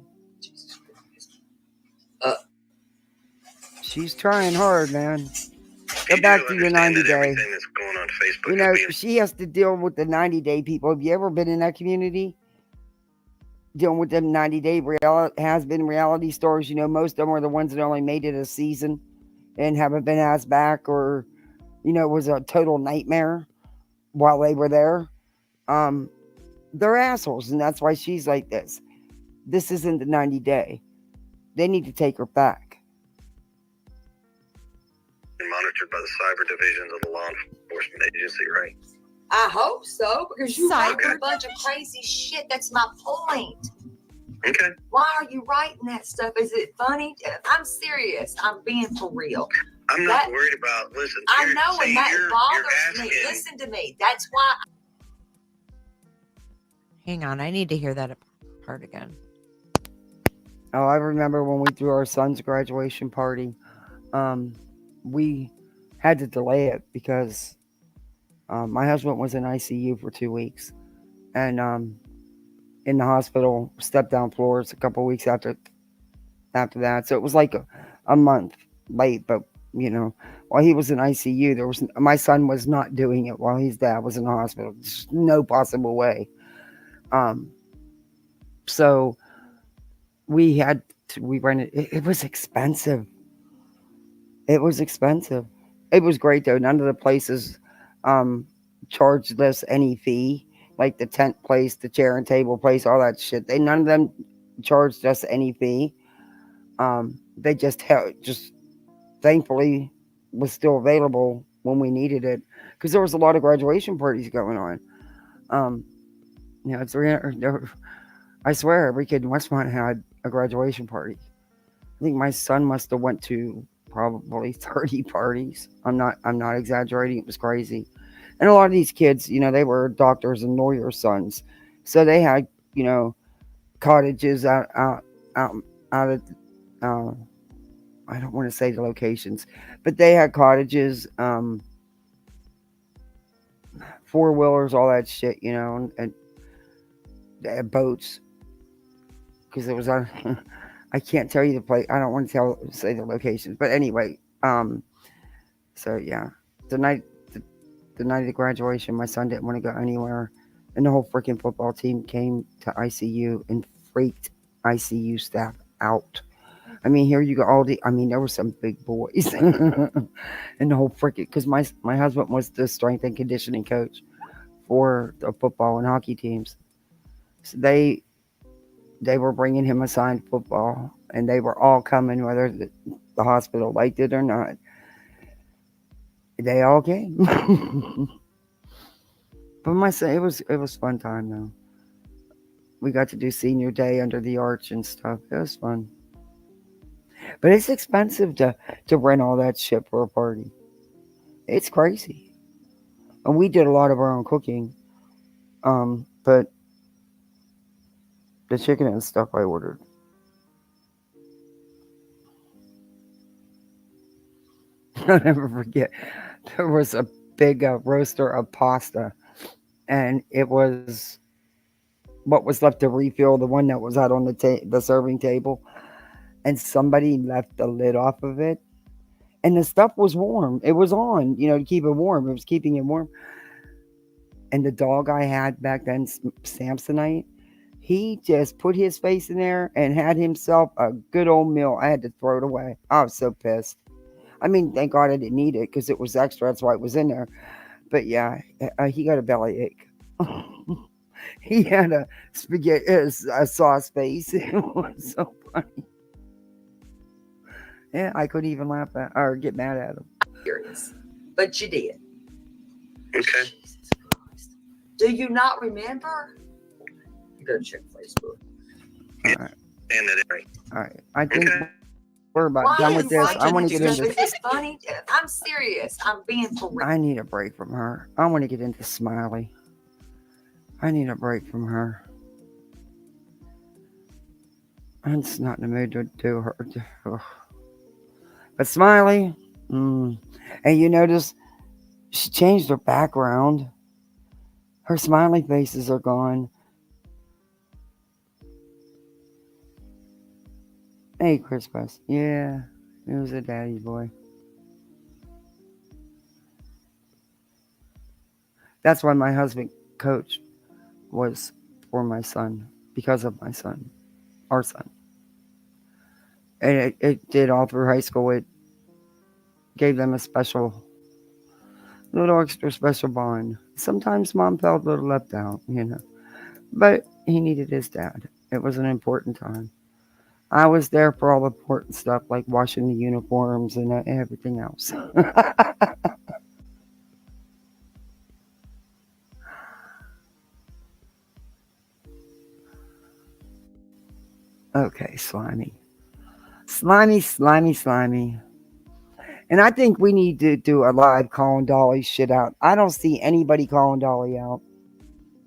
She's trying hard, man. Go You back do to your understand 90 that day. everything that's going on Facebook You is know, being... she has to deal with the 90-day people. Have you ever been in that community? Dealing with them 90-day has-been reality stars. You know, most of them are the ones that only made it a season and haven't been asked back, or, you know, it was a total nightmare while they were there. They're assholes, and that's why she's like this. This isn't the 90-day. They need to take her back. monitored by the cyber divisions of the law enforcement agency, right? I hope so, because you write Cyber a bunch of crazy shit. That's my point. Okay. Why are you writing that stuff? Is it funny? I'm serious. I'm being for real. I'm not worried about, listen. I know, and that bothers me. asking. Listen to me. That's why. Hang on, I need to hear that part again. Oh, I remember when we threw our son's graduation party. We had to delay it because my husband was in ICU for 2 weeks, and in the hospital, step down floors a couple weeks after that. So it was like a month late, but you know, while he was in ICU, my son was not doing it while his dad was in the hospital. There's no possible way. So we rented. It was expensive. It was expensive. It was great though. None of the places charged us any fee, like the tent place, the chair and table place, all that shit. None of them charged us any fee. They just thankfully was still available when we needed it, because there was a lot of graduation parties going on. You know, 300. I swear, every kid in Westmont had a graduation party. I think my son must have went to probably 30 parties. I'm not exaggerating. It was crazy. And a lot of these kids, you know, they were doctors and lawyers' sons, so they had, you know, cottages out of. I don't want to say the locations, but they had cottages, 4-wheelers, all that shit, you know, and they had boats. Because it was on, I can't tell you the place. I don't want to say the locations, but anyway. So yeah, the night of the graduation, my son didn't want to go anywhere, and the whole freaking football team came to ICU and freaked ICU staff out. I mean, here you go. There were some big boys, and the whole freaking, because my husband was the strength and conditioning coach for the football and hockey teams, so they were bringing him assigned football, and they were all coming, whether the hospital liked it or not. They all came. But my son, it was fun time though. We got to do senior day under the arch and stuff. It was fun. But it's expensive to rent all that shit for a party. It's crazy. And we did a lot of our own cooking. But the chicken and stuff I ordered. I'll never forget. There was a big roaster of pasta, and it was what was left to refill, the one that was out on the serving table, and somebody left the lid off of it, and the stuff was warm. It was on, you know, to keep it warm. It was keeping it warm. And the dog I had back then, Samsonite, he just put his face in there and had himself a good old meal. I had to throw it away. I was so pissed. I mean, thank God I didn't eat it because it was extra. That's why it was in there. But yeah, he got a bellyache. He had a spaghetti, a sauce face. It was so funny. Yeah, I couldn't even laugh at or get mad at him. Serious. But you did. Okay. Do you not remember? Go check Facebook. All right. And that right. All right. I think we're about done with this. I want to get into. It's funny. I'm serious. I'm being for real. I need a break from her. I want to get into Smiley. I need a break from her. I'm just not in the mood to do her. Ugh. But Smiley, and you notice she changed her background. Her smiley faces are gone. Hey, Christmas. Yeah, it was a daddy boy. That's why my husband coach was for my son, because of my son, our son. And it did all through high school. It gave them a little extra special bond. Sometimes mom felt a little left out, but he needed his dad. It was an important time. I was there for all the important stuff like washing the uniforms and everything else. Okay, slimy. Slimy, slimy, slimy. And I think we need to do a live calling Dolly shit out. I don't see anybody calling Dolly out.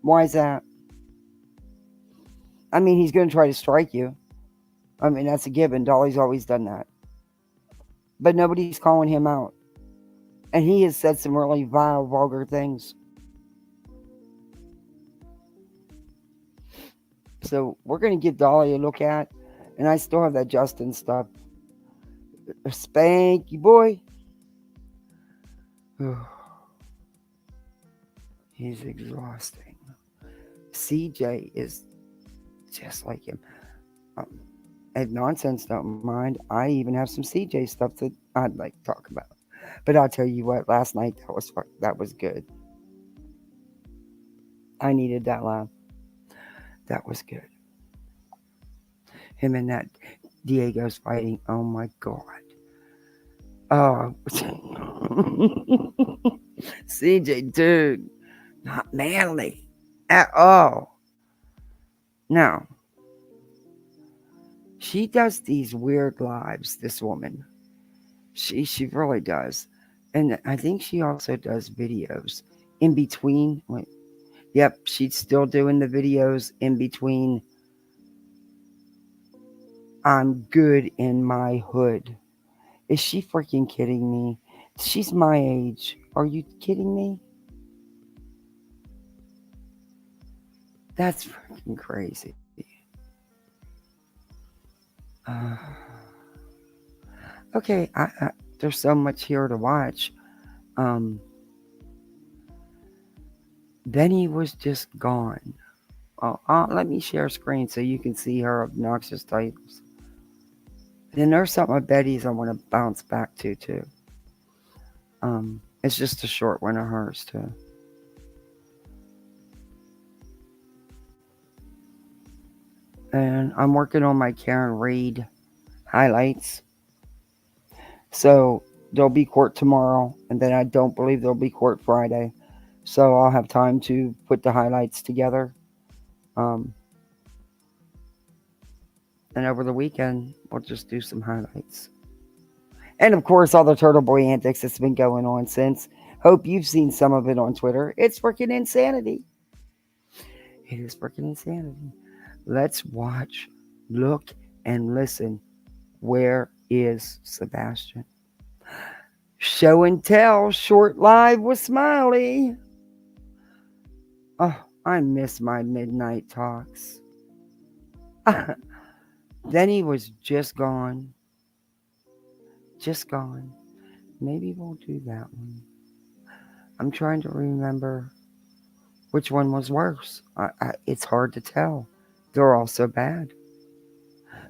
Why is that? I mean, he's going to try to strike you. I mean, that's a given. Dolly's always done that. But nobody's calling him out. And he has said some really vile, vulgar things. So we're going to give Dolly a look at. And I still have that Justin stuff. Spank you, boy. He's exhausting. CJ is just like him. And nonsense, don't mind. I even have some CJ stuff that I'd like to talk about. But I'll tell you what, last night that was good. I needed that laugh. That was good. Him and that Diego's fighting. Oh my god. Oh, CJ, dude, not manly at all. No. She does these weird lives, this woman. She really does. And I think she also does videos in between. Wait, yep, she's still doing the videos in between. I'm good in my hood. Is she freaking kidding me? She's my age. Are you kidding me? That's freaking crazy. Uh, okay, there's so much here to watch. Then he was just gone. Let me share screen so you can see her obnoxious titles. Then there's something with Betty's I want to bounce back to too. It's just a short one of hers too. And I'm working on my Karen Reed highlights. So there'll be court tomorrow, and then I don't believe there'll be court Friday. So I'll have time to put the highlights together. And over the weekend, we'll just do some highlights. And of course, all the Turtle Boy antics that's been going on since. Hope you've seen some of it on Twitter. It's freaking insanity. It is freaking insanity. Let's watch, look, and listen. Where is Sebastian? Show and tell, short live with Smiley. Oh, I miss my midnight talks. Then he was just gone. Just gone. Maybe we'll do that one. I'm trying to remember which one was worse. It's hard to tell. They're all so bad.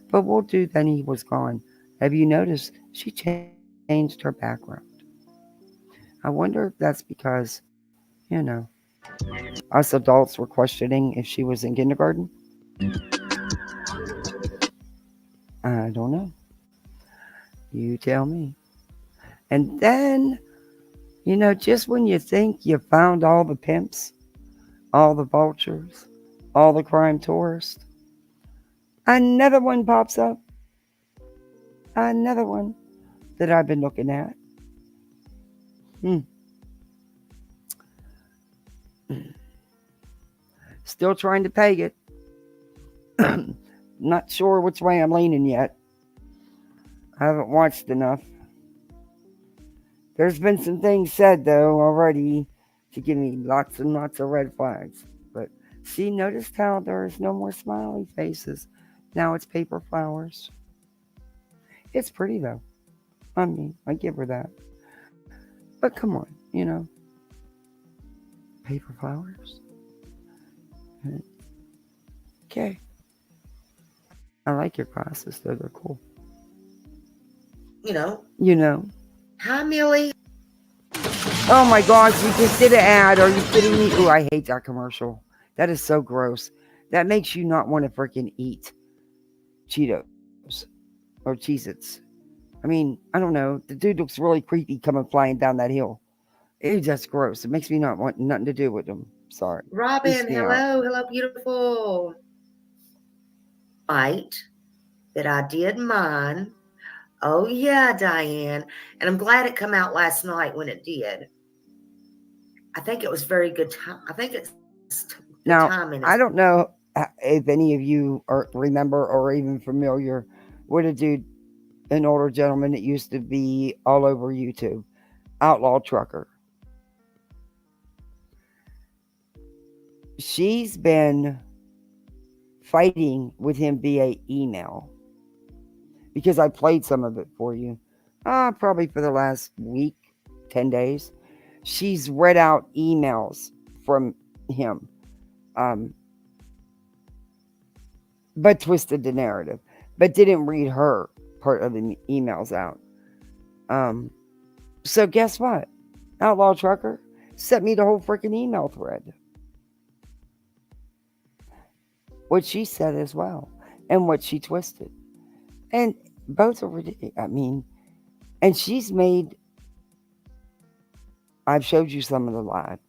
But we'll do Then He Was Gone. Have you noticed she changed her background? I wonder if that's because, us adults were questioning if she was in kindergarten. I don't know. You tell me. And then, just when you think you found all the pimps, all the vultures, all the crime tourists, another one pops up. Another one that I've been looking at. Still trying to peg it. Not sure which way I'm leaning yet. I haven't watched enough. There's been some things said though already to give me lots and lots of red flags. But see, noticed how there's no more smiley faces. Now it's paper flowers. It's pretty though. I mean, I give her that. But come on, paper flowers. Okay. I like your glasses though, they're cool. You know. You know. Hi, Millie. Oh my gosh, we just did an ad. Are you kidding me? Ooh, I hate that commercial. That is so gross. That makes you not want to freaking eat Cheetos or Cheez-Its. I mean, I don't know. The dude looks really creepy coming flying down that hill. It's just gross. It makes me not want nothing to do with him. Sorry. Robin, hello, beautiful. Bite that I did mine. Oh yeah, Diane. And I'm glad it come out last night when it did. I think it was very good time. I think it's good Now, timing. I don't know if any of you remember or even familiar with a dude, an older gentleman that used to be all over YouTube, Outlaw Trucker. She's been fighting with him via email because I played some of it for you, probably for the last week, 10 days. She's read out emails from him, but twisted the narrative, but didn't read her part of the emails out. So guess what? Outlaw Trucker sent me the whole freaking email thread. What she said as well, and what she twisted. And both are ridiculous. I mean, and she's made, I've showed you some of the live.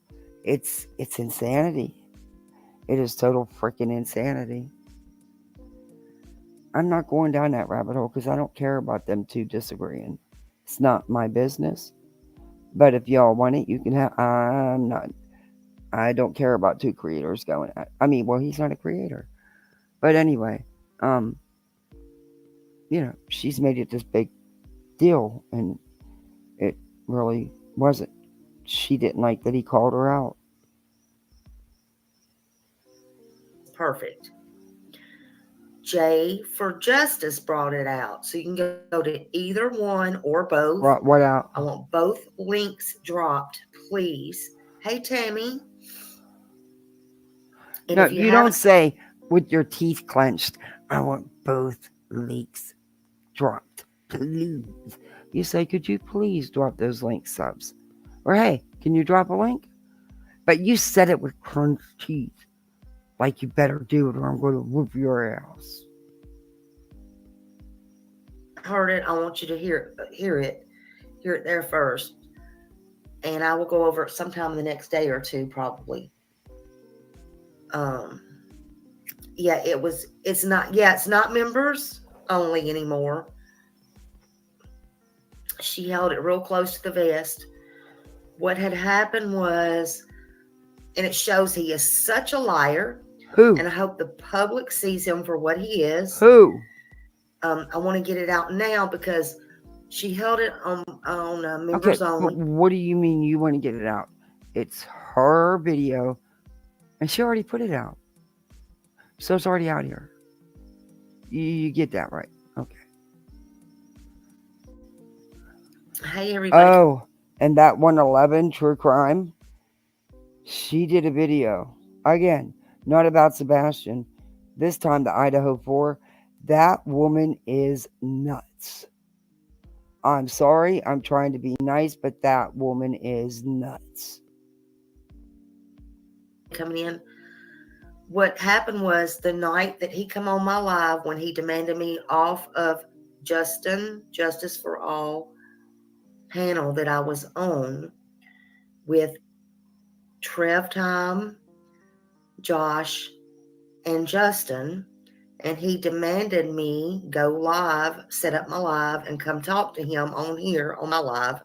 It's insanity. It is total freaking insanity. I'm not going down that rabbit hole because I don't care about them two disagreeing. It's not my business. But if y'all want it, you can have. I'm not. I don't care about two creators going at. I mean, well, he's not a creator. But anyway, she's made it this big deal, and it really wasn't. She didn't like that he called her out. Perfect. Jay for Justice brought it out. So you can go to either one or both. What out? I want both links dropped, please. Hey, Tammy. And no, you don't say with your teeth clenched, I want both links dropped, please. You say, could you please drop those link subs? Or hey, can you drop a link? But you said it with clenched teeth. Like you better do it or I'm going to whoop your ass. Heard it. I want you to hear it there first. And I will go over it sometime the next day or two, probably. Yeah, it's not members only anymore. She held it real close to the vest. What had happened was, and it shows he is such a liar. Who? And I hope the public sees him for what he is. Who? I want to get it out now because she held it on members only. What do you mean you want to get it out? It's her video, and she already put it out. So it's already out here. You get that right. Okay. Hey, everybody. Oh, and that 111 True Crime, she did a video. Again, not about Sebastian. This time the Idaho 4. That woman is nuts. I'm sorry. I'm trying to be nice, but that woman is nuts. Coming in. What happened was the night that he come on my live when he demanded me off of Justice for All panel that I was on with Trev Time, Josh, and Justin, and he demanded me go live, set up my live, and come talk to him on here on my live.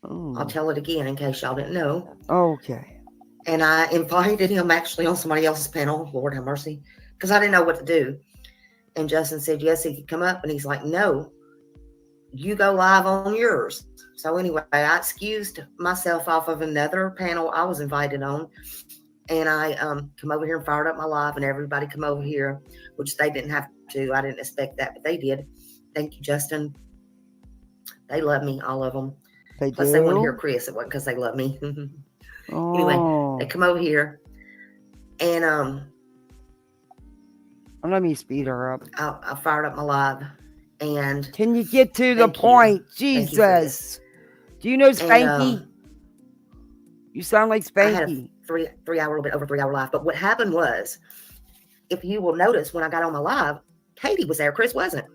I'll tell it again in case y'all didn't know. Okay. And I invited him actually on somebody else's panel, Lord have mercy, because I didn't know what to do. And Justin said, yes, he could come up. And he's like, no, you go live on yours. So anyway, I excused myself off of another panel I was invited on. And I come over here and fired up my live, and everybody come over here, which they didn't have to. I didn't expect that, but they did. Thank you, Justin. They love me, all of them. They Plus, they want to do? hear Chris. It wasn't because they love me. Oh. Anyway, they come over here, and let me speed her up. I fired up my live, and can you get to the point? Jesus, do you know Spanky? You sound like Spanky. I had a a little bit over 3 hour live. But what happened was, if you will notice, when I got on my live, Katie was there, Chris wasn't.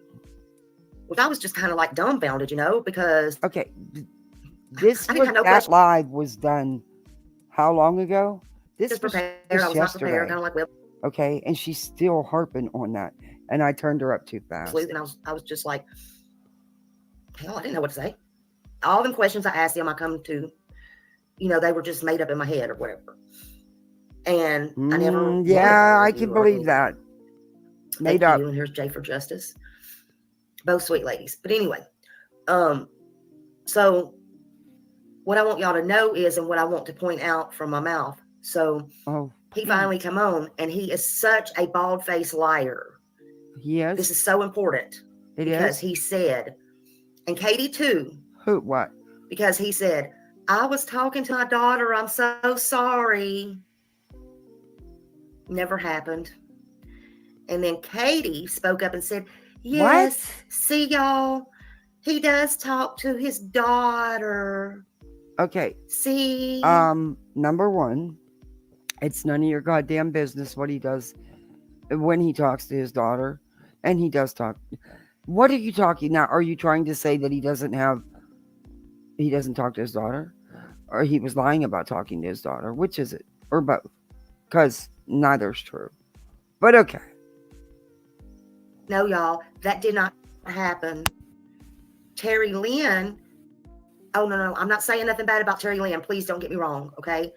Which I was just kind of like dumbfounded, because this I didn't have no that question. live was done how long ago? This Just was prepared. I was not prepared, kind of like, well, okay, and she's still harping on that, and I turned her up too fast. And I was just like, hell, I didn't know what to say. All them questions I asked them, I come to, they were just made up in my head or whatever. And I never. Yeah, I can believe that. Made up. And here's Jay for Justice. Both sweet ladies. But anyway, so what I want y'all to know is, and what I want to point out from my mouth. So he finally come on, and he is such a bald-faced liar. Yes. This is so important. Because he said, and Katie too. What? Because he said, I was talking to my daughter. I'm so sorry. Never happened. And then Katie spoke up and said, yes, see y'all, he does talk to his daughter. Okay. See? Number one, it's none of your goddamn business what he does when he talks to his daughter. And he does talk. What are you talking now? Are you trying to say that he doesn't talk to his daughter? Or he was lying about talking to his daughter? Which is it? Or both? Because neither's true. But okay. No, y'all, that did not happen. Terry Lynn. Oh, no. I'm not saying nothing bad about Terry Lynn. Please don't get me wrong, okay?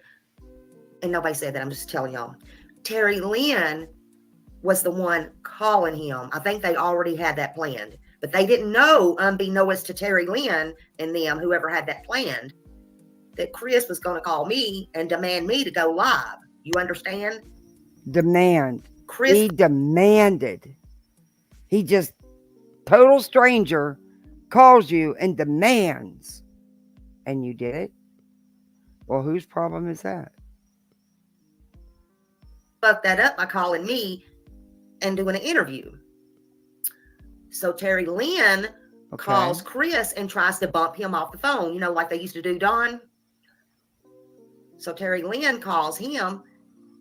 And nobody said that. I'm just telling y'all. Terry Lynn was the one calling him. I think they already had that planned. But they didn't know, unbeknownst to Terry Lynn and them, whoever had that planned, that Chris was going to call me and demand me to go live. You understand? Demand. Chris. He demanded. He just, total stranger, calls you and demands. And you did it? Well, whose problem is that? Fucked that up by calling me and doing an interview. So Terry Lynn calls Chris and tries to bump him off the phone, like they used to do Don. So Terry Lynn calls him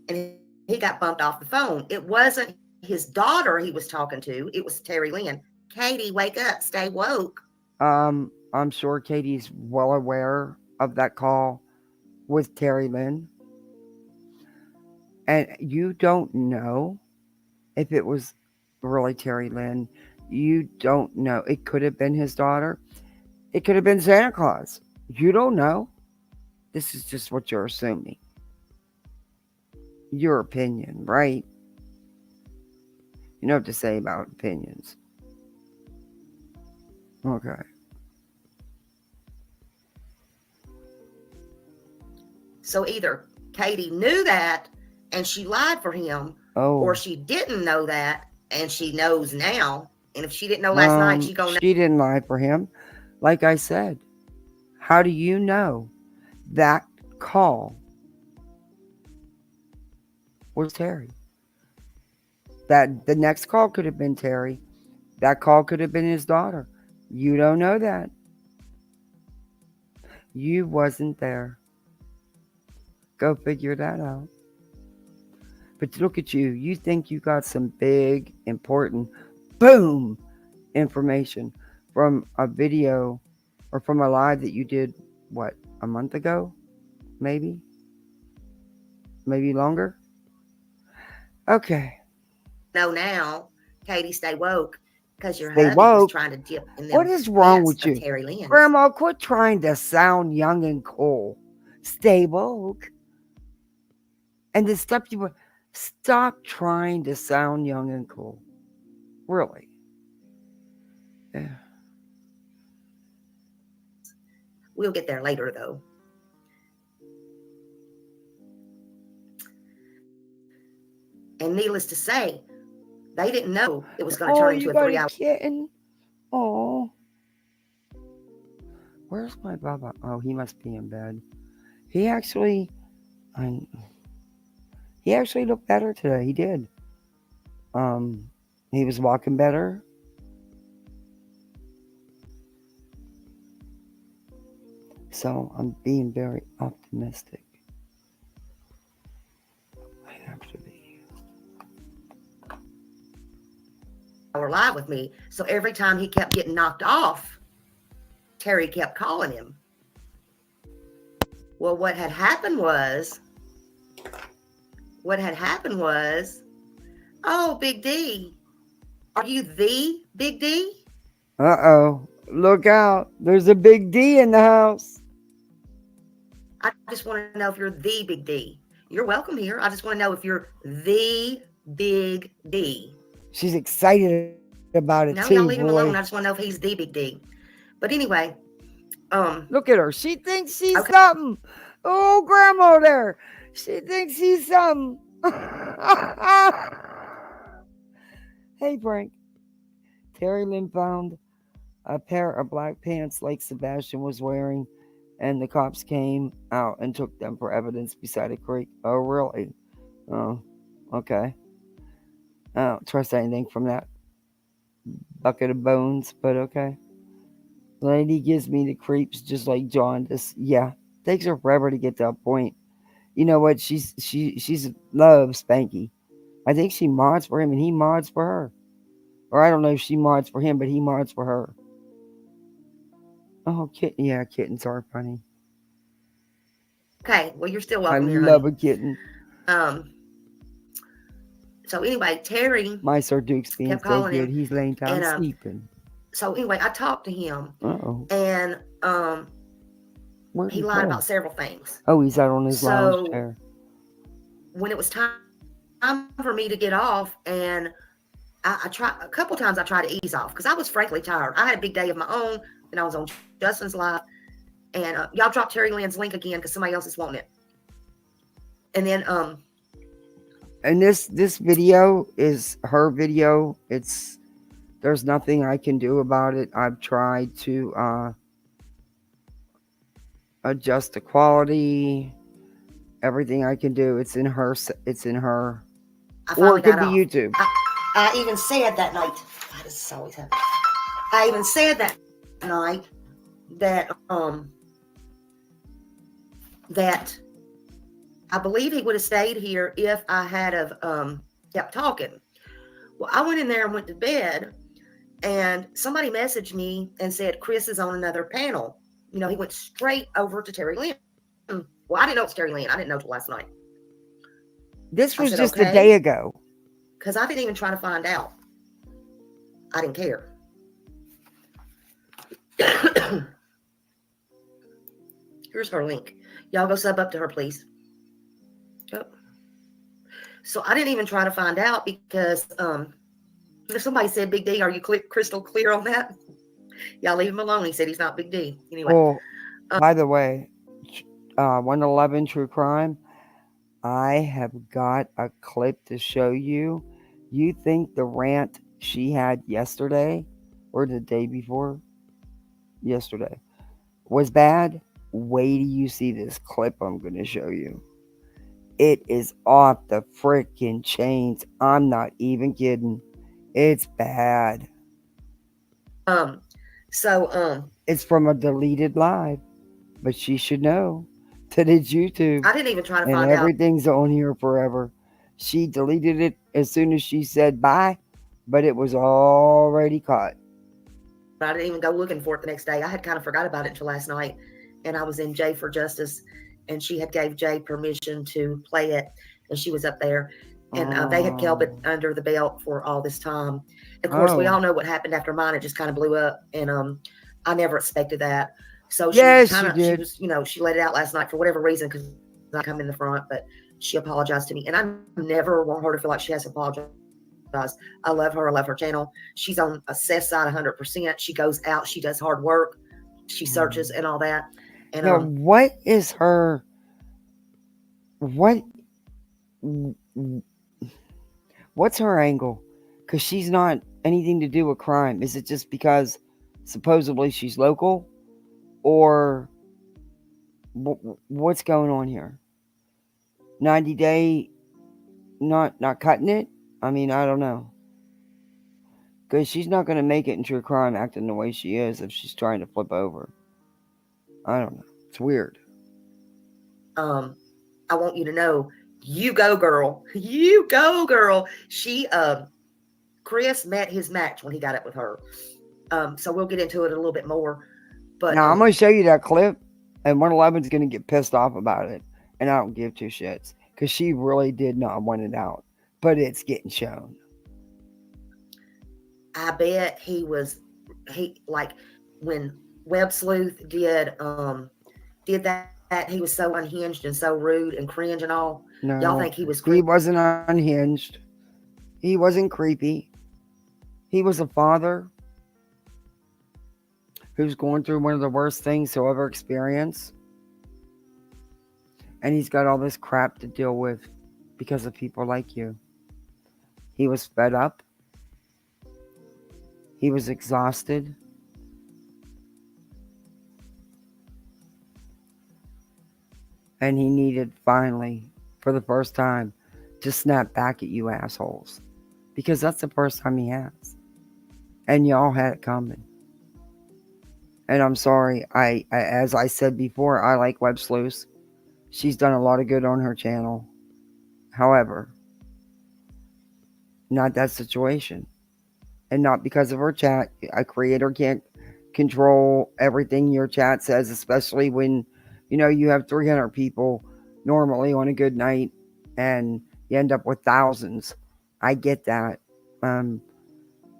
and he got bumped off the phone. It wasn't his daughter he was talking to. It was Terry Lynn. Katie, wake up, stay woke. I'm sure Katie's well aware of that call with Terry Lynn. And you don't know if it was really Terry Lynn. You don't know. It could have been his daughter. It could have been Santa Claus. You don't know. This is just what you're assuming. Your opinion, right? You know what to say about opinions. Okay. So either Katie knew that and she lied for him, or she didn't know that and she knows now. And if she didn't know last night, she didn't lie for him. Like I said, how do you know that call was Terry? That the next call could have been Terry. That call could have been his daughter. You don't know that. You wasn't there. Go figure that out. But look at you. You think you got some big, important, boom, information from a video or from a live that you did, what, a month ago? Maybe? Maybe longer? Okay. No, now, Katie, stay woke, because your Stay hubby woke. was trying to dip in them What is wrong pants with of you? Terry Lynn. Grandma, quit trying to sound young and cool. Stay woke. And the stuff you were, stop trying to sound young and cool. Really. Yeah. We'll get there later, though. And needless to say, they didn't know it was going to turn into you a got 3-hour. a kitten. Oh. Where's my Baba? Oh, he must be in bed. He actually looked better today. He did. He was walking better. So I'm being very optimistic. I have to be. Live with me. So every time he kept getting knocked off, Terry kept calling him. Well, what had happened was, oh, Big D, are you the Big D? Uh-oh. Look out. There's a big D in the house. I just want to know if you're the Big D. You're welcome here. I just want to know if you're the Big D. She's excited about it No, too, y'all leave him alone. boy. I just want to know if he's the Big D. But anyway, look at her. She thinks she's something. Oh, grandma there. She thinks he's something. Hey, Frank. Terry Lynn found a pair of black pants like Sebastian was wearing, and the cops came out and took them for evidence beside a creek. Oh, really? Oh, okay. I don't trust anything from that bucket of bones, but okay. Lady gives me the creeps just like John. Yeah, takes her forever to get to a point. You know what? She's loves Spanky. I think she mods for him and he mods for her. Or I don't know if she mods for him, but he mods for her. Oh, kitten. Yeah, kittens are funny. Okay, well, you're still welcome I here, love honey. a kitten. So anyway, Terry. My Sir Duke's being so good. He's laying down sleeping. So anyway, I talked to him. Uh-oh. And Where'd he he lied go? about several things. Oh, he's out on his lounge chair. When it was time for me to get off, and I tried a couple times, I tried to ease off because I was frankly tired. I had a big day of my own, and I was on Justin's live. And y'all drop Terry Lynn's link again because somebody else is wanting it. And then and this video is her video. There's nothing I can do about it. I've tried to adjust the quality, everything I can do. It's in her. Or it could be YouTube. I even said that night. God, this is always happening. I even said that night that that I believe he would have stayed here if I had have kept talking. Well, I went in there and went to bed, and somebody messaged me and said Chris is on another panel. You know, he went straight over to Terry Lynn. Well, I didn't know it was Terry Lynn. I didn't know till last night. This was just a day ago. Because I didn't even try to find out. I didn't care. Here's her link. Y'all go sub up to her, please. Oh. So I didn't even try to find out because somebody said, Big D, are you crystal clear on that? Y'all leave him alone. He said he's not Big D. Anyway. Well, by the way, 111 True Crime, I have got a clip to show you. You think the rant she had yesterday or the day before? Yesterday was bad? Wait till you see this clip I'm going to show you. It is off the freaking chains. I'm not even kidding. It's bad. It's from a deleted live, but she should know that it's YouTube. I didn't even try to find and out. everything's on here forever. She deleted it as soon as she said bye, but it was already caught. I didn't even go looking for it the next day. I had kind of forgot about it until last night, and I was in Jay for Justice, and she had gave Jay permission to play it, and she was up there, and they had kept it under the belt for all this time. Of course, we all know what happened after mine. It just kind of blew up, and I never expected that. So she was, she let it out last night for whatever reason because I come in the front, but She apologized to me, and I never want her to feel like she has to apologize. I love her. I love her channel. She's on a Seth's side 100%. She goes out. She does hard work. She searches and all that. And Now, what is her? What's her angle? Because she's not anything to do with crime. Is it just because supposedly she's local, or what's going on here? 90-day, not cutting it. I mean, I don't know. Because she's not going to make it in true crime acting the way she is if she's trying to flip over. I don't know. It's weird. I want you to know, you go, girl. You go, girl. Chris met his match when he got up with her. So we'll get into it a little bit more. But now I'm going to show you that clip, and 111's going to get pissed off about it, and I don't give two shits because she really did not want it out, but it's getting shown. I bet he like when Web Sleuth did that, he was so unhinged and so rude and cringe and all. No, y'all think he was creepy? He wasn't unhinged. He wasn't creepy. He was a father who's going through one of the worst things he'll ever experience. And he's got all this crap to deal with because of people like you. He was fed up. He was exhausted. And he needed, finally, for the first time, to snap back at you assholes. Because that's the first time he has. And y'all had it coming. And I'm sorry, I as I said before, I like Web Sleuth. She's done a lot of good on her channel. However, not that situation. And not because of her chat. A creator can't control everything your chat says, especially when, you have 300 people normally on a good night and you end up with thousands. I get that.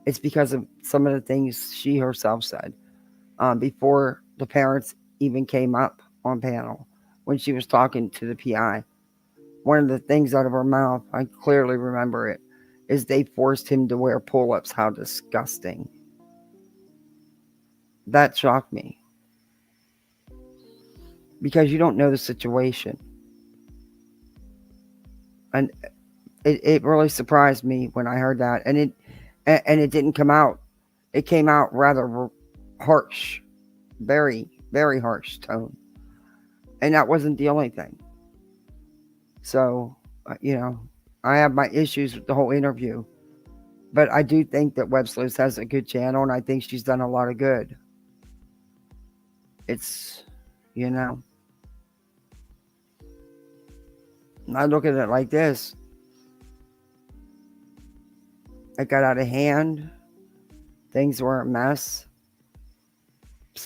It's because of some of the things she herself said before the parents even came up on panel when she was talking to the PI. One of the things out of her mouth, I clearly remember it, is they forced him to wear pull-ups. How disgusting. That shocked me. Because you don't know the situation. And it really surprised me when I heard that. And it didn't come out. It came out rather harsh. Very, very harsh tone. And that wasn't the only thing. So, I have my issues with the whole interview. But I do think that Web Sleuth has a good channel, and I think she's done a lot of good. It's, I look at it like this. It got out of hand. Things were a mess.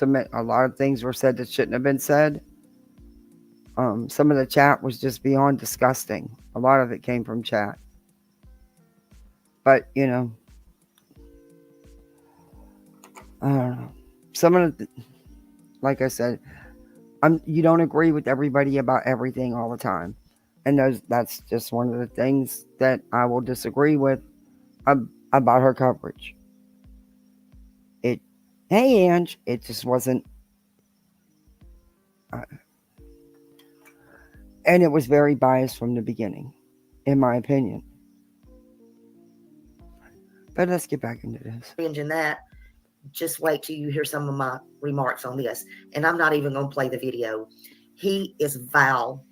A lot of things were said that shouldn't have been said. Some of the chat was just beyond disgusting. A lot of it came from chat. But, I don't know. Some of the, like I said, you don't agree with everybody about everything all the time. And that's just one of the things that I will disagree with about her coverage. Hey, Ange, it just wasn't. And it was very biased from the beginning, in my opinion. But let's get back into this. In that, just wait till you hear some of my remarks on this. And I'm not even going to play the video. He is vile.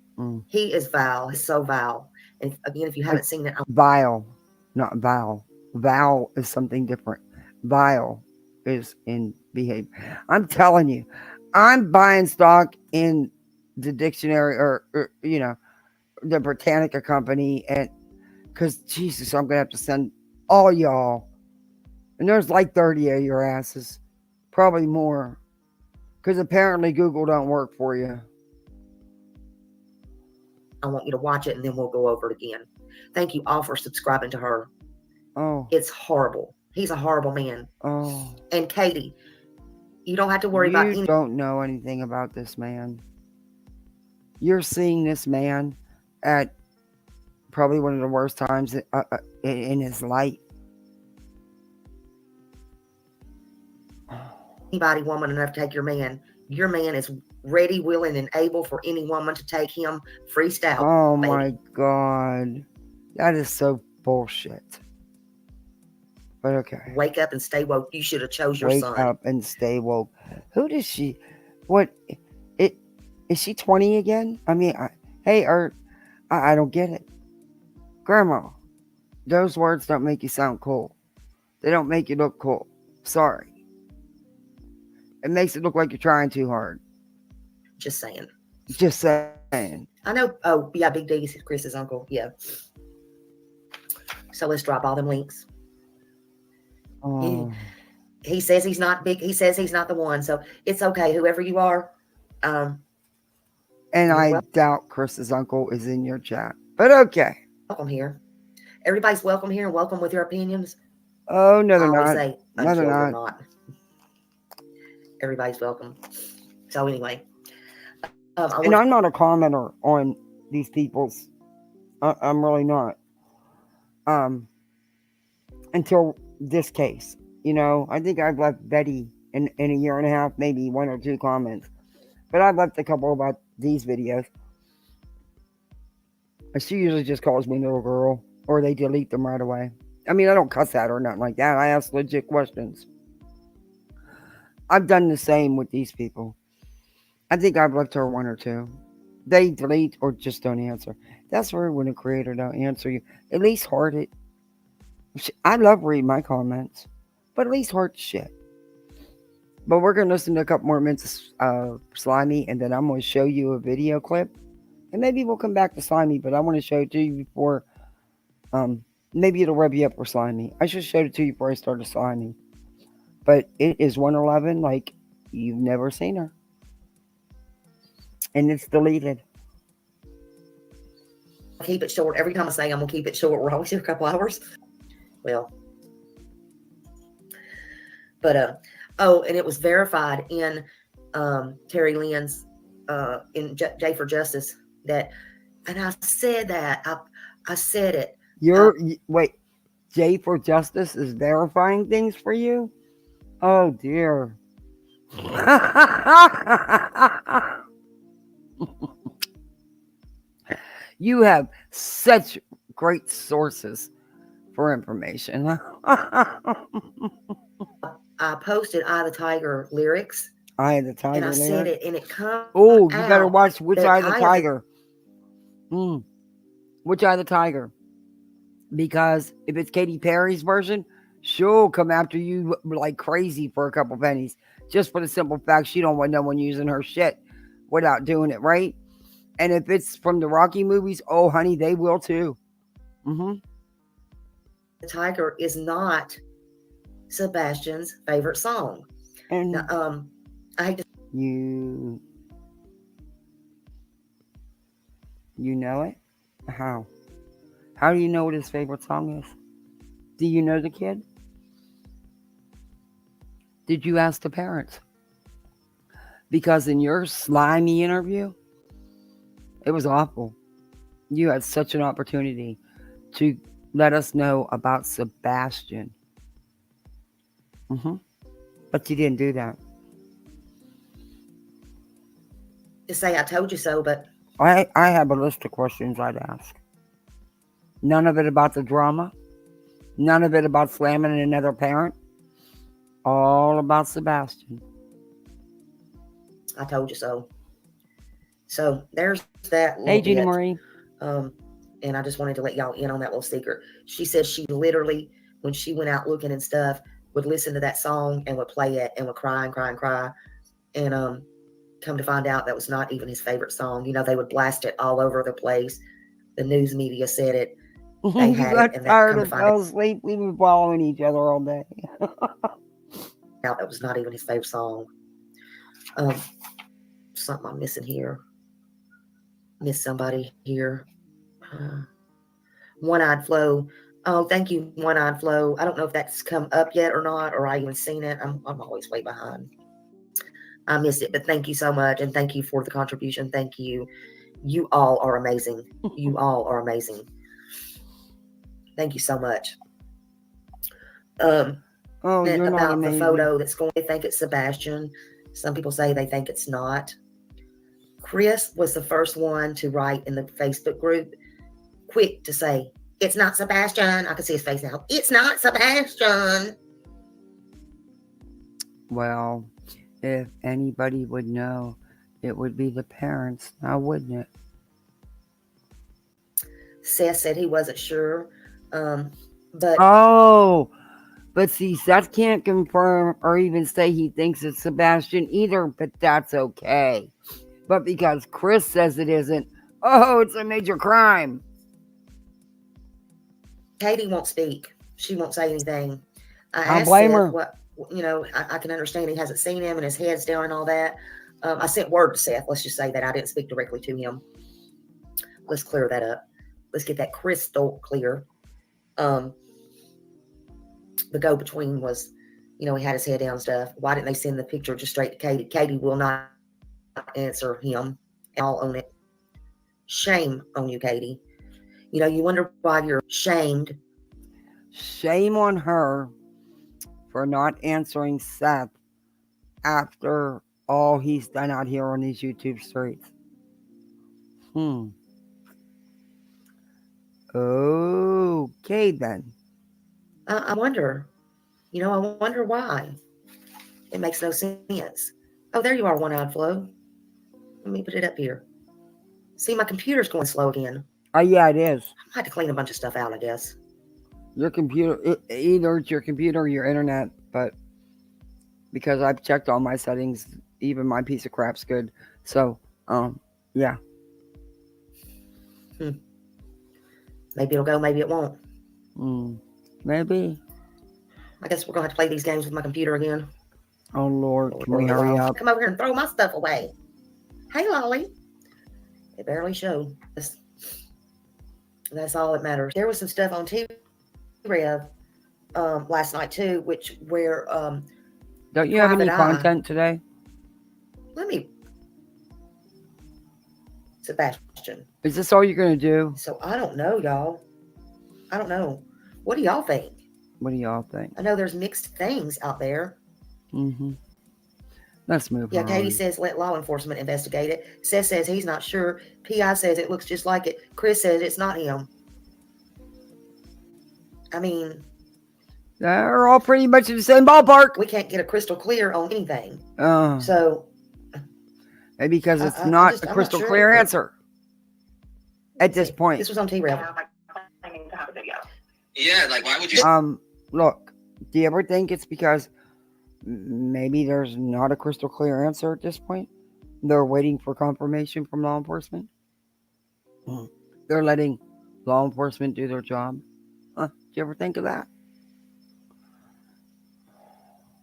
He is vile. He's so vile. And again, if you haven't seen it, vile, not vile. Vile is something different. Vile is in behavior. I'm telling you, I'm buying stock in the dictionary or the Britannica company, and because Jesus, I'm gonna have to send all y'all, and there's like 30 of your asses, probably more, because apparently Google don't work for you. I want you to watch it and then we'll go over it again. Thank you all for subscribing to her. Oh, it's horrible. He's a horrible man. Oh, and Katie, you don't have to worry about you don't know anything about this man. You're seeing this man at probably one of the worst times in his life. Anybody woman enough to take your man is ready, willing, and able for any woman to take him freestyle. Oh baby. my God. That is so bullshit. But okay. Wake up and stay woke. You should have chose your Wake son. up and stay woke. Who does she? What? Is she 20 again? I mean, I don't get it. Grandma, those words don't make you sound cool. They don't make you look cool. Sorry. It makes it look like you're trying too hard. Just saying. Just saying. I know. Oh, yeah, Big D is Chris's uncle. Yeah. So let's drop all them links. Oh. He says he's not big. He says he's not the one. So it's okay. Whoever you are. And I doubt Chris's uncle is in your chat. But okay. Welcome here. Everybody's welcome here and welcome with your opinions. Oh, no, they're I always not. say, No, they're until they're not. not. Everybody's welcome. So anyway. And I'm not a commenter on these people's. I'm really not. Until this case. You know, I think I've left Betty in a year and a half, maybe 1 or 2 comments. But I've left a couple about these videos. She usually just calls me little girl, or they delete them right away. I mean, I don't cuss at her or nothing like that. I ask legit questions. I've done the same with these people. I think I've left her 1 or 2. They delete or just don't answer. That's rude when a creator don't answer you. At least heart it. I love reading my comments, but at least heart shit. But we're going to listen to a couple more minutes of Slimy, and then I'm going to show you a video clip. And maybe we'll come back to Slimy, but I want to show it to you before. Maybe it'll rub you up for Slimy. I should show it to you before I started Slimy. But it is 111 like you've never seen her. And it's deleted. Keep it short. Every time I say I'm going to keep it short, we're always here a couple hours. Well. But, oh, and it was verified in Terry Lynn's, in J for Justice that, and I said that, I said it. Wait, J for Justice is verifying things for you? Oh, dear. You have such great sources for information. I posted Eye of the Tiger lyrics. Eye of the Tiger and I said lyrics? it, and it comes Oh, you better watch Which that Eye of the Tiger. Which Eye of the Tiger? Because if it's Katy Perry's version, she'll come after you like crazy for a couple pennies. Just for the simple fact she don't want no one using her shit without doing it right. And if it's from the Rocky movies, oh honey, they will too. The Tiger is not Sebastian's favorite song. And now, I hate to you know it? How? How do you know what his favorite song is? Do you know the kid? Did you ask the parents? Because in your Slimy interview, it was awful. You had such an opportunity to let us know about Sebastian. But you didn't do that. just say I told you so, but I have a list of questions I'd ask. None of it about the drama. None of it about slamming another parent. All about Sebastian. I told you so. So there's that. Hey, Jeannie Marie. And I just wanted to let y'all in on that little secret. She said she literally, when she went out looking and stuff, would listen to that song and would play it and would cry and cry and cry. And come to find out that was not even his favorite song. You know, they would blast it all over the place. The news media said it. They You had got it, and tired come and to find fell asleep. We've been following each other all day. out that was not even his favorite song. Something I'm missing here. Miss somebody here. One-Eyed Flo. Oh, thank you, One-Eyed Flo. I don't know if that's come up yet or not, or I even seen it. I'm always way behind. I missed it, but thank you so much, and thank you for the contribution. Thank you. You all are amazing. You all are amazing. Thank you so much. Oh, you're not About the amazing. photo that's going to think it's Sebastian. Some people say they think it's not. Chris was the first one to write in the Facebook group, quick to say, it's not Sebastian. I can see his face now. It's not Sebastian. Well, if anybody would know, it would be the parents, now wouldn't it? Seth said he wasn't sure. But Oh, but see, Seth can't confirm or even say he thinks it's Sebastian either, but that's okay. But because Chris says it isn't, oh, it's a major crime. Katie won't speak. She won't say anything. I I'll asked blame Seth her. what, I can understand he hasn't seen him and his head's down and all that. I sent word to Seth. Let's just say that I didn't speak directly to him. Let's clear that up. Let's get that crystal clear. The go-between was, he had his head down and stuff. Why didn't they send the picture just straight to Katie? Katie will not answer him. I'll own it. Shame on you, Katie. You wonder why you're shamed. Shame on her for not answering Seth after all he's done out here on these YouTube streets. Okay, then. I wonder. I wonder why. It makes no sense. Oh, there you are, one-eyed Flo. Let me put it up here. See, my computer's going slow again. Oh, yeah, it is. I had to clean a bunch of stuff out, I guess. Your computer, either it's your computer or your internet, but because I've checked all my settings, even my piece of crap's good. So, yeah. Maybe it'll go, maybe it won't. Maybe. I guess we're going to have to play these games with my computer again. Oh, Lord, can we hurry up? Come over here and throw my stuff away. Hey, Lolly. It barely showed. That's all that matters. There was some stuff on T-Rev last night, too, where don't you have any content today? Let me... Sebastian. Is this all you're going to do? So, I don't know, y'all. I don't know. What do y'all think? What do y'all think? I know there's mixed things out there. Let's move on. Yeah, Katie says let law enforcement investigate it. Seth says he's not sure. P.I. says it looks just like it. Chris says it's not him. I mean... They're all pretty much in the same ballpark. We can't get a crystal clear on anything. So... Maybe because it's not a crystal clear answer. At this point. This was on T-Rev. Yeah, like why would you? Look, do you ever think it's because maybe there's not a crystal clear answer at this point? They're waiting for confirmation from law enforcement. They're letting law enforcement do their job. Do you ever think of that?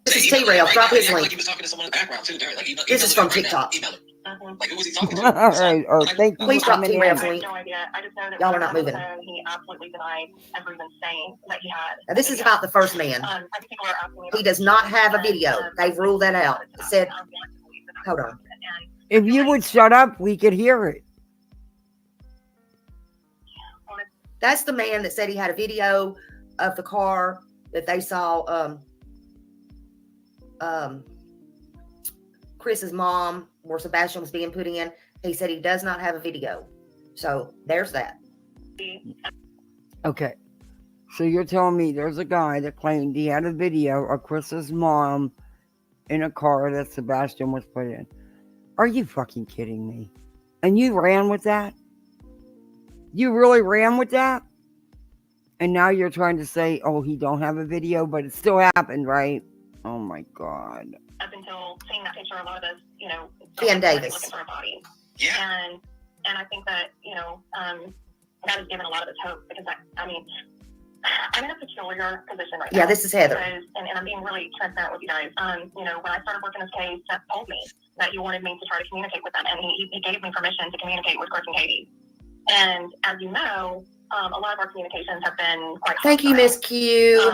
This is T-Rev. Drop his link. Like he was talking to someone in the background too. Like, This is from TikTok. Like who was he talking to? All right, thank you. Please drop T-Rev's I have link. no idea. I just know that Y'all are not moving. He absolutely denied ever even saying that he had. Now, this is about the first man. I think people are asking me He does not have a video. They've ruled that out. It said, hold on. If you would shut up, we could hear it. That's the man that said he had a video of the car that they saw Chris's mom, where Sebastian was being put in. He said he does not have a video. So there's that. Okay. So you're telling me there's a guy that claimed he had a video of Chris's mom in a car that Sebastian was put in. Are you fucking kidding me? And you ran with that? You really ran with that? And now you're trying to say, oh, he don't have a video, but it still happened, right? Oh my God. Up until seeing that picture, a lot of us, Ken Davis. looking for a body. Yeah. And I think that, that has given a lot of us hope because I'm in a peculiar position right now. Yeah, this is Heather. And I'm being really transparent with you guys. When I started working this case, Seth told me that he wanted me to try to communicate with them, and he gave me permission to communicate with Chris and Katie. And as you know, a lot of our communications have been quite Thank you, Miss Q.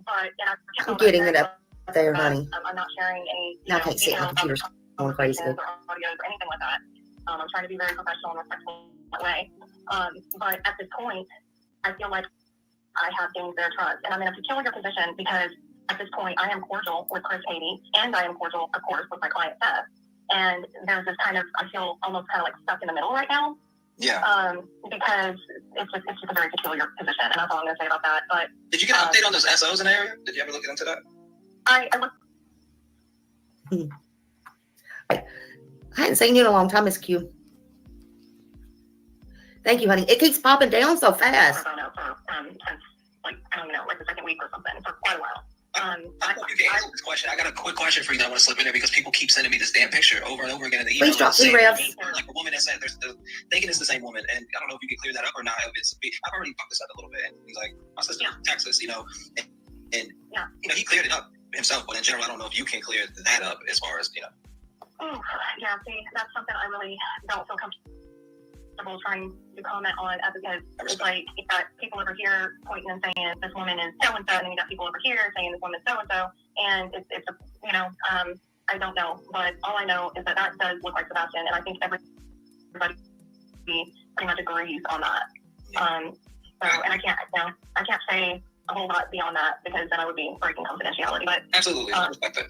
I'm getting it up there, honey. I'm not sharing any. Now I can't see it. My computer's going crazy. Or audios or anything like that. I'm trying to be very professional and respectful that way. But at this point, I feel like I have gained their trust. And I'm in a peculiar position because at this point I am cordial with Chris Katie, and I am cordial, of course, with my client Seth. And there's this kind of, I feel almost kind of like stuck in the middle right now. Yeah. Because it's just a very peculiar position, and that's all I'm going to say about that. But did you get an update on those SOs in the area? Did you ever look into that? I hadn't seen you in a long time, Miss Q. Thank you, honey. It keeps popping down so fast. Since like I don't know, like the second week or something, for quite a while. I hope you can answer this question. I got a quick question for you that I want to slip in there because people keep sending me this damn picture over and over again in the email. Please drop 2 refs. Like a woman that said, thinking it's the same woman, and I don't know if you can clear that up or not. I've already fucked this up a little bit. And he's like, my sister from Texas, you know, and you know, he cleared it up himself, but in general, I don't know if you can clear that up as far as, you know. Oh, yeah, see, that's something I really don't feel comfortable trying to comment on, because it's like you got people over here pointing and saying this woman is so and so, and then you got people over here saying this woman's so and so, and it's a, you know, I don't know, but all I know is that does look like Sebastian, and I think everybody pretty much agrees on that. So, and I can't say a whole lot beyond that because then I would be breaking confidentiality. But absolutely, I respect that.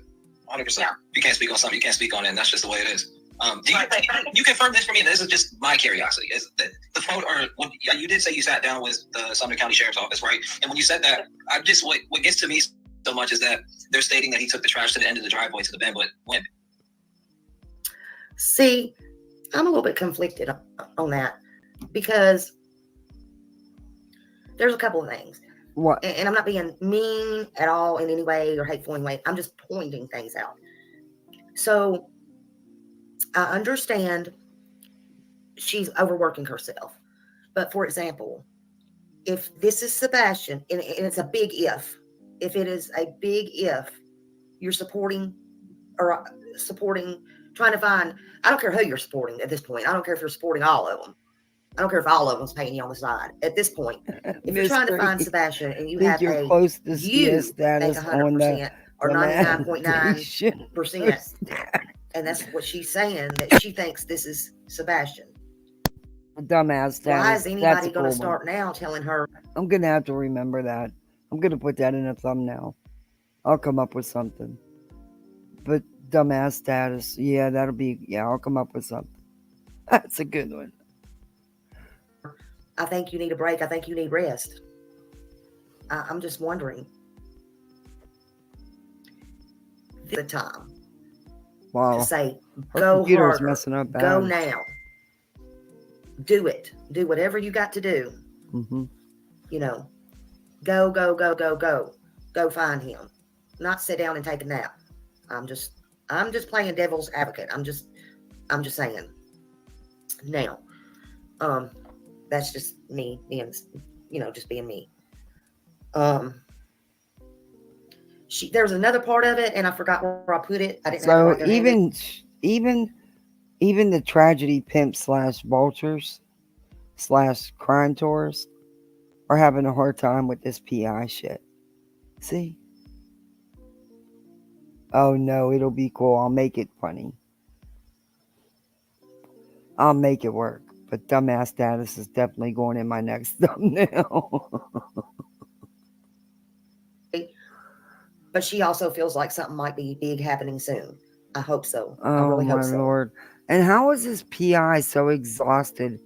100%. Yeah. You can't speak on something you can't speak on it, and that's just the way it is. You confirm this for me, and this is just my curiosity. Is the phone, or when, you did say you sat down with the Sumner County Sheriff's Office, right? And when you said that, I just what gets to me so much is that they're stating that he took the trash to the end of the driveway to the bin, but when? See, I'm a little bit conflicted on that because there's a couple of things. What? And I'm not being mean at all in any way or hateful in any way. I'm just pointing things out. So I understand she's overworking herself. But for example, if this is Sebastian, and it's a big if it is a big if, you're supporting, trying to find, I don't care who you're supporting at this point. I don't care if you're supporting all of them. I don't care if all of them's paying you on the side. At this point, if you're trying to find Sebastian and you have you're a close to you status think 100% or 99.9%, and that's what she's saying, that she thinks this is Sebastian. Dumbass status. Why is anybody going to start now telling her? I'm going to have to remember that. I'm going to put that in a thumbnail. I'll come up with something. But dumbass status, yeah, that'll be, I'll come up with something. That's a good one. I think you need a break. I think you need rest. I'm just wondering. The time. Wow. To say, her go computer's harder. Messing up bad. Go now. Do it. Do whatever you got to do. Mm-hmm. You know, go. Go find him. Not sit down and take a nap. I'm just playing devil's advocate. I'm just saying. Now, that's just me being, just being me. There's another part of it, and I forgot where I put it. I didn't. So even the tragedy pimp / vultures / crime tourists are having a hard time with this PI shit. See? Oh no, it'll be cool. I'll make it funny. I'll make it work. But dumbass status is definitely going in my next thumbnail. But she also feels like something might be big happening soon. I hope so. Oh, I really hope so. my Lord. And how is this PI so exhausted?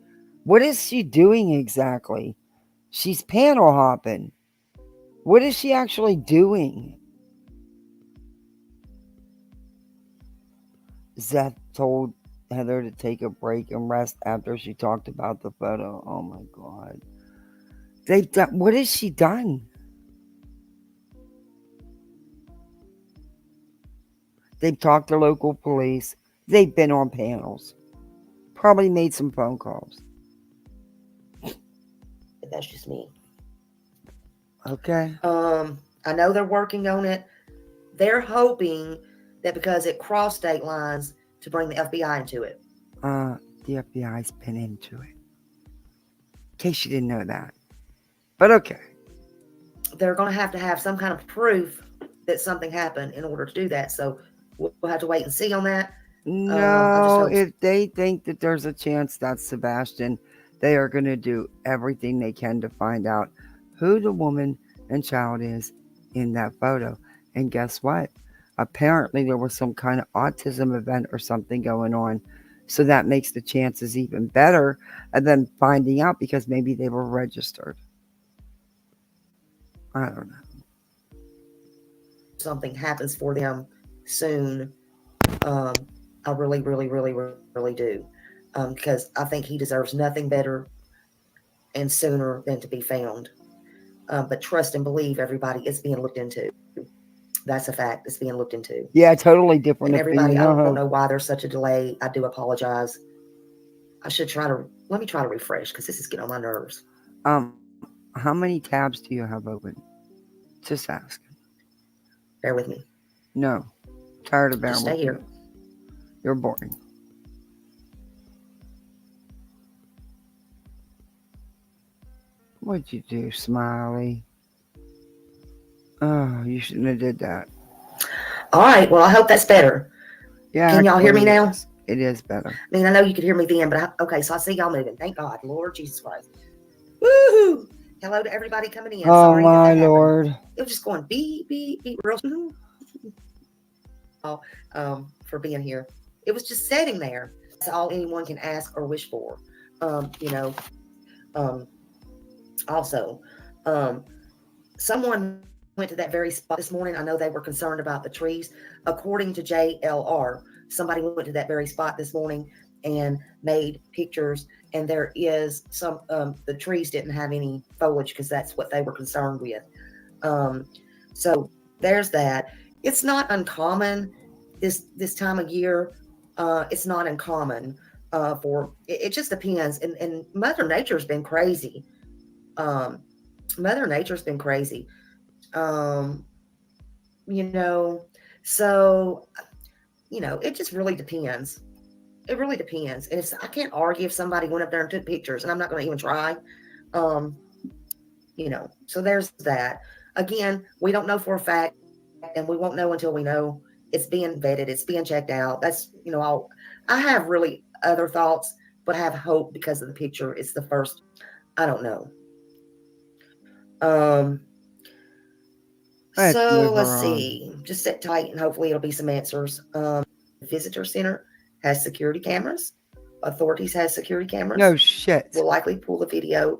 What is she doing exactly? She's panel hopping. What is she actually doing? Zeth told Heather to take a break and rest after she talked about the photo. Oh my God. What has she done? They've talked to local police. They've been on panels. Probably made some phone calls. That's just me. Okay. I know they're working on it. They're hoping that because it crossed state lines to bring the FBI into it. The FBI's been into it. In case you didn't know that. But okay. They're going to have some kind of proof that something happened in order to do that. So we'll have to wait and see on that. No, if they think that there's a chance that's Sebastian, they are going to do everything they can to find out who the woman and child is in that photo. And guess what? Apparently, there was some kind of autism event or something going on. So that makes the chances even better of them finding out because maybe they were registered. I don't know. Something happens for them soon. I really, really, really, really do. Because I think he deserves nothing better and sooner than to be found. But trust and believe, everybody, it's being looked into. That's a fact. It's being looked into. Yeah, totally different And everybody, opinion. I don't know why there's such a delay. I do apologize. I should let me try to refresh because this is getting on my nerves. How many tabs do you have open? Just ask. Bear with me. No. Tired of bearing Just stay with here. me. You're boring. What'd you do, Smiley? Oh, you shouldn't have did that. All right. Well, I hope that's better. Yeah. Can y'all hear me now? It is better. I mean, I know you could hear me then, but okay. So I see y'all moving. Thank God, Lord Jesus Christ. Woohoo! Hello to everybody coming in. Oh Sorry my that Lord. It was just going beep, beep, beep, real. For being here. It was just sitting there. That's all anyone can ask or wish for. Also, someone went to that very spot this morning. I know they were concerned about the trees. According to JLR, somebody went to that very spot this morning and made pictures, and there is some the trees didn't have any foliage because that's what they were concerned with. So there's that. It's not uncommon this time of year. It's not uncommon for it just depends. And Mother Nature's been crazy. Mother Nature's been crazy. So it just really depends. It really depends. And I can't argue if somebody went up there and took pictures, and I'm not going to even try. So there's that. Again, we don't know for a fact, and we won't know until we know. It's being vetted. It's being checked out. That's, I have really other thoughts, but I have hope because of the picture. It's the first. I don't know. Let's see. Just sit tight, and hopefully it'll be some answers. The visitor center has security cameras. Authorities has security cameras. No shit. We'll likely pull the video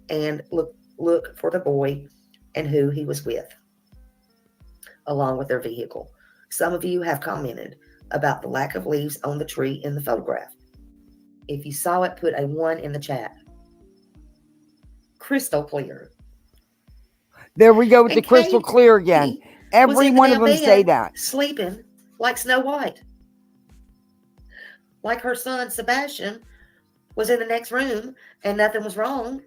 and look for the boy and who he was with, along with their vehicle. Some of you have commented about the lack of leaves on the tree in the photograph. If you saw it, put a 1 in the chat. Crystal clear. There we go with the crystal clear again. Every one of them say that. Sleeping like Snow White. Like her son Sebastian was in the next room and nothing was wrong.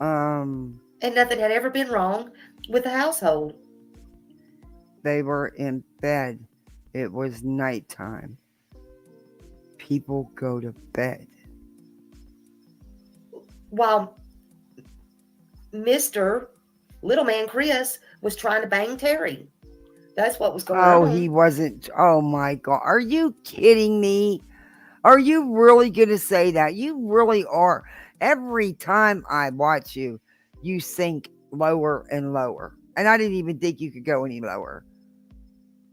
And nothing had ever been wrong with the household. They were in bed. It was nighttime. People go to bed. While Mr. Little Man Chris was trying to bang Terry. That's what was going on. Oh, he wasn't. Oh my God. Are you kidding me? Are you really going to say that? You really are. Every time I watch you, you sink lower and lower. And I didn't even think you could go any lower.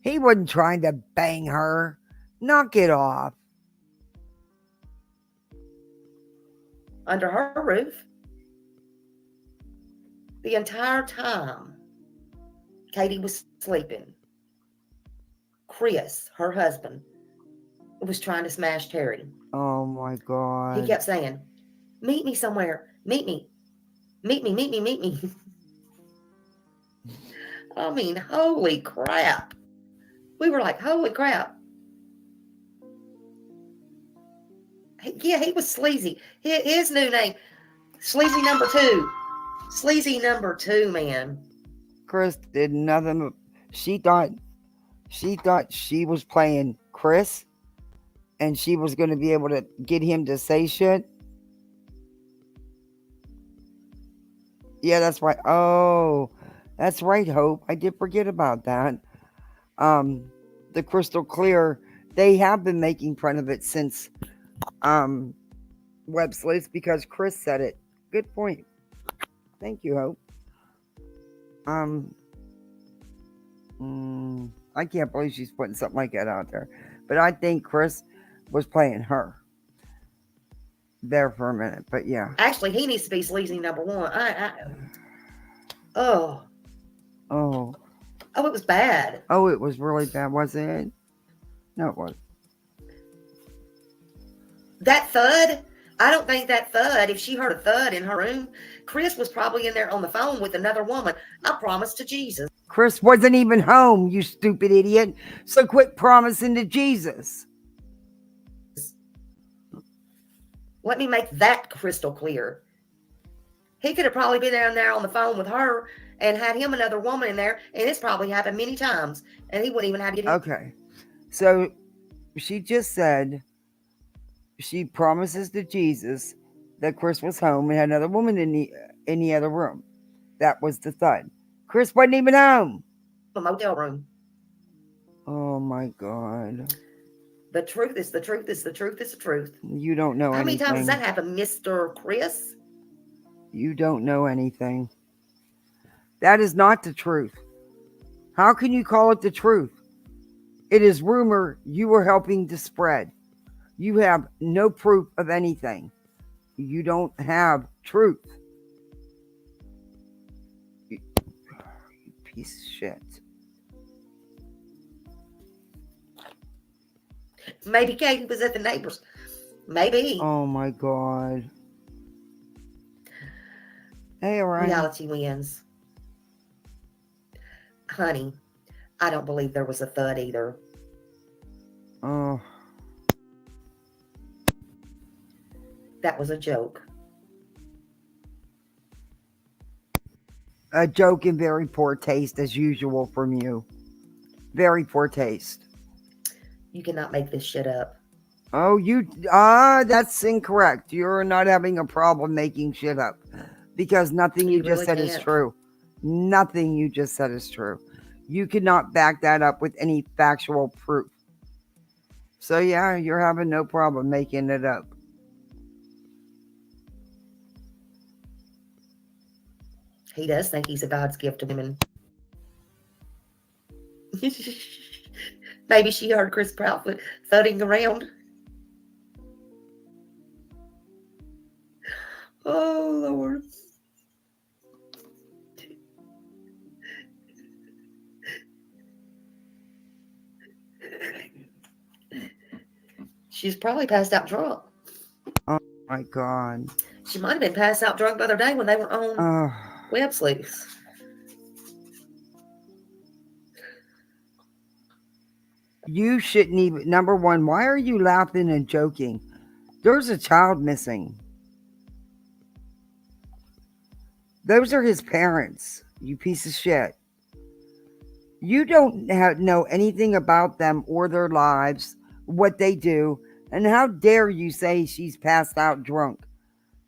He wasn't trying to bang her. Knock it off. Under her roof. The entire time, Katie was sleeping. Chris, her husband, was trying to smash Terry. Oh my God. He kept saying, meet me somewhere. Meet me. Meet me, meet me, meet me. I mean, holy crap. We were like, holy crap. Yeah, he was sleazy. His new name, Sleazy number 2. Sleazy number 2, man. Chris did nothing. She thought she was playing Chris and she was going to be able to get him to say shit. Yeah, that's right. Oh, that's right, Hope. I did forget about that. The crystal clear, they have been making fun of it since web slates because Chris said it. Good point. Thank you, Hope. I can't believe she's putting something like that out there. But I think Chris was playing her there for a minute. But yeah. Actually, he needs to be sleazy number one. Oh, Oh, it was bad. oh, it was really bad, was it? No, it was. That thud, I don't think that thud, if she heard a thud in her room, Chris was probably in there on the phone with another woman. I promise to Jesus. Chris wasn't even home, you stupid idiot. So quit promising to Jesus. Let me make that crystal clear. He could have probably been down there on the phone with her and had him another woman in there, and it's probably happened many times, and he wouldn't even have to get him. Okay. So she just said she promises to Jesus that Chris was home and had another woman in the other room. That was the thud. Chris wasn't even home. A motel room. Oh my God. The truth is the truth is the truth is the truth. You don't know How anything. many times has that happened, Mr. Chris? You don't know anything. That is not the truth. How can you call it the truth? It is rumor you were helping to spread. You have no proof of anything. You don't have truth. You piece of shit. Maybe Katie was at the neighbors. Maybe. Oh my God. Hey, Orion. Reality wins. Honey, I don't believe there was a thud either. Oh. That was a joke. A joke in very poor taste as usual from you. Very poor taste. You cannot make this shit up. Oh, that's incorrect. You're not having a problem making shit up. Because nothing you just really said is can't. true. Nothing you just said is true. You cannot back that up with any factual proof. So yeah, you're having no problem making it up. He does think he's a God's gift to women. Maybe she heard Chris Proudfoot thudding around. Oh, Lord. She's probably passed out drunk. Oh my God. She might have been passed out drunk the other day when they were on web sleuths. You shouldn't even. Number one, why are you laughing and joking? There's a child missing. Those are his parents, you piece of shit. You don't know anything about them or their lives, what they do, and how dare you say she's passed out drunk?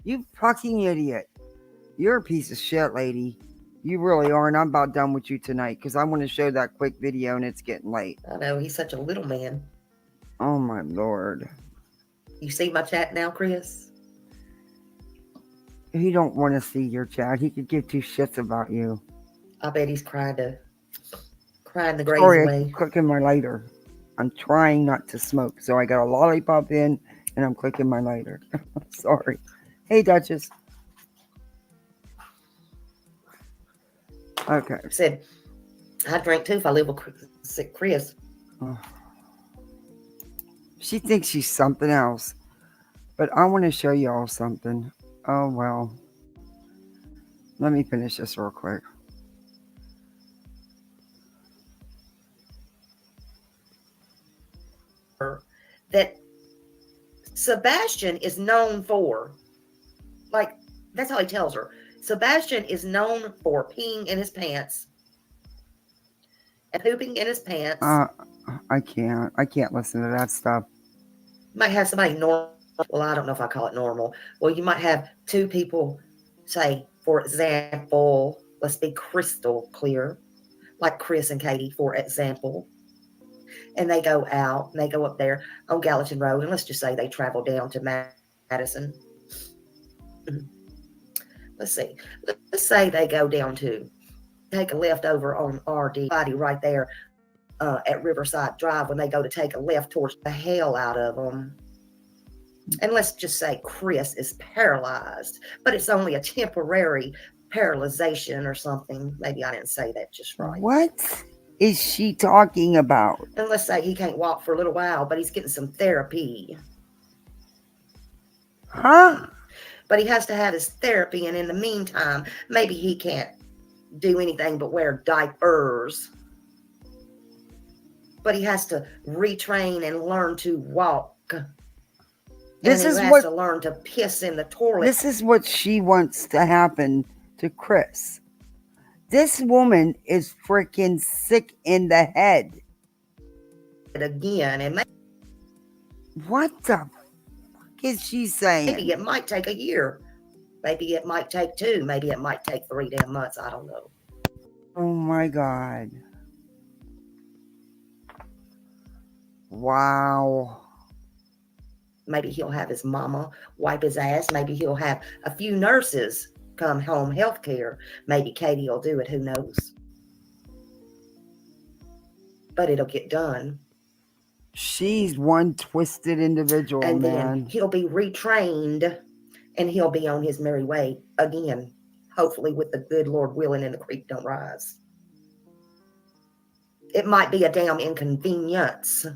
You fucking idiot. You're a piece of shit, lady. You really are, and I'm about done with you tonight because I want to show that quick video and it's getting late. I know, he's such a little man. Oh my Lord. You see my chat now, Chris? He don't want to see your chat. He could give two shits about you. I bet he's crying the grays Sorry, away. I'm clicking my lighter. I'm trying not to smoke, so I got a lollipop in and I'm clicking my lighter. Sorry. Hey, Duchess. Okay. I said, I drink too if I live with sick Chris. Oh. She thinks she's something else. But I want to show y'all something. Oh, well. Let me finish this real quick. That Sebastian is known for, like, that's how he tells her. Sebastian is known for peeing in his pants and pooping in his pants. I can't listen to that stuff. You might have somebody normal. Well, I don't know if I call it normal. Well, you might have two people, say, for example, let's be crystal clear, like Chris and Katie, for example. And they go out and they go up there on Gallatin Road. And let's just say they travel down to Madison. let's see. Let's say they go down to take a left over on RD, body right there at Riverside Drive when they go to take a left towards the hell out of them. And let's just say Chris is paralyzed, but it's only a temporary paralyzation or something. Maybe I didn't say that just right. What is she talking about? And let's say he can't walk for a little while, but he's getting some therapy. Huh? But he has to have his therapy, and in the meantime, maybe he can't do anything but wear diapers. But he has to retrain and learn to walk. This and is he has what to learn to piss in the toilet. This is what she wants to happen to Chris. This woman is freaking sick in the head. Again, and what the fuck is she saying? Maybe it might take a year. Maybe it might take 2. Maybe it might take 3 damn months. I don't know. Oh my God. Wow. Maybe he'll have his mama wipe his ass. Maybe he'll have a few nurses come home health care. Maybe Katie will do it. Who knows? But it'll get done. She's one twisted individual, and man. then he'll be retrained and he'll be on his merry way again. Hopefully with the good Lord willing and the creek don't rise. It might be a damn inconvenience.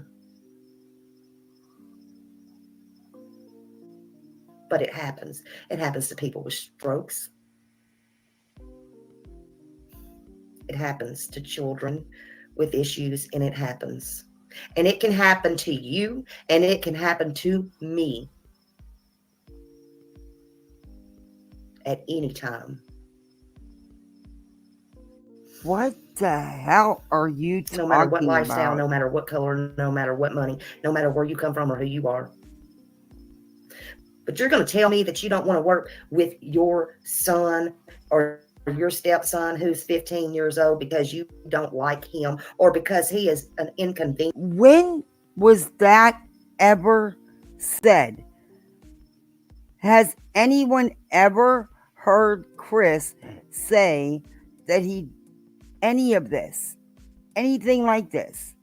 But it happens. It happens to people with strokes. It happens to children with issues, and it happens. And it can happen to you, and it can happen to me at any time. What the hell are you talking about? No matter what lifestyle, no matter what color, no matter what money, no matter where you come from or who you are. But you're going to tell me that you don't want to work with your son or your stepson who's 15 years old because you don't like him or because he is an inconvenience. When was that ever said? Has anyone ever heard Chris say that any of this, anything like this?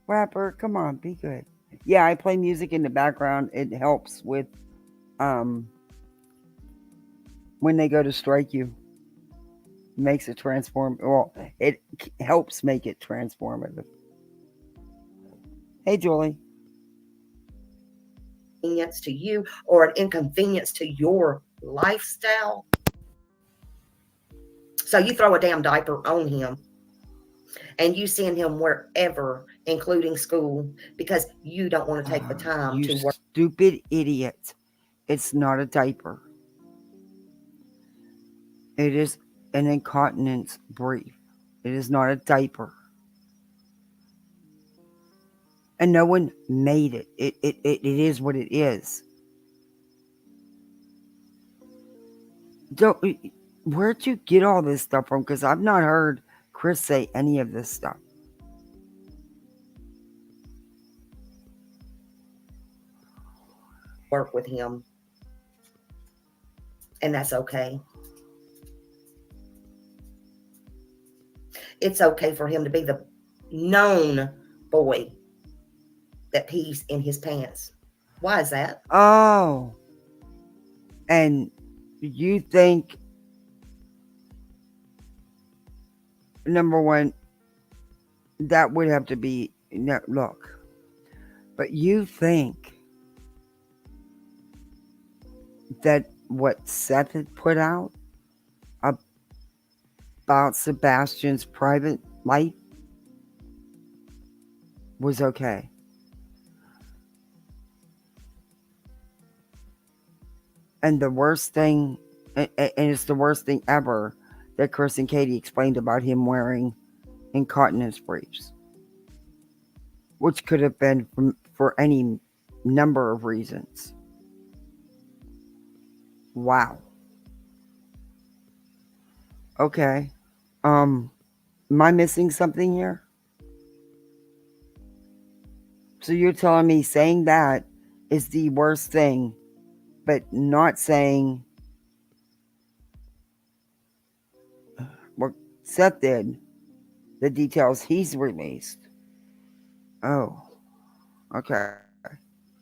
Rapper, come on, be good. Yeah, I play music in the background. It helps with when they go to strike you. Makes it transform. Well, it helps make it transformative. Hey, Julie. Inconvenience to you or an inconvenience to your lifestyle. So you throw a damn diaper on him and you send him wherever, including school, because you don't want to take the time to work. Stupid idiot. It's not a diaper. It is an incontinence brief. It is not a diaper. And no one made it. It is what it is. Where'd you get all this stuff from? Because I've not heard Chris say any of this stuff. Work with him. And that's okay. It's okay for him to be the known boy that pees in his pants. Why is that? Oh. And you think, number one, that would have to be, no, look, but you think that what Seth had put out about Sebastian's private life was okay. And the worst thing, and it's the worst thing ever, that Chris and Katie explained about him wearing incontinence briefs, which could have been for any number of reasons. Wow. Okay. Am I missing something here? So you're telling me saying that is the worst thing, but not saying what Seth did, the details he's released. Oh, okay.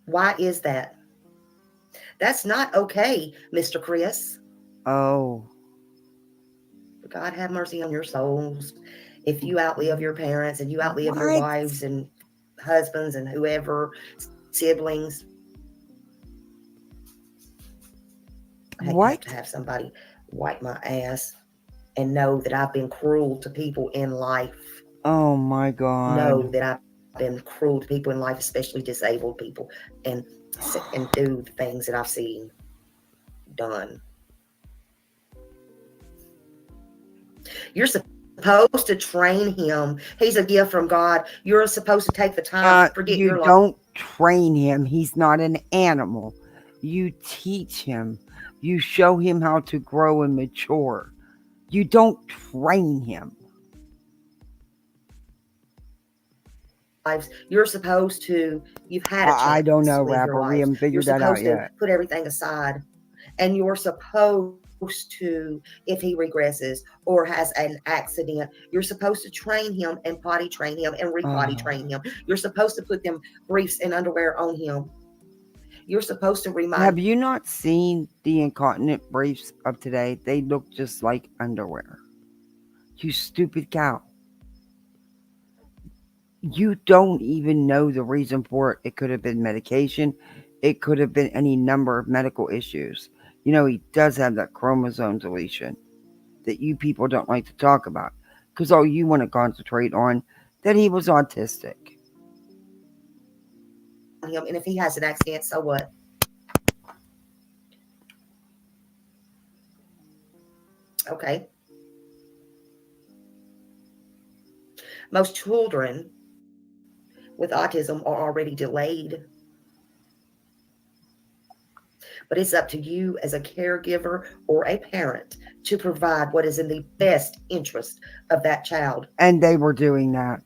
Why is that? That's not okay, Mr. Chris. Oh, God have mercy on your souls. If you outlive your parents and you outlive your What? wives and husbands and whoever, siblings, I hate to what? have somebody wipe my ass and know that I've been cruel to people in life. Oh my God. Know that I've been cruel to people in life, especially disabled people, and do the things that I've seen done. You're supposed to train him. He's a gift from God. You're supposed to take the time. Forget You your life. don't train him. He's not an animal. You teach him. You show him how to grow and mature. You don't train him. You're supposed to, you've had a chance I don't know, to live your Rapper. We life. haven't You're figured that out supposed to yet. put everything aside, and you're supposed to, if he regresses or has an accident, you're supposed to train him and potty train him and re-potty train him. You're supposed to put them briefs and underwear on him. You're supposed to remind. Have you not seen the incontinent briefs of today? They look just like underwear. You stupid cow. You don't even know the reason for it. It could have been medication. It could have been any number of medical issues. You know, he does have that chromosome deletion that you people don't like to talk about because all you want to concentrate on that he was autistic. Him, and if he has an accident, so what? Okay. Most children with autism are already delayed. But it's up to you as a caregiver or a parent to provide what is in the best interest of that child. And they were doing that.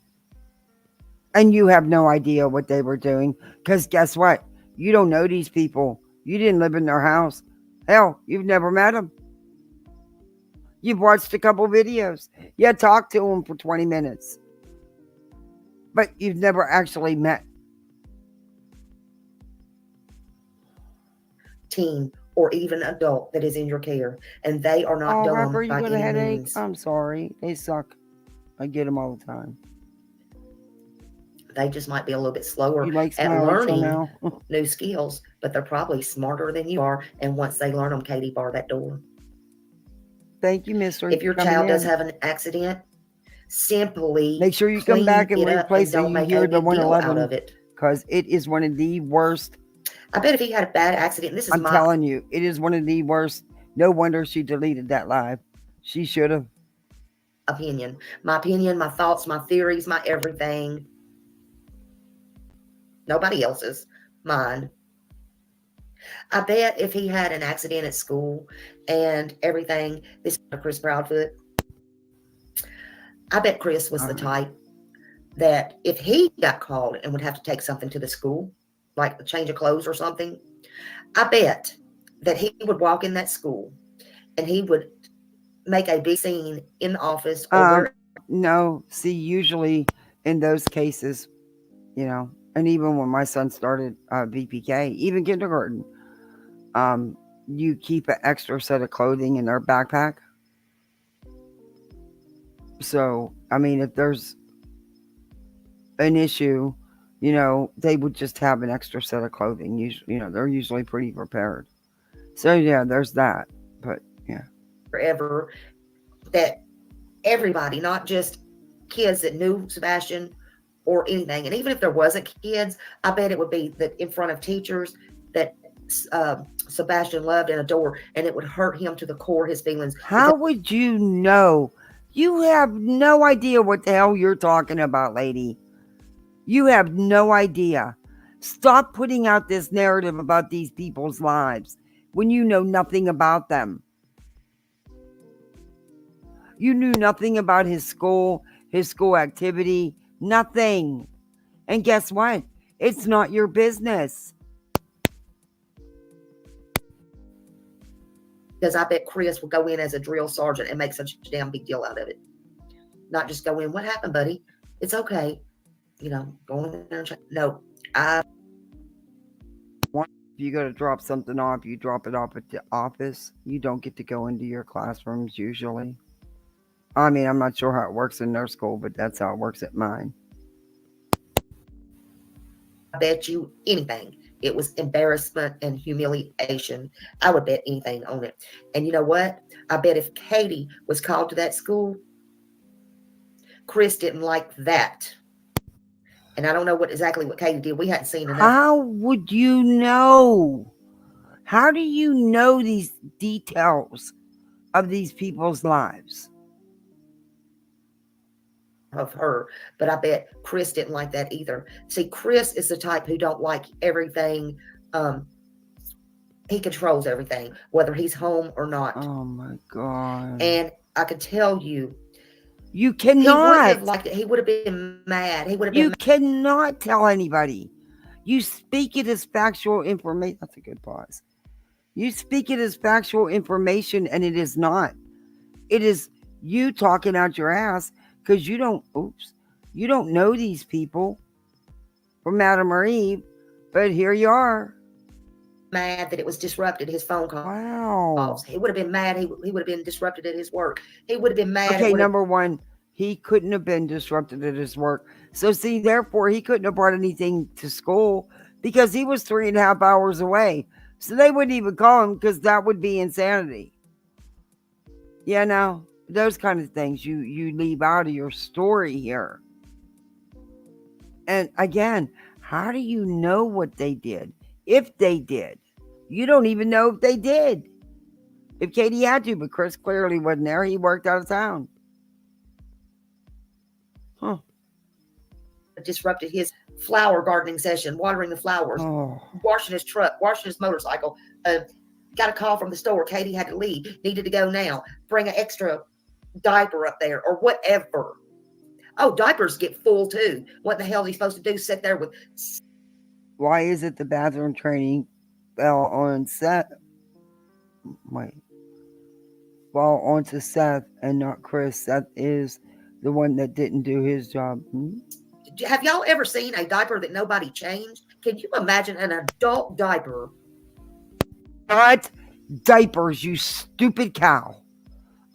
And you have no idea what they were doing because guess what? You don't know these people. You didn't live in their house. Hell, you've never met them. You've watched a couple videos. You talked to them for 20 minutes. But you've never actually met. Teen or even adult that is in your care, and they are not dumb Rapper, you by got a any headache? means. I'm sorry. They suck. I get them all the time. They just might be a little bit slower You like at Smiley learning now? new skills, but they're probably smarter than you are. And once they learn them, Katie, bar that door. Thank you, Mystery. If your child does have an accident, simply make sure you come back and replace it. Don't You make hear a the big deal out 111 of it. because it is one of the worst. I bet if he had a bad accident, this is I'm telling you, it is one of the worst. No wonder she deleted that live. She should have. Opinion, my thoughts, my theories, my everything. Nobody else's, mine. I bet if he had an accident at school and everything, this is Chris Proudfoot. I bet Chris was the type that if he got called and would have to take something to the school, like a change of clothes or something, I bet that he would walk in that school and he would make a big scene in the office or no, see, usually in those cases, you know, and even when my son started VPK, even kindergarten, you keep an extra set of clothing in their backpack. So, I mean, if there's an issue, you know, they would just have an extra set of clothing. Usually, you know, they're usually pretty prepared. So, yeah, there's that. But, yeah. forever, that everybody, not just kids that knew Sebastian or anything, and even if there wasn't kids, I bet it would be that in front of teachers that Sebastian loved and adored, and it would hurt him to the core, his feelings. How would you know? You have no idea what the hell you're talking about, lady. You have no idea. Stop putting out this narrative about these people's lives when you know nothing about them. You knew nothing about his school activity, nothing. And guess what? It's not your business. Because I bet Chris will go in as a drill sergeant and make such a damn big deal out of it. Not just go in, what happened, buddy? It's okay. Go in there and check. No, if you go to drop something off, you drop it off at the office. You don't get to go into your classrooms usually. I mean, I'm not sure how it works in their school, but that's how it works at mine. I bet you anything. It was embarrassment and humiliation. I would bet anything on it. And you know what? I bet if Katie was called to that school, Chris didn't like that. And I don't know exactly what Katie did. We hadn't seen enough. How would you know? How do you know these details of these people's lives? Of her, but I bet Chris didn't like that either. See, Chris is the type who don't like everything. He controls everything, whether he's home or not. Oh my God. And I can tell you, you cannot. He wouldn't have liked it. He would have been mad. He would have been. You cannot tell anybody. You speak it as factual information. That's a good pause. You speak it as factual information, and it is not. It is you talking out your ass because you don't know these people from Adam or Eve, but here you are. Mad that it was disrupted, his phone call. Wow. He would have been mad. He would have been disrupted at his work. He would have been mad. Okay, number one, he couldn't have been disrupted at his work. So see, therefore, he couldn't have brought anything to school because he was 3.5 hours away. So they wouldn't even call him because that would be insanity. Yeah, no, those kind of things you leave out of your story here. And again, how do you know what they did? If they did. You don't even know if they did. If Katie had to, but Chris clearly wasn't there. He worked out of town. Huh. Disrupted his flower gardening session, watering the flowers, washing his truck, washing his motorcycle. Got a call from the store. Katie had to leave. Needed to go now. Bring an extra diaper up there or whatever. Oh, diapers get full too. What the hell are you supposed to do? Sit there with... Why is it the bathroom training fell on Seth? Wait. Fall onto Seth and not Chris. Seth is the one that didn't do his job. Have y'all ever seen a diaper that nobody changed? Can you imagine an adult diaper? Not diapers, you stupid cow.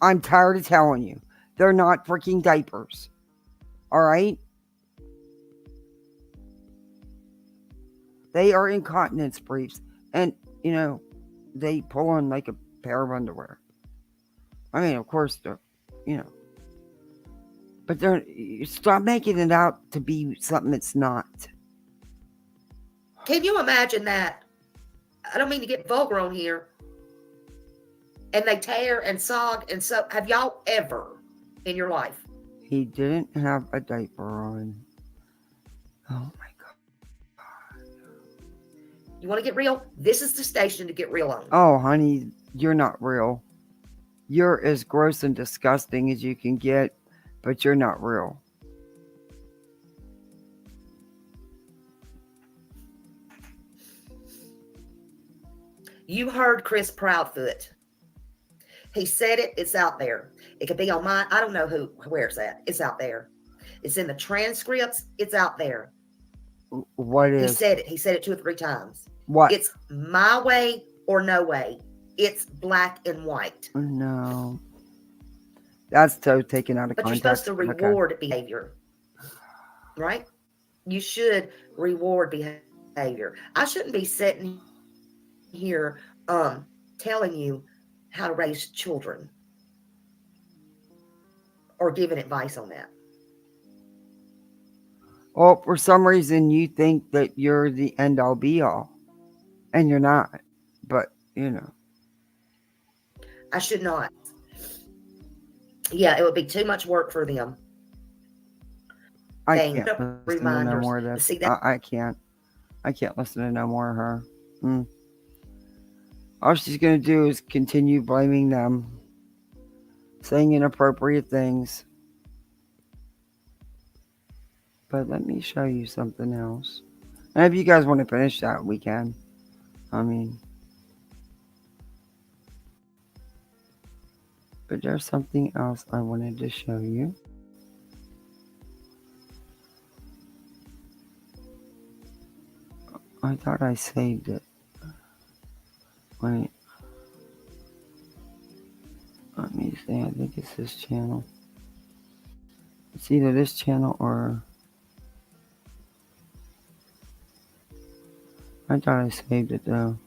I'm tired of telling you. They're not freaking diapers. All right? They are incontinence briefs. And, they pull on like a pair of underwear. I mean, of course, they're, but stop making it out to be something it's not. Can you imagine that? I don't mean to get vulgar on here. And they tear and sog and so. Have y'all ever in your life? He didn't have a diaper on. Oh my God. You want to get real? This is the station to get real on. Oh, honey, you're not real. You're as gross and disgusting as you can get, but you're not real. You heard Chris Proudfoot. He said it. It's out there. It could be on my... I don't know where it's at. It's out there. It's in the transcripts. It's out there. What is? He said it. He said it 2 or 3 times. What? It's my way or no way. It's black and white. No. That's so taken out of but context. You're supposed to reward behavior. Right? You should reward behavior. I shouldn't be sitting here telling you how to raise children or giving advice on that. Well, for some reason you think that you're the end all be all, and you're not. But I should not. Yeah, it would be too much work for them. I can't listen to no more of this. See that? I can't listen to no more of her. All she's going to do is continue blaming them, saying inappropriate things. But let me show you something else. And if you guys want to finish that, we can. I mean, But there's something else I wanted to show you. I thought I saved it. Wait. Let me see. I think it's this channel. It's either this channel or... I thought I saved it though.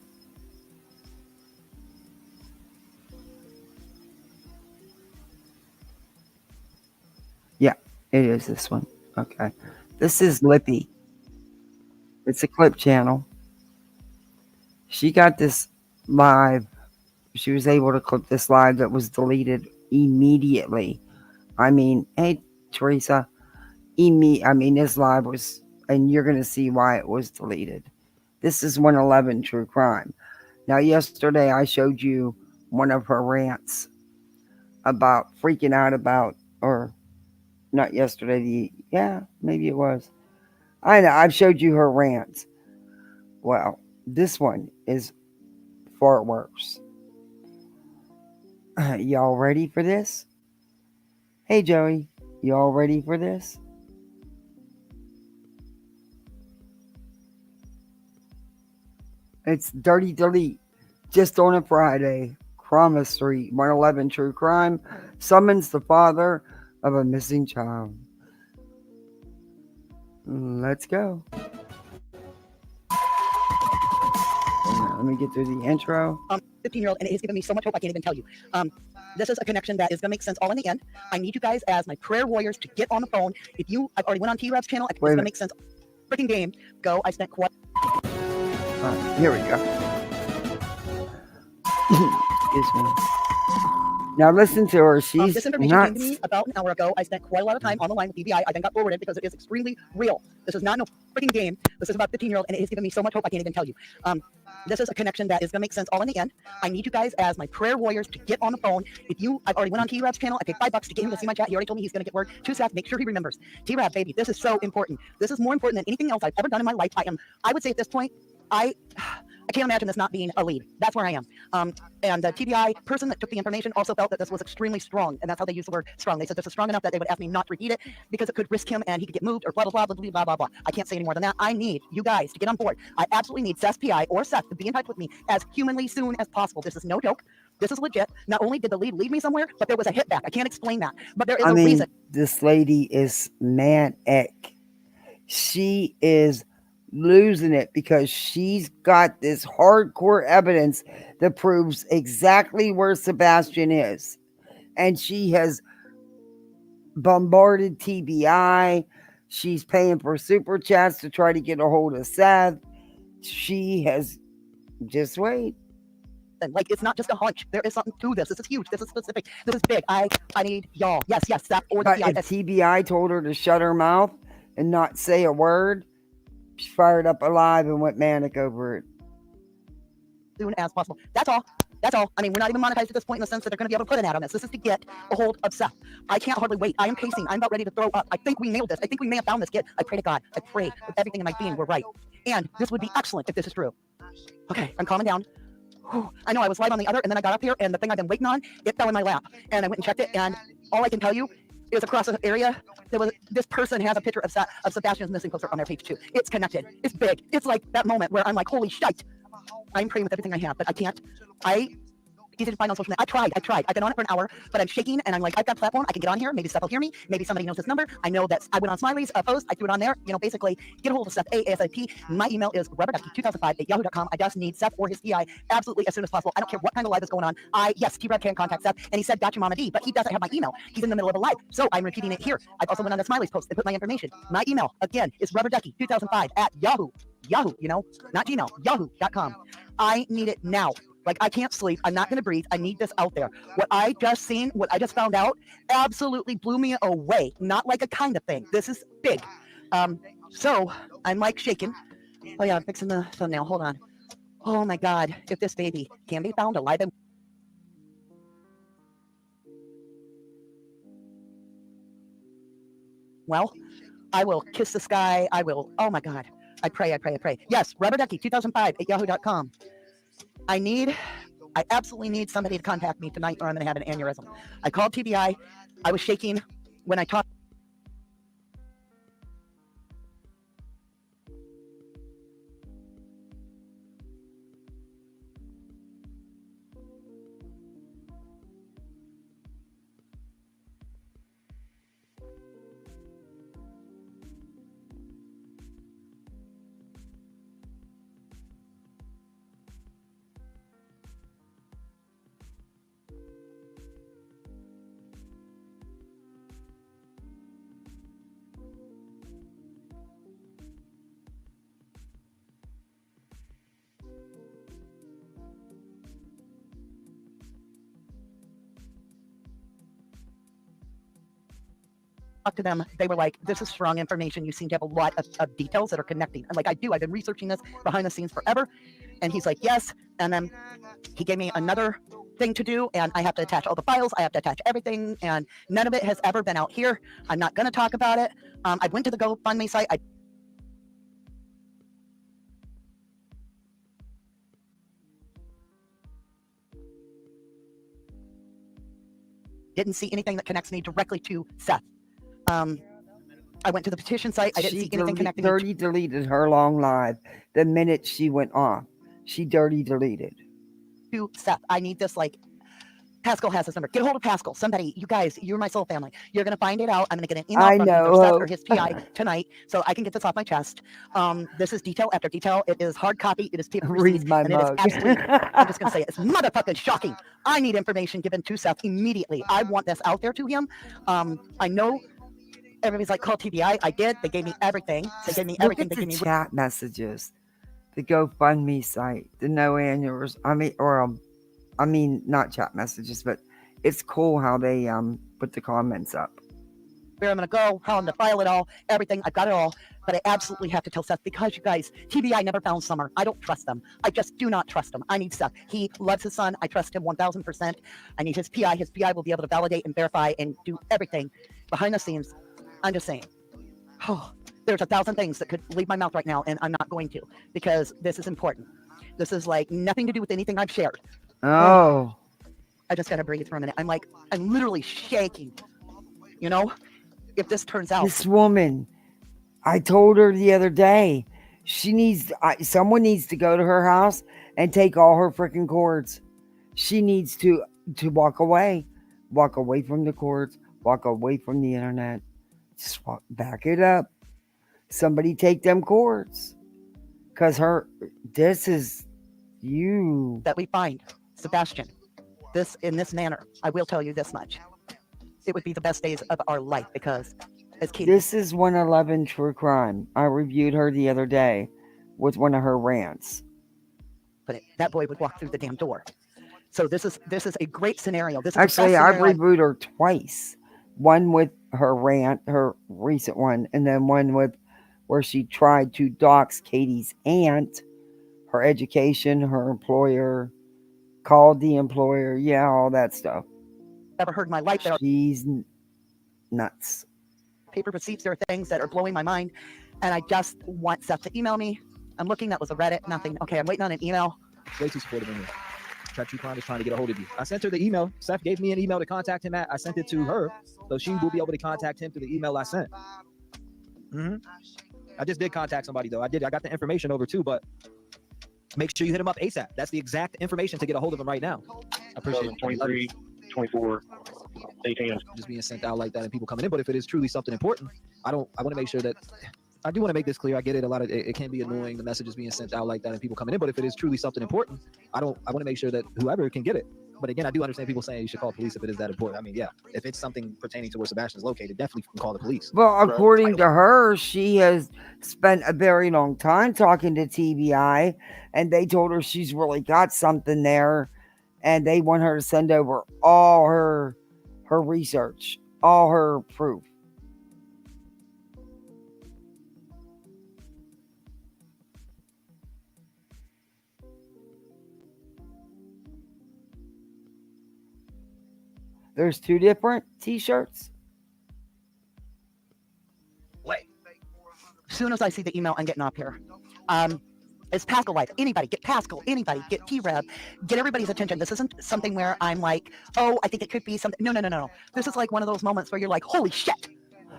Yeah, it is this one. Okay. This is Lippy. It's a clip channel. She got this live. She was able to clip this live that was deleted immediately. I mean, hey, Teresa. I mean, this live was, and you're going to see why it was deleted. This is 111 True Crime. Now, yesterday I showed you one of her rants about freaking out about, or not yesterday, maybe it was. I know, I've showed you her rants. Well, this one is far worse. Y'all ready for this? Hey, Joey, y'all ready for this? It's Dirty Delete, just on a Friday. Krama Street, 111 True Crime, summons the father of a missing child. Let's go. Let me get through the intro. 15-year-old, and it has given me so much hope I can't even tell you. This is a connection that is going to make sense all in the end. I need you guys as my prayer warriors to get on the phone. I've already went on T-Rab's channel. I think it's going to make sense. Freaking game. Go. I spent quite... Here we go. Excuse me. Now listen to her. She's this information came to me about an hour ago. I spent quite a lot of time on the line with DBI. I then got forwarded because it is extremely real. This is not no freaking game. This is about 15-year-old, and it has given me so much hope I can't even tell you. This is a connection that is going to make sense all in the end. I need you guys as my prayer warriors to get on the phone. I've already went on T-Rab's channel. I paid $5 to get him to see my chat. He already told me he's going to get word to Seth. Make sure he remembers. T-Rab, baby, this is so important. This is more important than anything else I've ever done in my life. I would say at this point, I can't imagine this not being a lead. That's where I am. And the TBI person that took the information also felt that this was extremely strong, and that's how they used the word strong. They said this is strong enough that they would ask me not to repeat it because it could risk him and he could get moved or blah, blah, blah, blah, blah, blah, blah. I can't say any more than that. I need you guys to get on board. I absolutely need Seth's PI or Seth to be in touch with me as humanly soon as possible. This is no joke. This is legit. Not only did the lead lead me somewhere, but there was a hit back. I can't explain that, but there is a reason. This lady is manic. She is losing it because she's got this hardcore evidence that proves exactly where Sebastian is. And she has bombarded TBI. She's paying for super chats to try to get a hold of Seth. She has just wait. Like, it's not just a hunch. There is something to this. This is huge. This is specific. This is big. I need y'all. Yes, Seth or the TBI. If TBI told her to shut her mouth and not say a word, she fired up alive and went manic over it. Soon as possible. That's all. That's all. I mean, we're not even monetized at this point in the sense that they're going to be able to put an ad on this. This is to get a hold of Seth. I can't hardly wait. I am pacing. I'm about ready to throw up. I think we nailed this. I think we may have found this kid. I pray to God. I pray with everything in my being we're right. And this would be excellent if this is true. Okay, I'm calming down. Whew. I know I was live on the other, and then I got up here, and the thing I've been waiting on, it fell in my lap. And I went and checked it, and all I can tell you is across the area, this person has a picture of Sebastian's missing poster on their page too. It's connected. It's big. It's like that moment where I'm like, holy shite. I'm praying with everything I have, but I can't. Easy to find on social media. I tried. I've been on it for an hour, but I'm shaking, and I'm like, I've got a platform. I can get on here. Maybe Seth will hear me. Maybe somebody knows this number. I know that I went on Smiley's post. I threw it on there. Basically, get a hold of Seth ASAP. My email is rubberducky2005@yahoo.com. I just need Seth or his PI absolutely as soon as possible. I don't care what kind of live is going on. Yes, T-Rab can contact Seth, and he said, gotcha, Mama D, but he doesn't have my email. He's in the middle of a live, so I'm repeating it here. I've also went on the Smiley's post and put my information. My email, again, is rubberducky2005@yahoo. Yahoo, not Gmail, yahoo.com. I need it now. Like, I can't sleep. I'm not going to breathe. I need this out there. What I just seen, what I just found out, absolutely blew me away. Not like a kind of thing. This is big. So I'm like shaking. Oh yeah, I'm fixing the thumbnail. Hold on. Oh my God. If this baby can be found alive and well, I will kiss the sky. I will. Oh my God. I pray. Yes, rubberducky2005@yahoo.com. I need I absolutely need somebody to contact me tonight or I'm going to have an aneurysm. I called TBI. I was shaking when I talked. To them, they were like, this is strong information. You seem to have a lot of details that are connecting. I'm like, I do. I've been researching this behind the scenes forever. And he's like, yes. And then he gave me another thing to do, and I have to attach all the files. I have to attach everything, and none of it has ever been out here. I'm not going to talk about it. I went to the GoFundMe site. I didn't see anything that connects me directly to Seth. I went to the petition site. I didn't see anything connecting me dirty deleted her long live the minute she went off. She dirty deleted. to Seth. I need this, like, Pascal has his number. Get a hold of Pascal. Somebody, you guys, you're my soul family. You're going to find it out. I'm going to get an email I from either know. Seth or his PI tonight so I can get this off my chest. This is detail after detail. It is hard copy. It is paper receipts. Read my and mug. It is absolutely, I'm just going to say it. It's motherfucking shocking. I need information given to Seth immediately. I want this out there to him. I know everybody's like, call TBI. I did. They gave me everything. They gave me everything. Look They at gave the me chat messages, the GoFundMe site, the no annuals. I mean, not chat messages, but it's cool how they put the comments up. where I'm going to go, how I'm going to file it all, everything. I've got it all. But I absolutely have to tell Seth because, you guys, TBI never found Summer. I don't trust them. I just do not trust them. I need Seth. He loves his son. I trust him 1,000%. I need his PI. His PI will be able to validate and verify and do everything behind the scenes. I'm just saying. Oh, there's 1,000 things that could leave my mouth right now, and I'm not going to because this is important. This is like nothing to do with anything I've shared. Oh. I just got to breathe for a minute. I'm literally shaking. You know, if this turns out. This woman, I told her the other day, someone needs to go to her house and take all her freaking cords. She needs to walk away from the cords, walk away from the internet. Just back it up. Somebody take them cords. Because this is you. That we find Sebastian in this manner. I will tell you this much. It would be the best days of our life because as Katie. This is 111 True Crime. I reviewed her the other day with one of her rants. But that boy would walk through the damn door. So this is a great scenario. This is Actually, I've reviewed her twice. One with her rant, her recent one, and then one with where she tried to dox Katie's aunt, her education, her employer, called the employer, all that stuff. Ever heard in my life. She's nuts. Paper receipts, there are things that are blowing my mind, and I just want Seth to email me. I'm looking, that was a Reddit, nothing. Okay, I'm waiting on an email. Way too supportive in here. True Crime is trying to get a hold of you. I sent her the email. Seth gave me an email to contact him at. I sent it to her, so she will be able to contact him through the email I sent. I just did contact somebody though. I got the information over too, but make sure you hit him up ASAP. That's the exact information to get a hold of him right now. I appreciate it. 23, 24, 18. Just being sent out like that and people coming in. But if it is truly something important, I want to make sure that. I do want to make this clear. I get it. It can be annoying, the messages being sent out like that and people coming in. But if it is truly something important, I want to make sure that whoever can get it. But again, I do understand people saying you should call police if it is that important. I mean, yeah, if it's something pertaining to where Sebastian is located, definitely call the police. Well, according to her, she has spent a very long time talking to TBI, and they told her she's really got something there, and they want her to send over all her research, all her proof. There's 2 different t-shirts. Wait. As soon as I see the email, I'm getting off here. Is Pascal live? Anybody, get Pascal. Anybody, get T-Rev. Get everybody's attention. This isn't something where I'm like, oh, I think it could be something. No. This is like one of those moments where you're like, holy shit.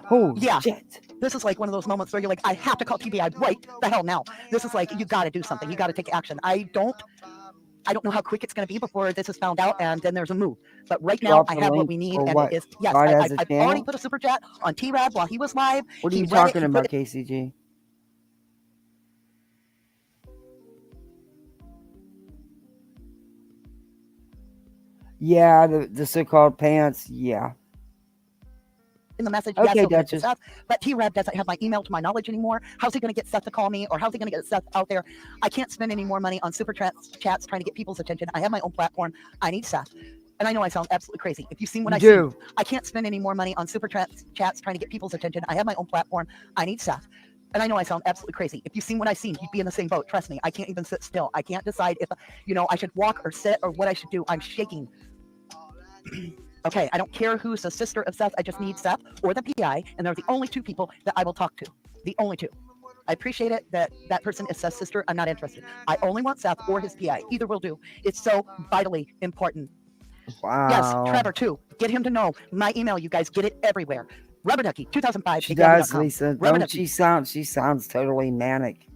Holy Yeah. shit. This is like one of those moments where you're like, I have to call TBI right the hell now. This is like, you got to do something. You got to take action. I don't know how quick it's going to be before this is found out and then there's a move. But right now, Drop I the have what link we need, or and what? it is yes. God has a I've already channel? put a super chat on T-Rab while he was live. What are He you read it, talking he about, put it- KCG? Yeah, the so-called pants. Yeah. in the message. Okay, yes, he'll get to Duchess. Seth, but T-Rev doesn't have my email to my knowledge anymore. How's he going to get Seth to call me, or how's he going to get Seth out there? I can't spend any more money on super chats trying to get people's attention. I have my own platform. I need Seth. And I know I sound absolutely crazy. If you've seen what I see, I can't spend any more money on super chats trying to get people's attention. I have my own platform. I need Seth. And I know I sound absolutely crazy. If you've seen what I've seen, you'd be in the same boat. Trust me. I can't even sit still. I can't decide if, I should walk or sit or what I should do. I'm shaking. Okay, I don't care who's the sister of Seth. I just need Seth or the PI, and they're the only two people that I will talk to. The only two. I appreciate it that that person is Seth's sister. I'm not interested. I only want Seth or his PI. Either will do. It's so vitally important. Wow. Yes, Trevor too. Get him to know my email. You guys get it everywhere. Rubber Ducky 2005. She does, yahoo.com. Lisa. Rubber Don't Ducky she sounds totally manic.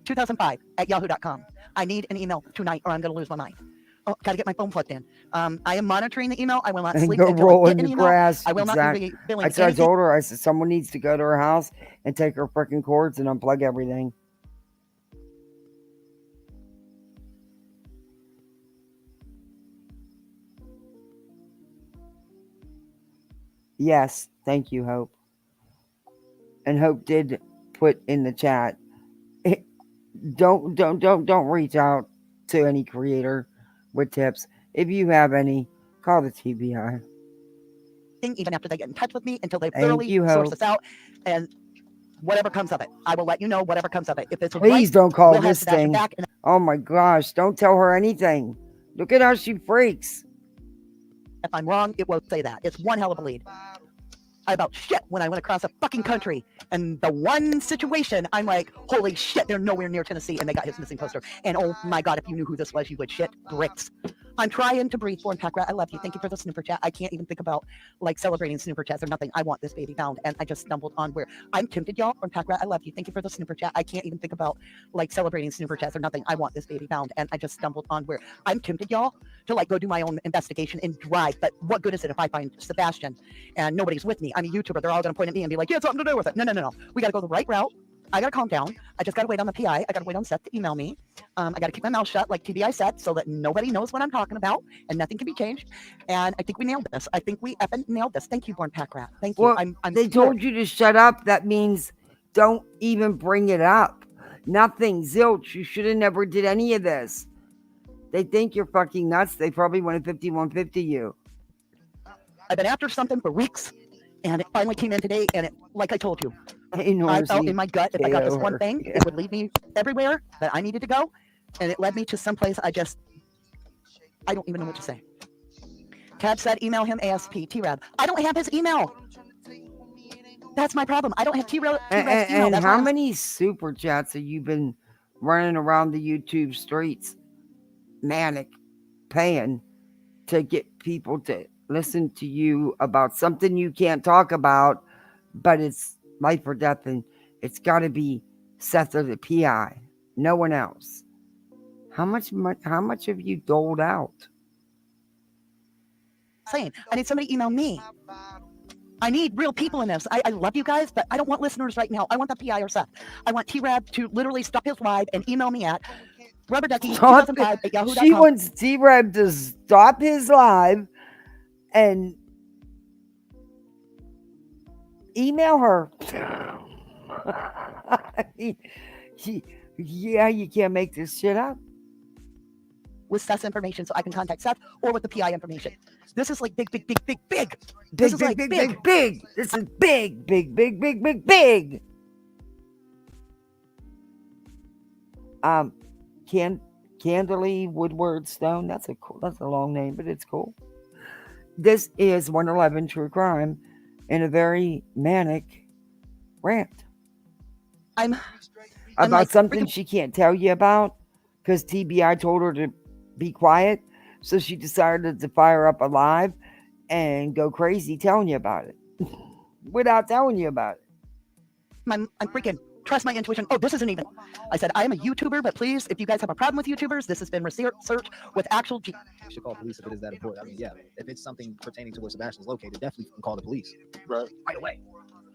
2005 at yahoo.com. I need an email tonight, or I'm going to lose my mind. Oh, got to get my phone plugged in. I am monitoring the email. I will not And sleep go until roll I get in an the email. grass. I will not be billing I anything. told her, I said, someone needs to go to her house and take her freaking cords and unplug everything. Yes, thank you, Hope. And Hope did put in the chat, don't reach out to any creator with tips. If you have any, call the TBI. Even after they get in touch with me until they Thank thoroughly you, source Hope. this out, and whatever comes of it, I will let you know whatever comes of it. If it's Please right, don't call we'll have this Sebastian thing. back. And Oh my gosh, don't tell her anything. Look at how she freaks. if I'm wrong, it will say that. It's one hell of a lead. I about shit when I went across a fucking country, and the one situation I'm like, holy shit, they're nowhere near Tennessee, and they got his missing poster. And oh my god, if you knew who this was, you would shit bricks. I'm trying to breathe. Born Pack Rat, I love you. Thank you for the snooper chat. I can't even think about like celebrating snooper chats or nothing. I want this baby found, and I just stumbled on where I'm tempted, y'all. Born Pack Rat, I love you. Thank you for the snooper chat. I can't even think about like celebrating snooper chats or nothing. I want this baby found, and I just stumbled on where I'm tempted, y'all, to like go do my own investigation and drive. But what good is it if I find Sebastian and nobody's with me? I'm a YouTuber. They're all going to point at me and be like, "You had something to do with it." No. We got to go the right route. I got to calm down. I just got to wait on the PI. I got to wait on Seth to email me. I got to keep my mouth shut, like TBI said, so that nobody knows what I'm talking about and nothing can be changed. And I think we nailed this. I think we effing nailed this. Thank you, Born Pack Rat. Thank you. Well, I'm they told you to shut up. That means don't even bring it up. Nothing. Zilch. You should have never did any of this. They think you're fucking nuts. They probably wanted 5150 you. I've been after something for weeks, and it finally came in today. And it, like I told you, Hey, I felt in my gut if I got this KO one her. thing, Yeah. it would lead me everywhere that I needed to go, and it led me to someplace I don't even know what to say. Tab said, email him ASP, T-Rab. I don't have his email. That's my problem. I don't have T-Rab's email. And That's how why I'm many super chats have you been running around the YouTube streets, manic, paying to get people to listen to you about something you can't talk about, but it's life or death, and it's got to be Seth or the PI, no one else. How much have you doled out? saying. I need somebody to email me. I need real people in this. I love you guys, but I don't want listeners right now. I want the PI or Seth. I want T-Rab to literally stop his live and email me at rubberducky2005 at yahoo.com. She wants T-Rab to stop his live and email her. Yeah, you can't make this shit up. With Seth's information so I can contact Seth, or with the PI information. This is like big. This is Big. This is big. Candlely Woodward Stone. That's a long name, but it's cool. This is 111 True Crime in a very manic rant. I'm about like, something she can't tell you about because TBI told her to be quiet. So she decided to fire up a live and go crazy telling you about it without telling you about it. I'm freaking trust my intuition. Oh, this isn't even. I said, I am a YouTuber, but please, if you guys have a problem with YouTubers, this has been researched with actual You should call police if it is that important. I mean, yeah, if it's something pertaining to where Sebastian's located, definitely you can call the police. Right away.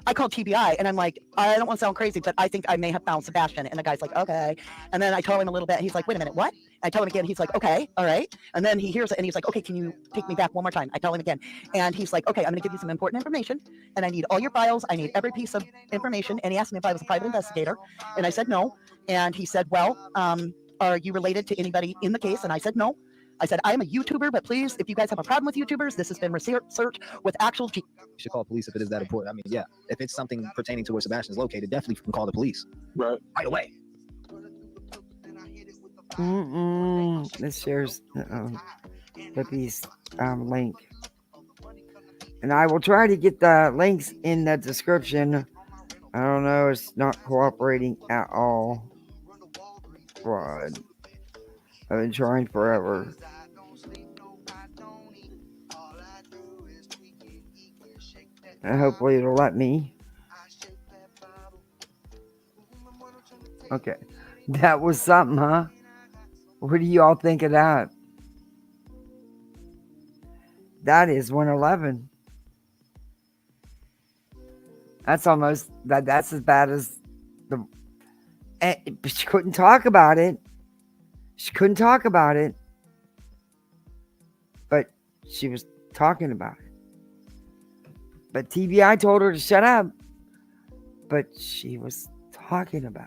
I called TBI and I'm like, I don't want to sound crazy, but I think I may have found Sebastian. And the guy's like, okay. And then I told him a little bit. He's like, wait a minute, what? I tell him again. He's like, okay, all right. And then he hears it and he's like, okay, can you take me back one more time? I tell him again. And he's like, okay, I'm going to give you some important information. And I need all your files. I need every piece of information. And he asked me if I was a private investigator. And I said no. And he said, well, are you related to anybody in the case? And I said no. I said, I am a YouTuber, but please, if you guys have a problem with YouTubers, this has been researched with actual You should call police if it is that important. I mean, yeah, if it's something pertaining to where Sebastian's located, definitely you can call the police. Right away. This shares Libby's link. And I will try to get the links in the description. I don't know, it's not cooperating at all. Fraud. I've been trying forever. And hopefully it'll let me. Okay. That was something, huh? What do y'all think of that? That is 111. That's almost that's as bad as the. But she couldn't talk about it. She couldn't talk about it. But she was talking about it. But TBI told her to shut up. But she was talking about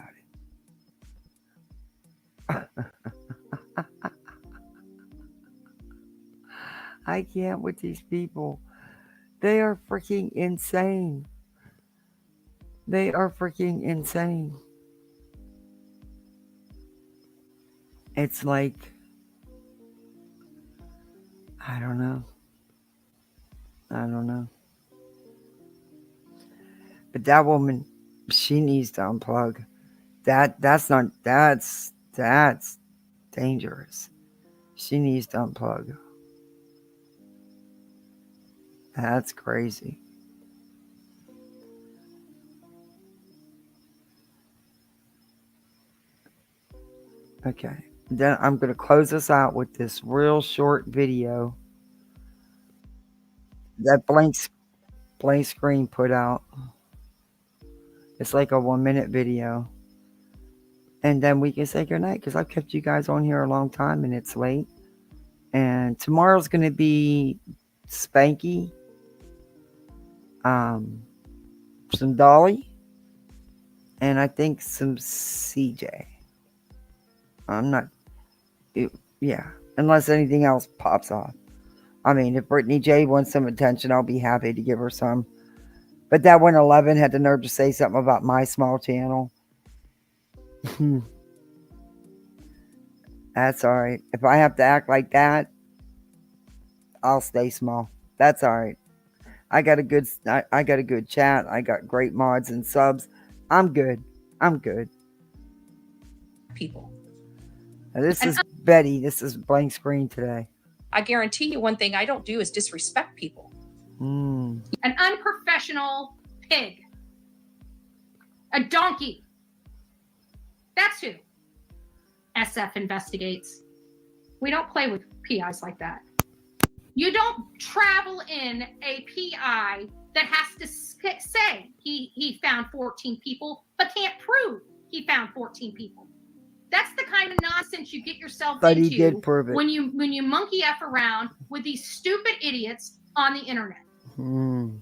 it. I can't with these people. They are freaking insane. They are freaking insane. It's like, I don't know. I don't know. But that woman, she needs to unplug. That's dangerous. She needs to unplug. That's crazy. Okay. Then I'm going to close this out with this real short video that blank screen put out. It's like a 1-minute video. And then we can say goodnight because I've kept you guys on here a long time and it's late. And tomorrow's going to be Spanky, some Dolly, and I think some CJ. I'm not, yeah, unless anything else pops off. I mean, if Brittany J wants some attention, I'll be happy to give her some. But that 111 had the nerve to say something about my small channel. That's all right. If I have to act like that, I'll stay small. That's all right. I got a good chat. I got great mods and subs. I'm good. People. Now, this is Betty. This is blank screen today. I guarantee you one thing I don't do is disrespect people. Mm. An unprofessional pig. A donkey. That's who SF investigates. We don't play with PIs like that. You don't travel in a PI that has to say he found 14 people, but can't prove he found 14 people. That's the kind of nonsense you get yourself But into he did prove it. when you monkey F around with these stupid idiots on the internet. Mm.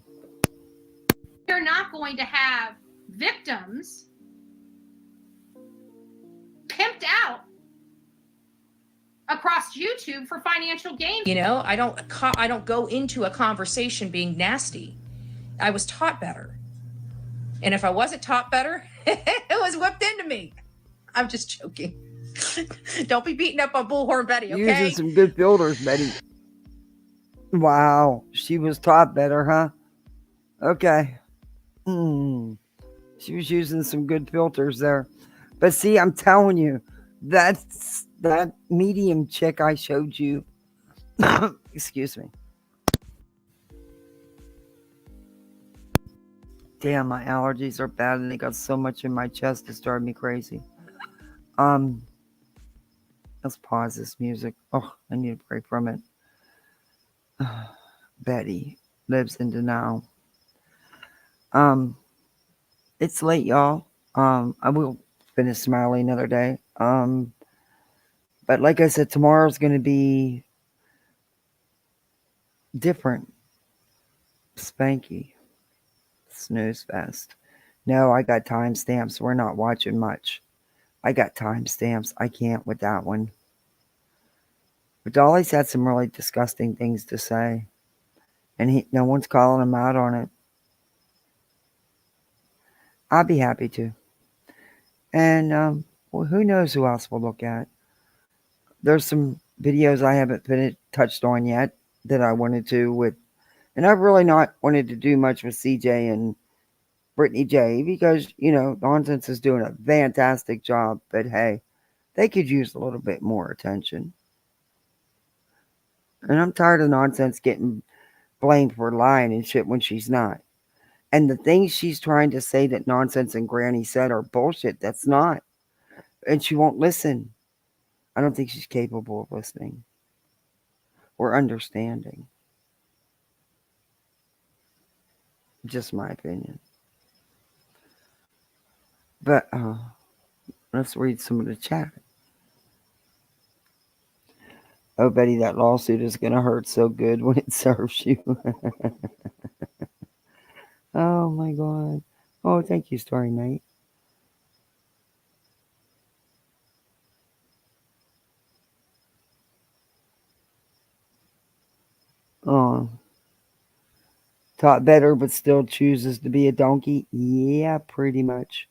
You're not going to have victims pimped out across YouTube for financial gain. You know, I don't go into a conversation being nasty. I was taught better. And if I wasn't taught better, it was whipped into me. I'm just joking. Don't be beating up on Bullhorn Betty, okay? Using some good filters, Betty. Wow. She was taught better, huh? Okay. She was using some good filters there. But see, I'm telling you, that's that medium chick I showed you. Excuse me. Damn, my allergies are bad and they got so much in my chest it's driving me crazy. Um, let's pause this music. Oh, I need a break from it. Betty lives in denial. Um, it's late, y'all. I will finish Smiley another day. But like I said, tomorrow's gonna be different. Spanky. Snooze fest. No, I got timestamps. We're not watching much. I got timestamps. I can't with that one. But Dolly's had some really disgusting things to say. And no one's calling him out on it. I'll be happy to. And well, who knows who else we'll look at. There's some videos I haven't touched on yet that I wanted to with. And I've really not wanted to do much with CJ and Brittany J because, Nonsense is doing a fantastic job. But hey, they could use a little bit more attention. And I'm tired of Nonsense getting blamed for lying and shit when she's not. And the things she's trying to say that Nonsense and Granny said are bullshit. That's not. And she won't listen. I don't think she's capable of listening or understanding. Just my opinion. But let's read some of the chat. Oh, Betty, that lawsuit is going to hurt so good when it serves you. Oh, my God. Oh, thank you, Story Mate. Oh. Taught better, but still chooses to be a donkey? Yeah, pretty much.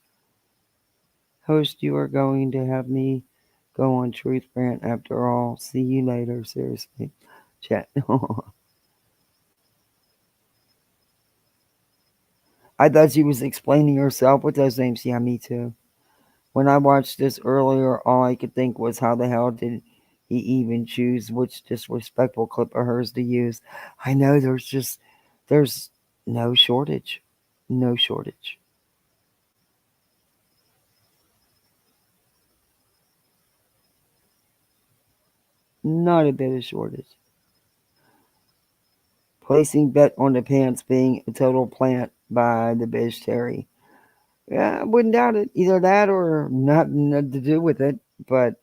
Host, you are going to have me go on Truth Rant after all. See you later, seriously. Chat. I thought she was explaining herself with those names. Yeah, me too. When I watched this earlier, all I could think was how the hell did he even choose which disrespectful clip of hers to use? I know there's no shortage. No shortage. Not a bit of shortage. Placing bet on the pants being a total plant by the Bish Terry. Yeah, I wouldn't doubt it. Either that or nothing to do with it. But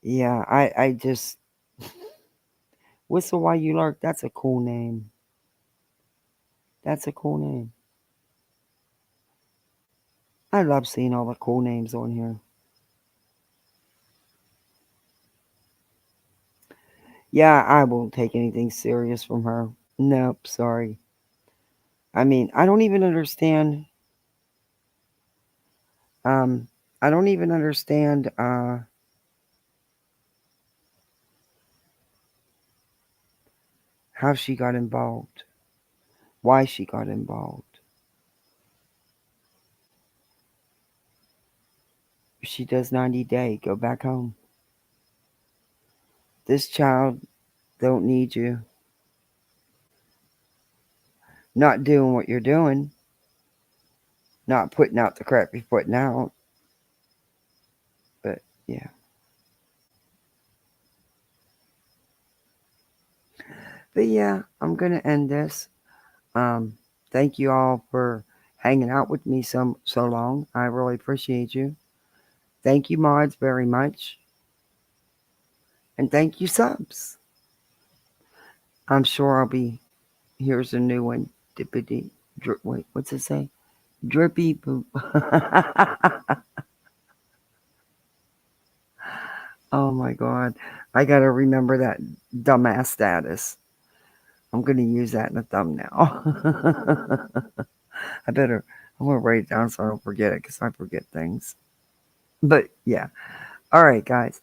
yeah, I just Whistle While You Lurk. That's a cool name. That's a cool name. I love seeing all the cool names on here. Yeah, I won't take anything serious from her. Nope, sorry. I mean, I don't even understand. I don't even understand. How she got involved. Why she got involved. If she does 90-day, go back home. This child don't need you. Not doing what you're doing. Not putting out the crap you're putting out. But yeah. But yeah, I'm gonna end this. Thank you all for hanging out with me so long. I really appreciate you. Thank you, mods, very much. And thank you, subs. I'm sure I'll be. Here's a new one. Dippity. Wait, what's it say? Drippy poop. Oh my God. I gotta remember that dumbass status. I'm gonna use that in a thumbnail. I'm gonna write it down so I don't forget it because I forget things. But yeah. All right, guys.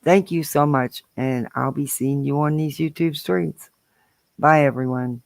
Thank you so much. And I'll be seeing you on these YouTube streets. Bye, everyone.